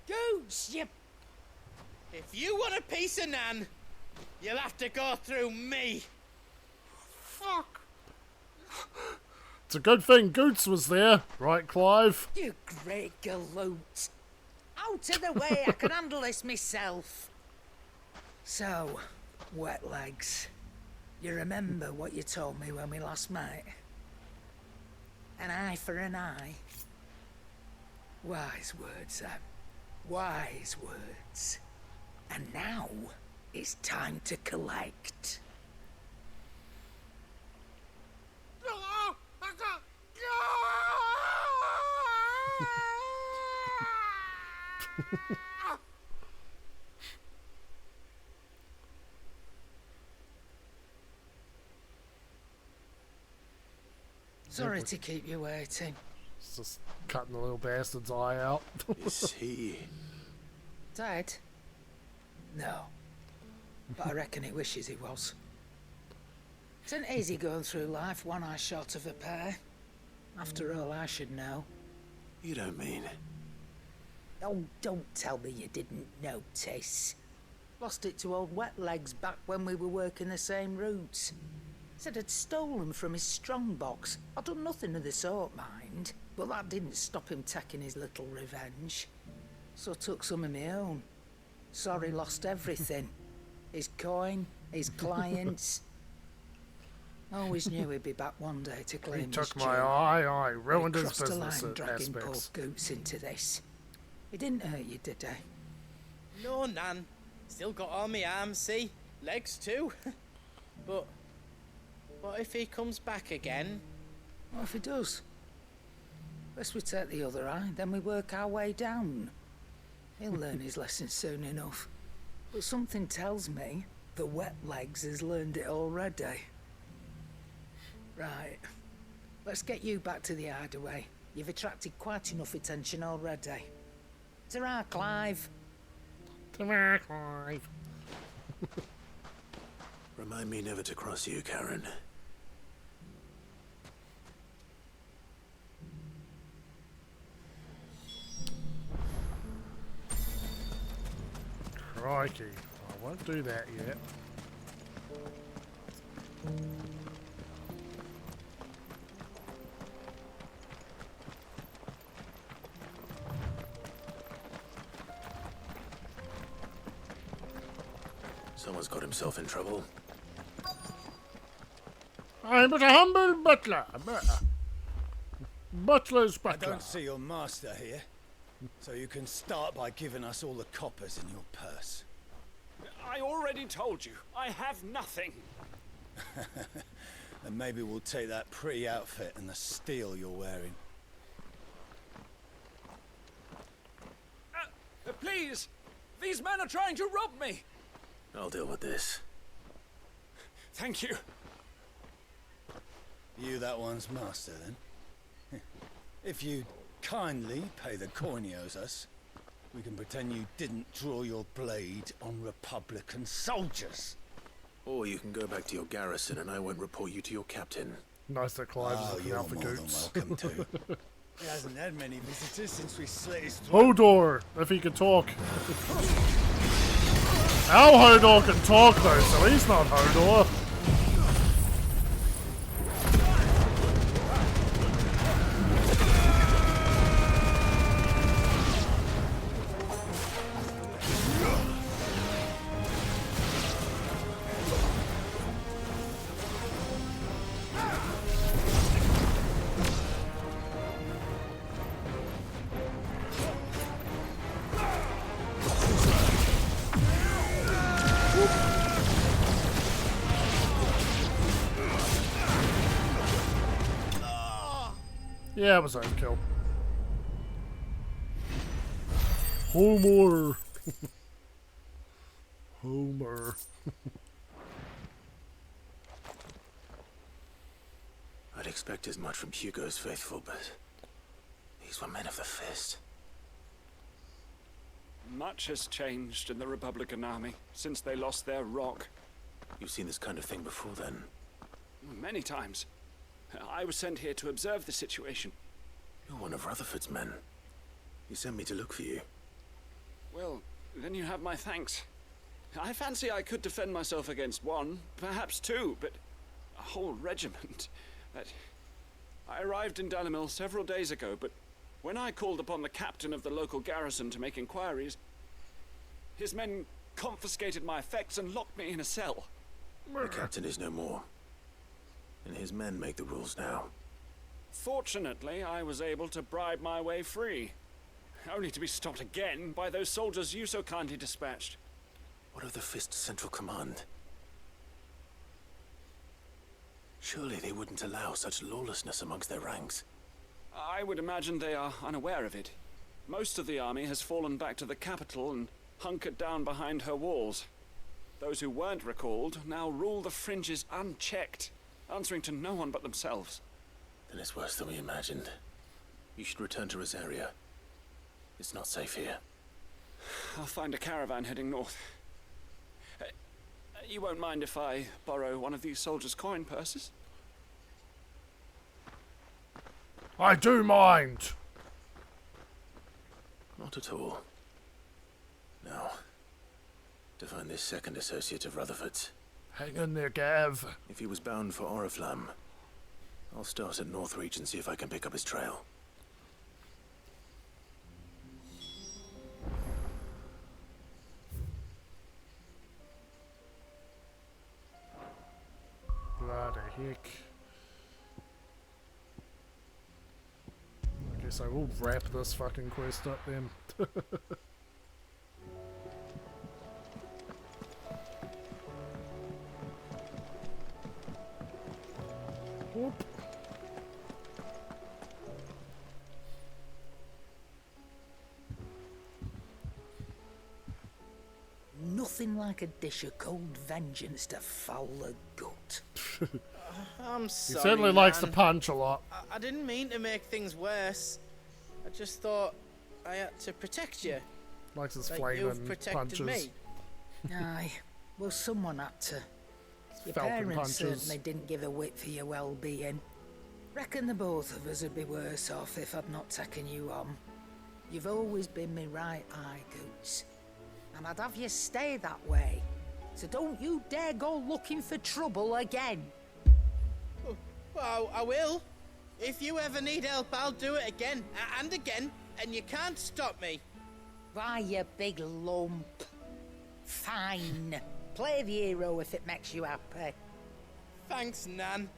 Goose, you... If you want a piece of Nan, you'll have to go through me. Fuck. It's a good thing Goots was there, right, Clive? You great galoot. Out of the way, I can handle this myself. So, wet legs. You remember what you told me when we last met? An eye for an eye. Wise words, Sam. Wise words. And now, it's time to collect. Sorry to keep you waiting. It's just cutting the little bastard's eye out. Is he dead? No. But I reckon he wishes he was. It isn't easy going through life one eye short of a pair. After all, I should know. You don't mean... Oh, don't tell me you didn't notice. Lost it to old Wet Legs back when we were working the same routes. Said I'd stolen from his strongbox. I'd done nothing of the sort, mind. But that didn't stop him taking his little revenge. So I took some of my own. Sorry, lost everything. His coin, his clients. Always knew he'd be back one day to claim He took his my gem. eye, ruined He his crossed the business line, dragging poor aspects. Goots into this. He didn't hurt you, did he? No, Nan. Still got all my arms, see? Legs too. But what if he comes back again? What if he does? Best we take the other eye, then we work our way down. He'll learn his lesson soon enough. But something tells me the Wet Legs has learned it already. Right. Let's get you back to the hideaway. You've attracted quite enough attention already. Ta-ra, Clive. Ta-ra, Clive. Remind me never to cross you, Karen. Crikey. Oh, Won't do that yet. Someone's got himself in trouble. I'm but a humble butler. Butler's I butler. don't see your master here, so you can start by giving us all the coppers in your purse. I already told you, I have nothing. And maybe we'll take that pretty outfit and the steel you're wearing. Please! These men are trying to rob me! I'll deal with this. Thank you. You that one's master, then? If you kindly pay the coin he owes us, we can pretend you didn't draw your blade on Republican soldiers. Or you can go back to your garrison and I won't report you to your captain. Nice that Clive's looking you're out for more than Goots. welcome to. He hasn't had many visitors since we slit his throat. Hodor, if he could talk. Our Hodor can talk though, so he's not Hodor. Yeah, it was overkill. Homer. Homer. I'd expect as much from Hugo's faithful, but these were men of the fist. Much has changed in the Republican army since they lost their rock. You've seen this kind of thing before, then? Many times. I was sent here to observe the situation. You're one of Rutherford's men. He sent me to look for you. Well, then you have my thanks. I fancy I could defend myself against one, perhaps two, but a whole regiment. I arrived in Dalimil several days ago, but when I called upon the captain of the local garrison to make inquiries, his men confiscated my effects and locked me in a cell. The captain is no more, and his men make the rules now. Fortunately, I was able to bribe my way free, only to be stopped again by those soldiers you so kindly dispatched. What of the Fist's Central Command? Surely they wouldn't allow such lawlessness amongst their ranks. I would imagine they are unaware of it. Most of the army has fallen back to the capital and hunkered down behind her walls. Those who weren't recalled now rule the fringes unchecked, answering to no one but themselves. Then it's worse than we imagined. You should return to Rosaria. It's not safe here. I'll find a caravan heading north. You won't mind if I borrow one of these soldiers' coin purses? I do mind. Not at all. Now, to find this second associate of Rutherford's. Hang in there, Gav. If he was bound for Oriflamme, I'll start at Northreach and see if I can pick up his trail. Bloody heck. I guess I will wrap this fucking quest up then. Whoop. Nothing like a dish of cold vengeance to foul the gut. I'm He sorry, certainly likes to man. punch a lot. I didn't mean to make things worse. I just thought I had to protect you. Likes his like flaming you've protected punches. me. Aye, well, someone had to. Your Falcon parents punches. certainly didn't give a whit for your well-being. Reckon the both of us would be worse off if I'd not taken you on. You've always been me right eye, Goots. And I'd have you stay that way, So don't you dare go looking for trouble again. Well, I will. If you ever need help, I'll do it again and again, and you can't stop me. Why, you big lump. Fine. Play the hero if it makes you happy. Thanks, Nan.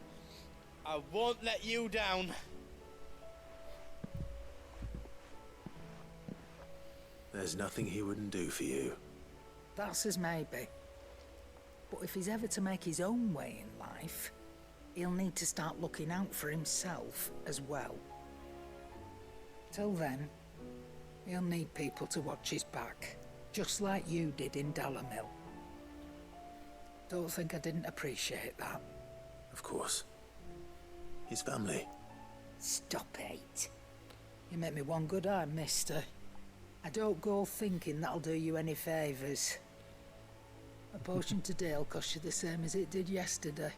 I won't let you down. There's nothing he wouldn't do for you. That's as maybe. But if he's ever to make his own way in life, he'll need to start looking out for himself as well. Till then, he'll need people to watch his back, just like you did in Dalamil. Don't think I didn't appreciate that. Of course. His family. Stop it. You make me one good eye, mister. I don't go thinking that'll do you any favours. A potion today'll cost you the same as it did yesterday.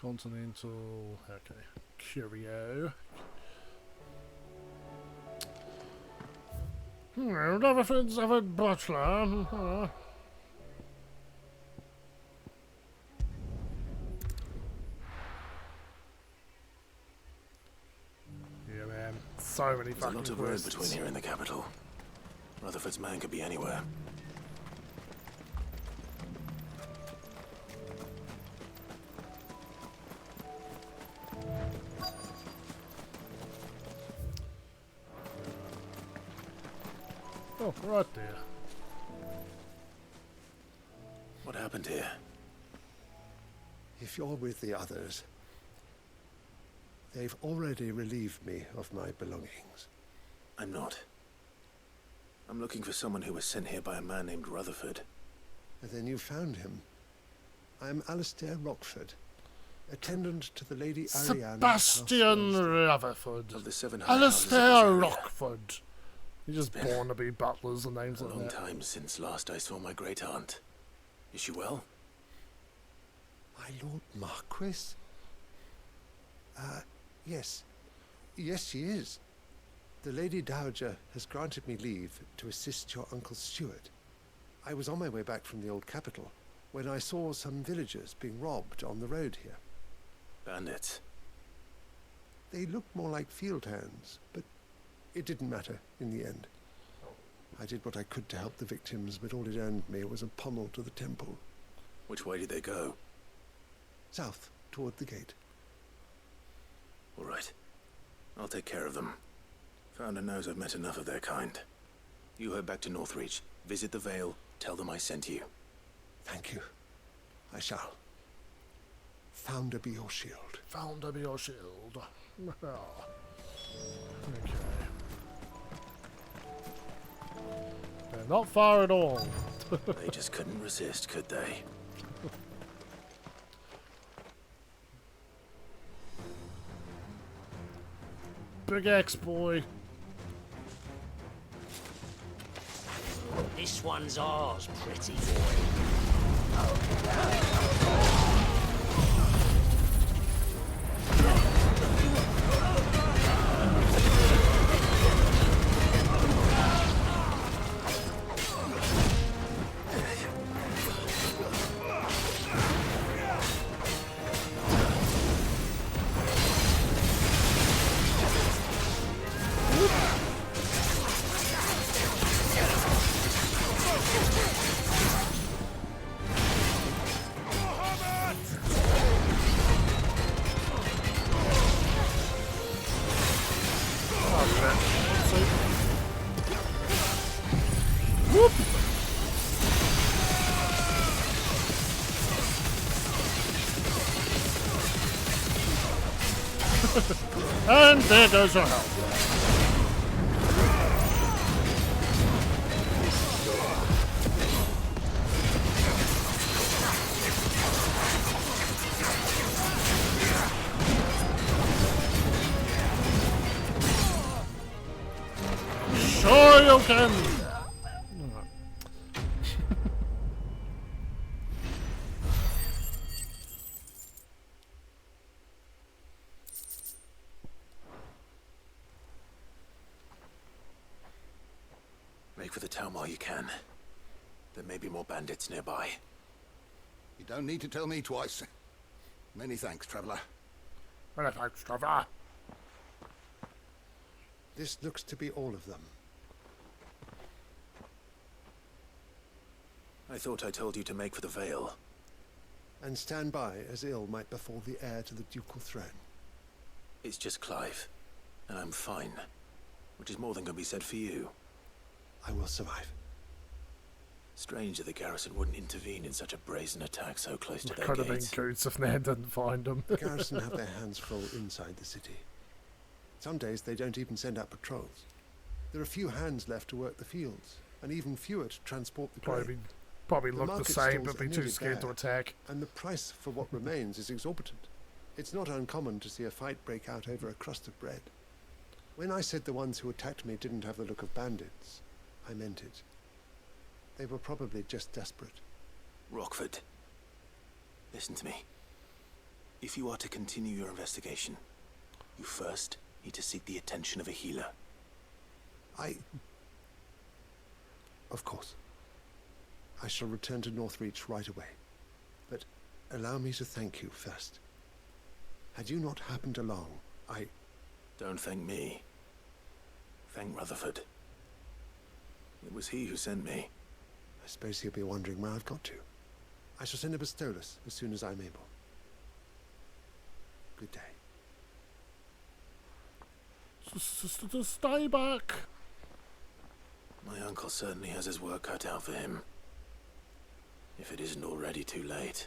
Continental, okay, curio. Rutherford's have a butler. Yeah, man, so many There's a fucking lot of road quests. between here and the capital. Rutherford's man could be anywhere. Oh, right there. What happened here? If you're with the others, they've already relieved me of my belongings. I'm not. I'm looking for someone who was sent here by a man named Rutherford. And then you found him. I'm Alistair Rockford, attendant to the Lady Ariane. Sebastian Rutherford. Of the 700 Alistair Rockford. You're just born to be butlers and names a like long that. time since last I saw my great aunt. Is she well? My Lord Marquis? Yes. Yes, she is. The Lady Dowager has granted me leave to assist your Uncle Stuart. I was on my way back from the old capital when I saw some villagers being robbed on the road here. Bandits? They looked more like field hands, but it didn't matter in the end. I did what I could to help the victims, but all it earned me was a pommel to the temple. Which way did they go? South, toward the gate. All right. I'll take care of them. Founder knows I've met enough of their kind. You head back to Northreach, visit the Vale, tell them I sent you. Thank you. I shall. Founder be your shield. Founder be your shield. Okay. They're not far at all. They just couldn't resist, could they? Big X boy. This one's ours, pretty boy. And there goes your health. Sure you can. town while you can. There may be more bandits nearby. You don't need to tell me twice. Many thanks, traveler. Many thanks, traveler. This looks to be all of them. I thought I told you to make for the Vale. And stand by as ill might befall the heir to the ducal throne. It's just Clive, and I'm fine. Which is more than can be said for you. I will survive. Strange that the garrison wouldn't intervene in such a brazen attack so close to It their could have been gates. Coots if Nan didn't find them. The garrison have their hands full inside the city. Some days they don't even send out patrols. There are few hands left to work the fields, and even fewer to transport the grain. Probably look the market same, stalls but be are too nearly scared to bare, attack. And the price for what remains is exorbitant. It's not uncommon to see a fight break out over a crust of bread. When I said the ones who attacked me didn't have the look of bandits, I meant it. They were probably just desperate. Rockford, listen to me. If you are to continue your investigation, you first need to seek the attention of a healer. Of course. I shall return to Northreach right away. But allow me to thank you first. Had you not happened along, Don't thank me. Thank Rutherford. It was he who sent me. I suppose he'll be wondering where I've got to. I shall send a Bastolus as soon as I'm able. Good day. Stay back. My uncle certainly has his work cut out for him. If it isn't already too late.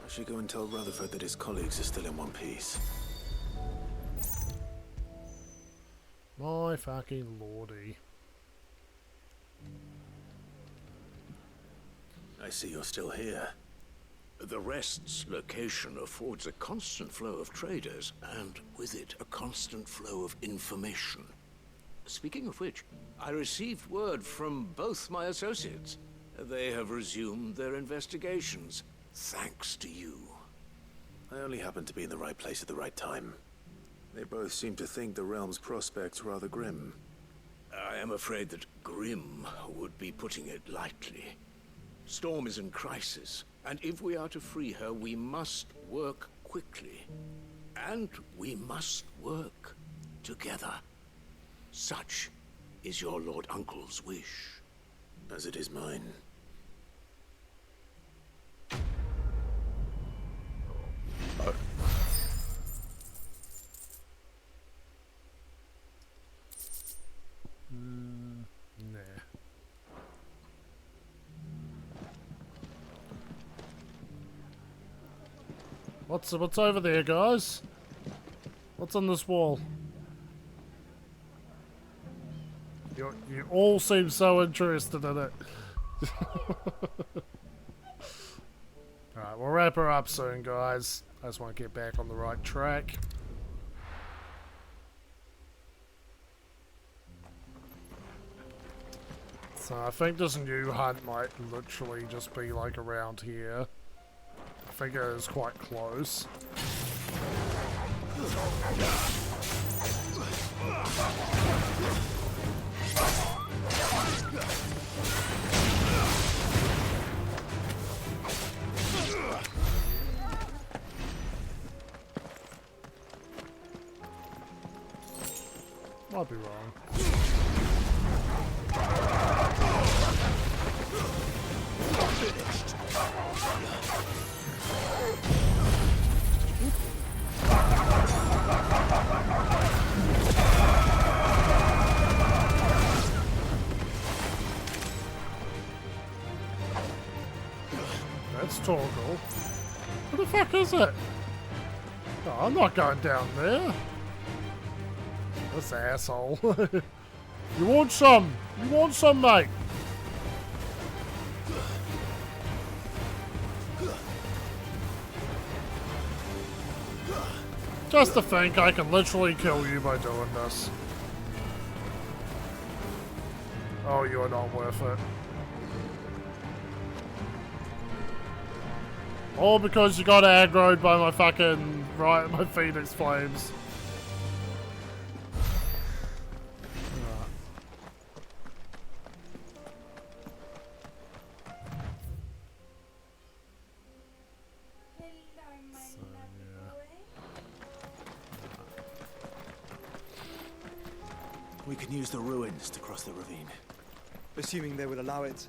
I should go and tell Rutherford that his colleagues are still in one piece. My fucking lordy. I see you're still here. The Rest's location affords a constant flow of traders, and with it, a constant flow of information. Speaking of which, I received word from both my associates. They have resumed their investigations, thanks to you. I only happened to be in the right place at the right time. They both seem to think the realm's prospects rather grim. I am afraid that grim would be putting it lightly. Storm is in crisis, and if we are to free her, we must work quickly. And we must work together. Such is your Lord Uncle's wish. As it is mine. Nah. What's over there, guys? What's on this wall? You all seem so interested in it. Alright, we'll wrap her up soon, guys. I just want to get back on the right track. So I think this new hunt might literally just be like around here. I think it is quite close. Might be wrong. That's Torgal. What the fuck is it? Oh, I'm not going down there. This asshole. You want some? You want some, mate? Just to think I can literally kill you by doing this. Oh, you're not worth it. All because you got aggroed by my fucking my Phoenix Flames. We can use the ruins to cross the ravine. Assuming they will allow it.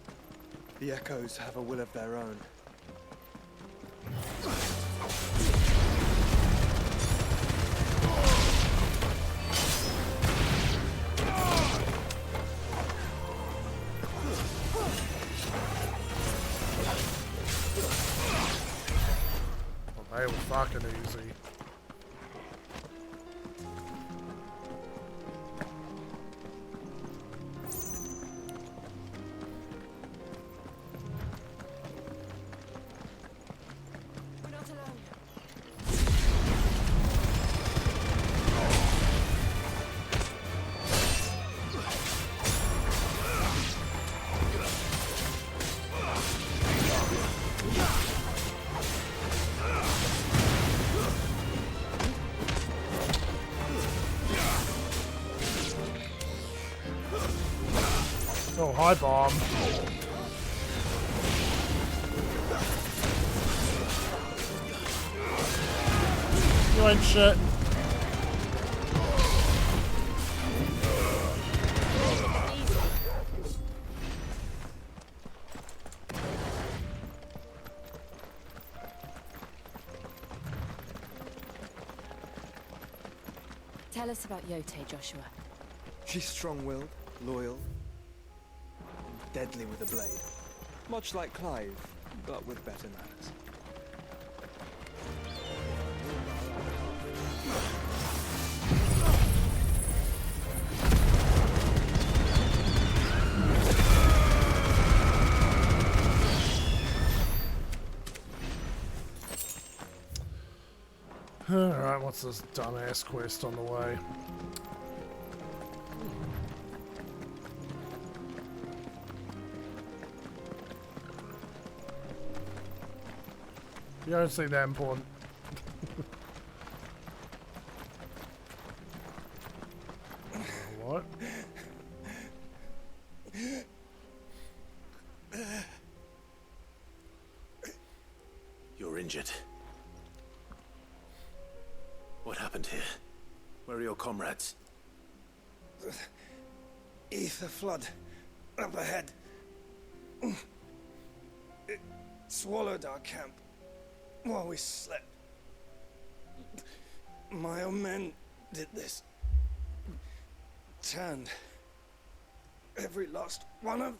The echoes have a will of their own. Well, they were fucking easy. Oh, hi, bomb. You ain't shit. Tell us about Yote, Joshua. She's strong-willed, loyal, and deadly with a blade. Much like Clive, but with better manners. Alright, what's this dumbass quest on the way? You don't seem that important. What? You're injured. What happened here? Where are your comrades? Ether flood. Up ahead. It swallowed our camp while we slept. My own men did this. Turned every last one of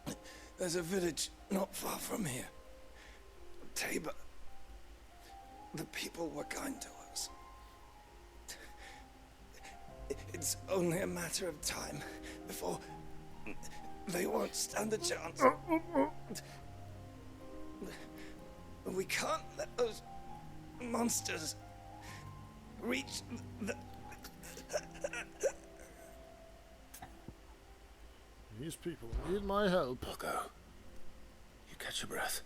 them. There's a village not far from here. Tabor. The people were kind to us. It's only a matter of time before they won't stand a chance. We can't let those monsters reach the... These people need my help. I'll go. You catch your breath.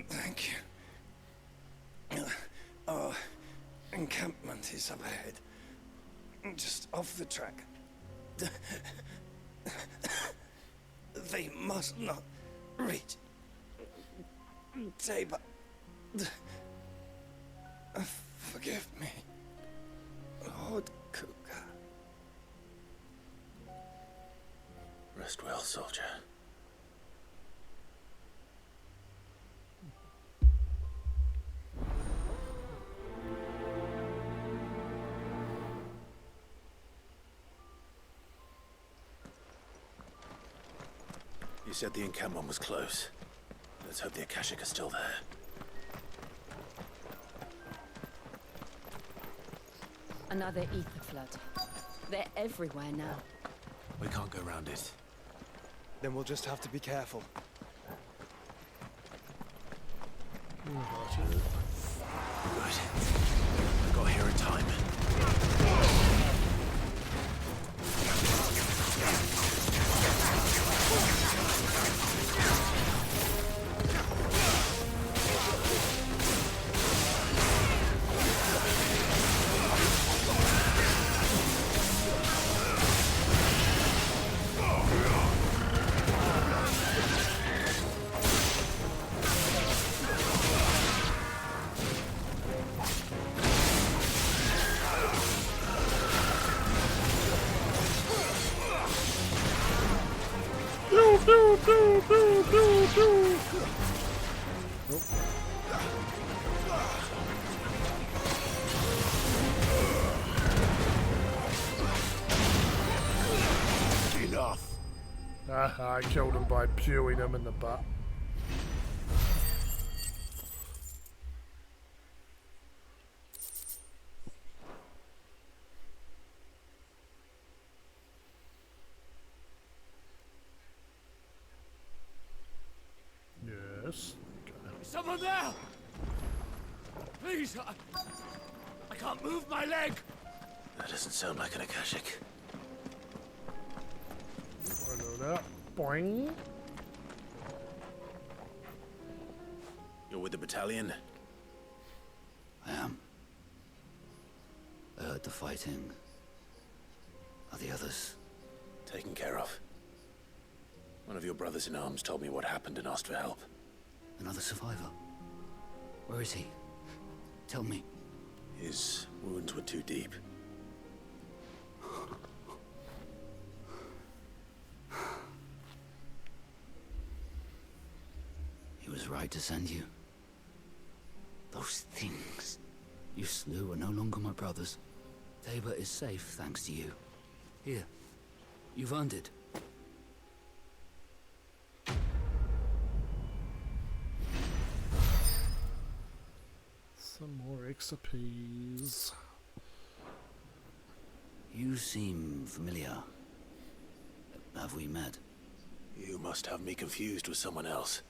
Thank you. Our encampment is up ahead. Just off the track. They must not reach Tabor. Forgive me, Lord Kuka. Rest well, soldier. You said the encampment was close. Let's hope the Akashic are still there. Another ether flood. They're everywhere now. We can't go around it. Then we'll just have to be careful. Good. I got here in time. Enough. I killed him by pewing him in the butt. Yes. Is someone there? Please, I can't move my leg. That doesn't sound like an Akashic. Follow that. Boing. You're with the battalion? I am. I heard the fighting. Are the others? Taken care of. One of your brothers in arms told me what happened and asked for help. Another survivor? Where is he? Tell me. His wounds were too deep. He was right to send you. Those things you slew are no longer my brothers. Tabor is safe thanks to you. Here, you've earned it. Some more XPs. You seem familiar. Have we met? You must have me confused with someone else.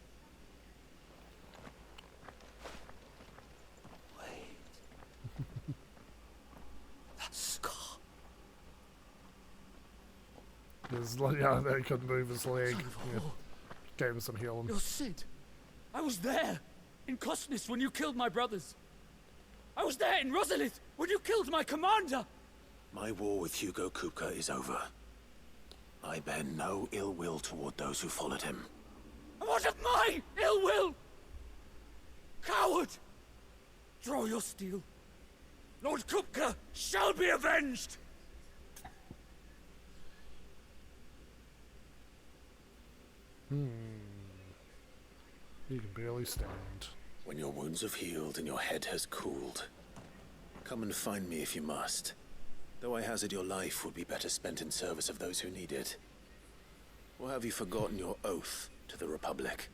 That scar. Yeah, they couldn't move his leg. Yeah. Gave him some healing. You're Sid. I was there in Cosnis when you killed my brothers. I was there in Rosalith when you killed my commander. My war with Hugo Kupka is over. I bear no ill will toward those who followed him. And what of my ill will? Coward! Draw your steel. Lord Kupka shall be avenged! He can barely stand. When your wounds have healed and your head has cooled, come and find me if you must. Though I hazard your life would be better spent in service of those who need it. Or have you forgotten your oath to the Republic?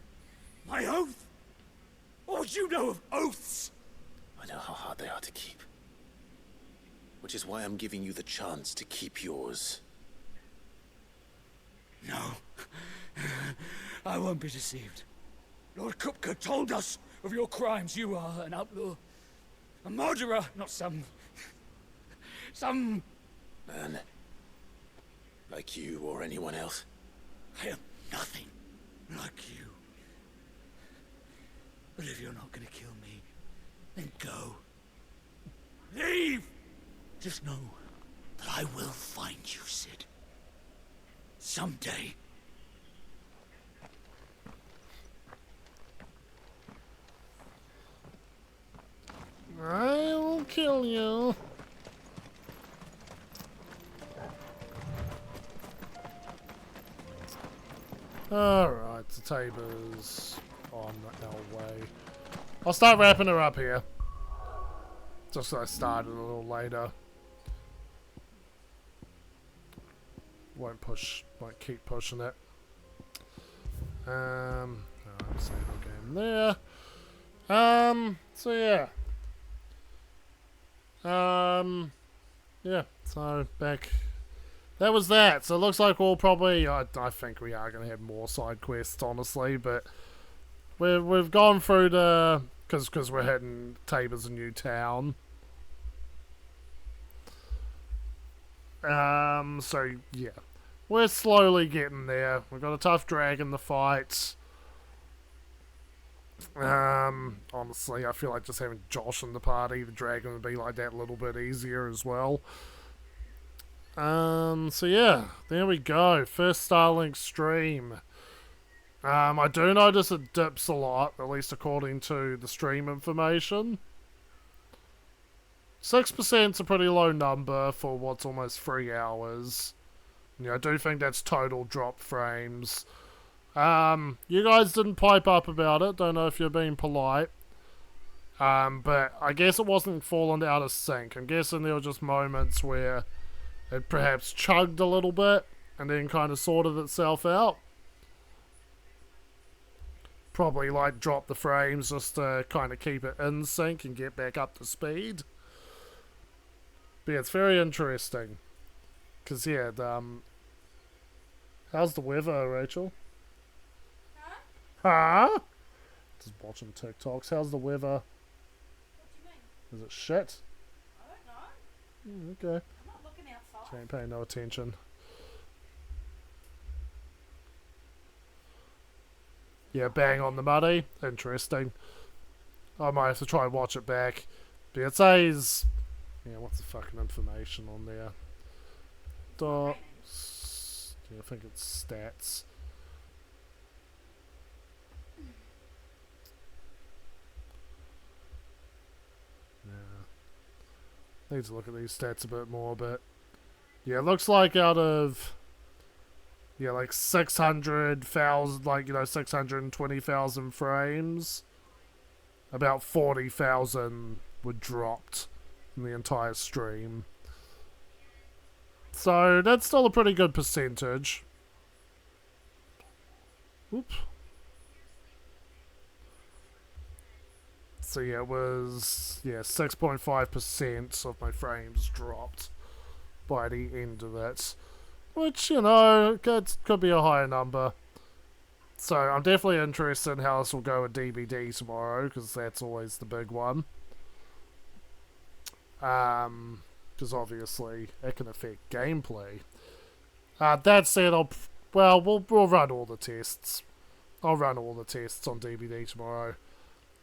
My oath? What would you know of oaths? I know how hard they are to keep. Which is why I'm giving you the chance to keep yours. No. I won't be deceived. Lord Kupka told us of your crimes. You are an outlaw. A murderer, not some man. Like you or anyone else. I am nothing like you. But if you're not gonna kill me, then go. Leave! Just know that I will find you, Sid. Someday. I'll kill you. Alright, the tabor's on our way. I'll start wrapping her up here. Just so I started a little later. Won't keep pushing it. Alright, save our game there. So yeah. Yeah, so back. That was that. So it looks like we'll probably. I think we are going to have more side quests, honestly, but we've gone through the because we're heading Tabor's a new town. So yeah, we're slowly getting there. We've got a tough dragon to fight. Honestly, I feel like just having Josh in the party, the dragon would be like that a little bit easier as well. So yeah, there we go. First Starlink stream. I do notice it dips a lot, at least according to the stream information. 6% is a pretty low number for what's almost 3 hours. Yeah, I do think that's total drop frames. You guys didn't pipe up about it. Don't know if you're being polite. But I guess it wasn't falling out of sync. I'm guessing there were just moments where it perhaps chugged a little bit and then kind of sorted itself out. Probably like drop the frames just to kind of keep it in sync and get back up to speed. But yeah, it's very interesting. Because yeah, how's the weather, Rachel? Huh? Just watching TikToks. How's the weather? Is it shit? I don't know. Okay. I'm not looking outside. She ain't paying no attention. Yeah, bang on the money. Interesting. I might have to try and watch it back. But it says... Yeah, what's the fucking information on there? Dots... Yeah, I think it's stats. Yeah. Need to look at these stats a bit more, but... Yeah, it looks like out of... Yeah, like 600,000, like, 620,000 frames. About 40,000 were dropped in the entire stream. So, that's still a pretty good percentage. Oop. So, yeah, it was, 6.5% of my frames dropped by the end of it. Which, could be a higher number. So, I'm definitely interested in how this will go with DBD tomorrow, because that's always the big one. Because obviously, it can affect gameplay. That said, we'll run all the tests. I'll run all the tests on DBD tomorrow.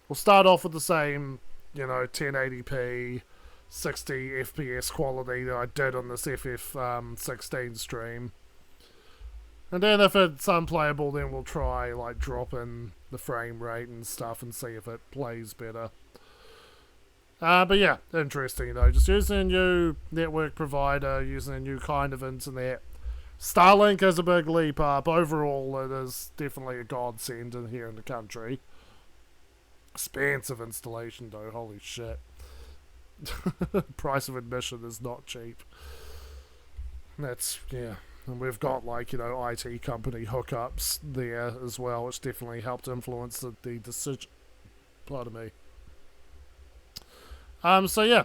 We'll start off with the same, 1080p, 60 FPS quality that I did on this FF16 stream. And then if it's unplayable, then we'll try, drop in the frame rate and stuff and see if it plays better. But yeah, interesting, just using a new network provider, using a new kind of internet. Starlink is a big leap up. Overall, it is definitely a godsend here in the country. Expensive installation, though. Holy shit. Price of admission is not cheap. That's, yeah. And we've got, IT company hookups there as well, which definitely helped influence the decision. Pardon me. So yeah.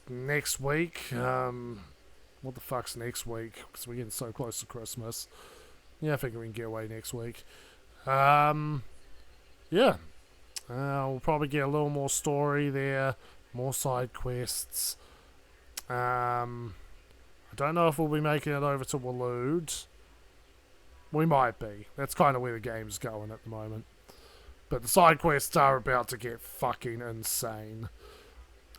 Next week. What the fuck's next week? Because we're getting so close to Christmas. Yeah, I think we can get away next week. Yeah. We'll probably get a little more story there. More side quests. I don't know if we'll be making it over to Waloed. We might be. That's kind of where the game's going at the moment. But the side quests are about to get fucking insane.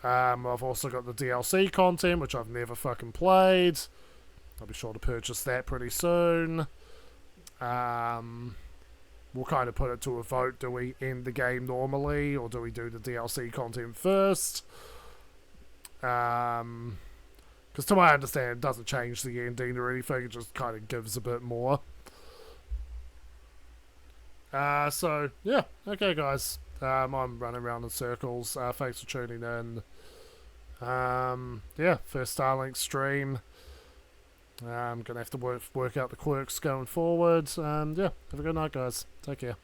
I've also got the DLC content, which I've never fucking played. I'll be sure to purchase that pretty soon. We'll kind of put it to a vote. Do we end the game normally, or do we do the DLC content first? Because to my understanding, it doesn't change the ending or anything. It just kind of gives a bit more. So, yeah. Okay, guys. I'm running around in circles. Thanks for tuning in. Yeah, first Starlink stream. I'm going to have to work out the quirks going forward. Yeah, have a good night, guys. Take care.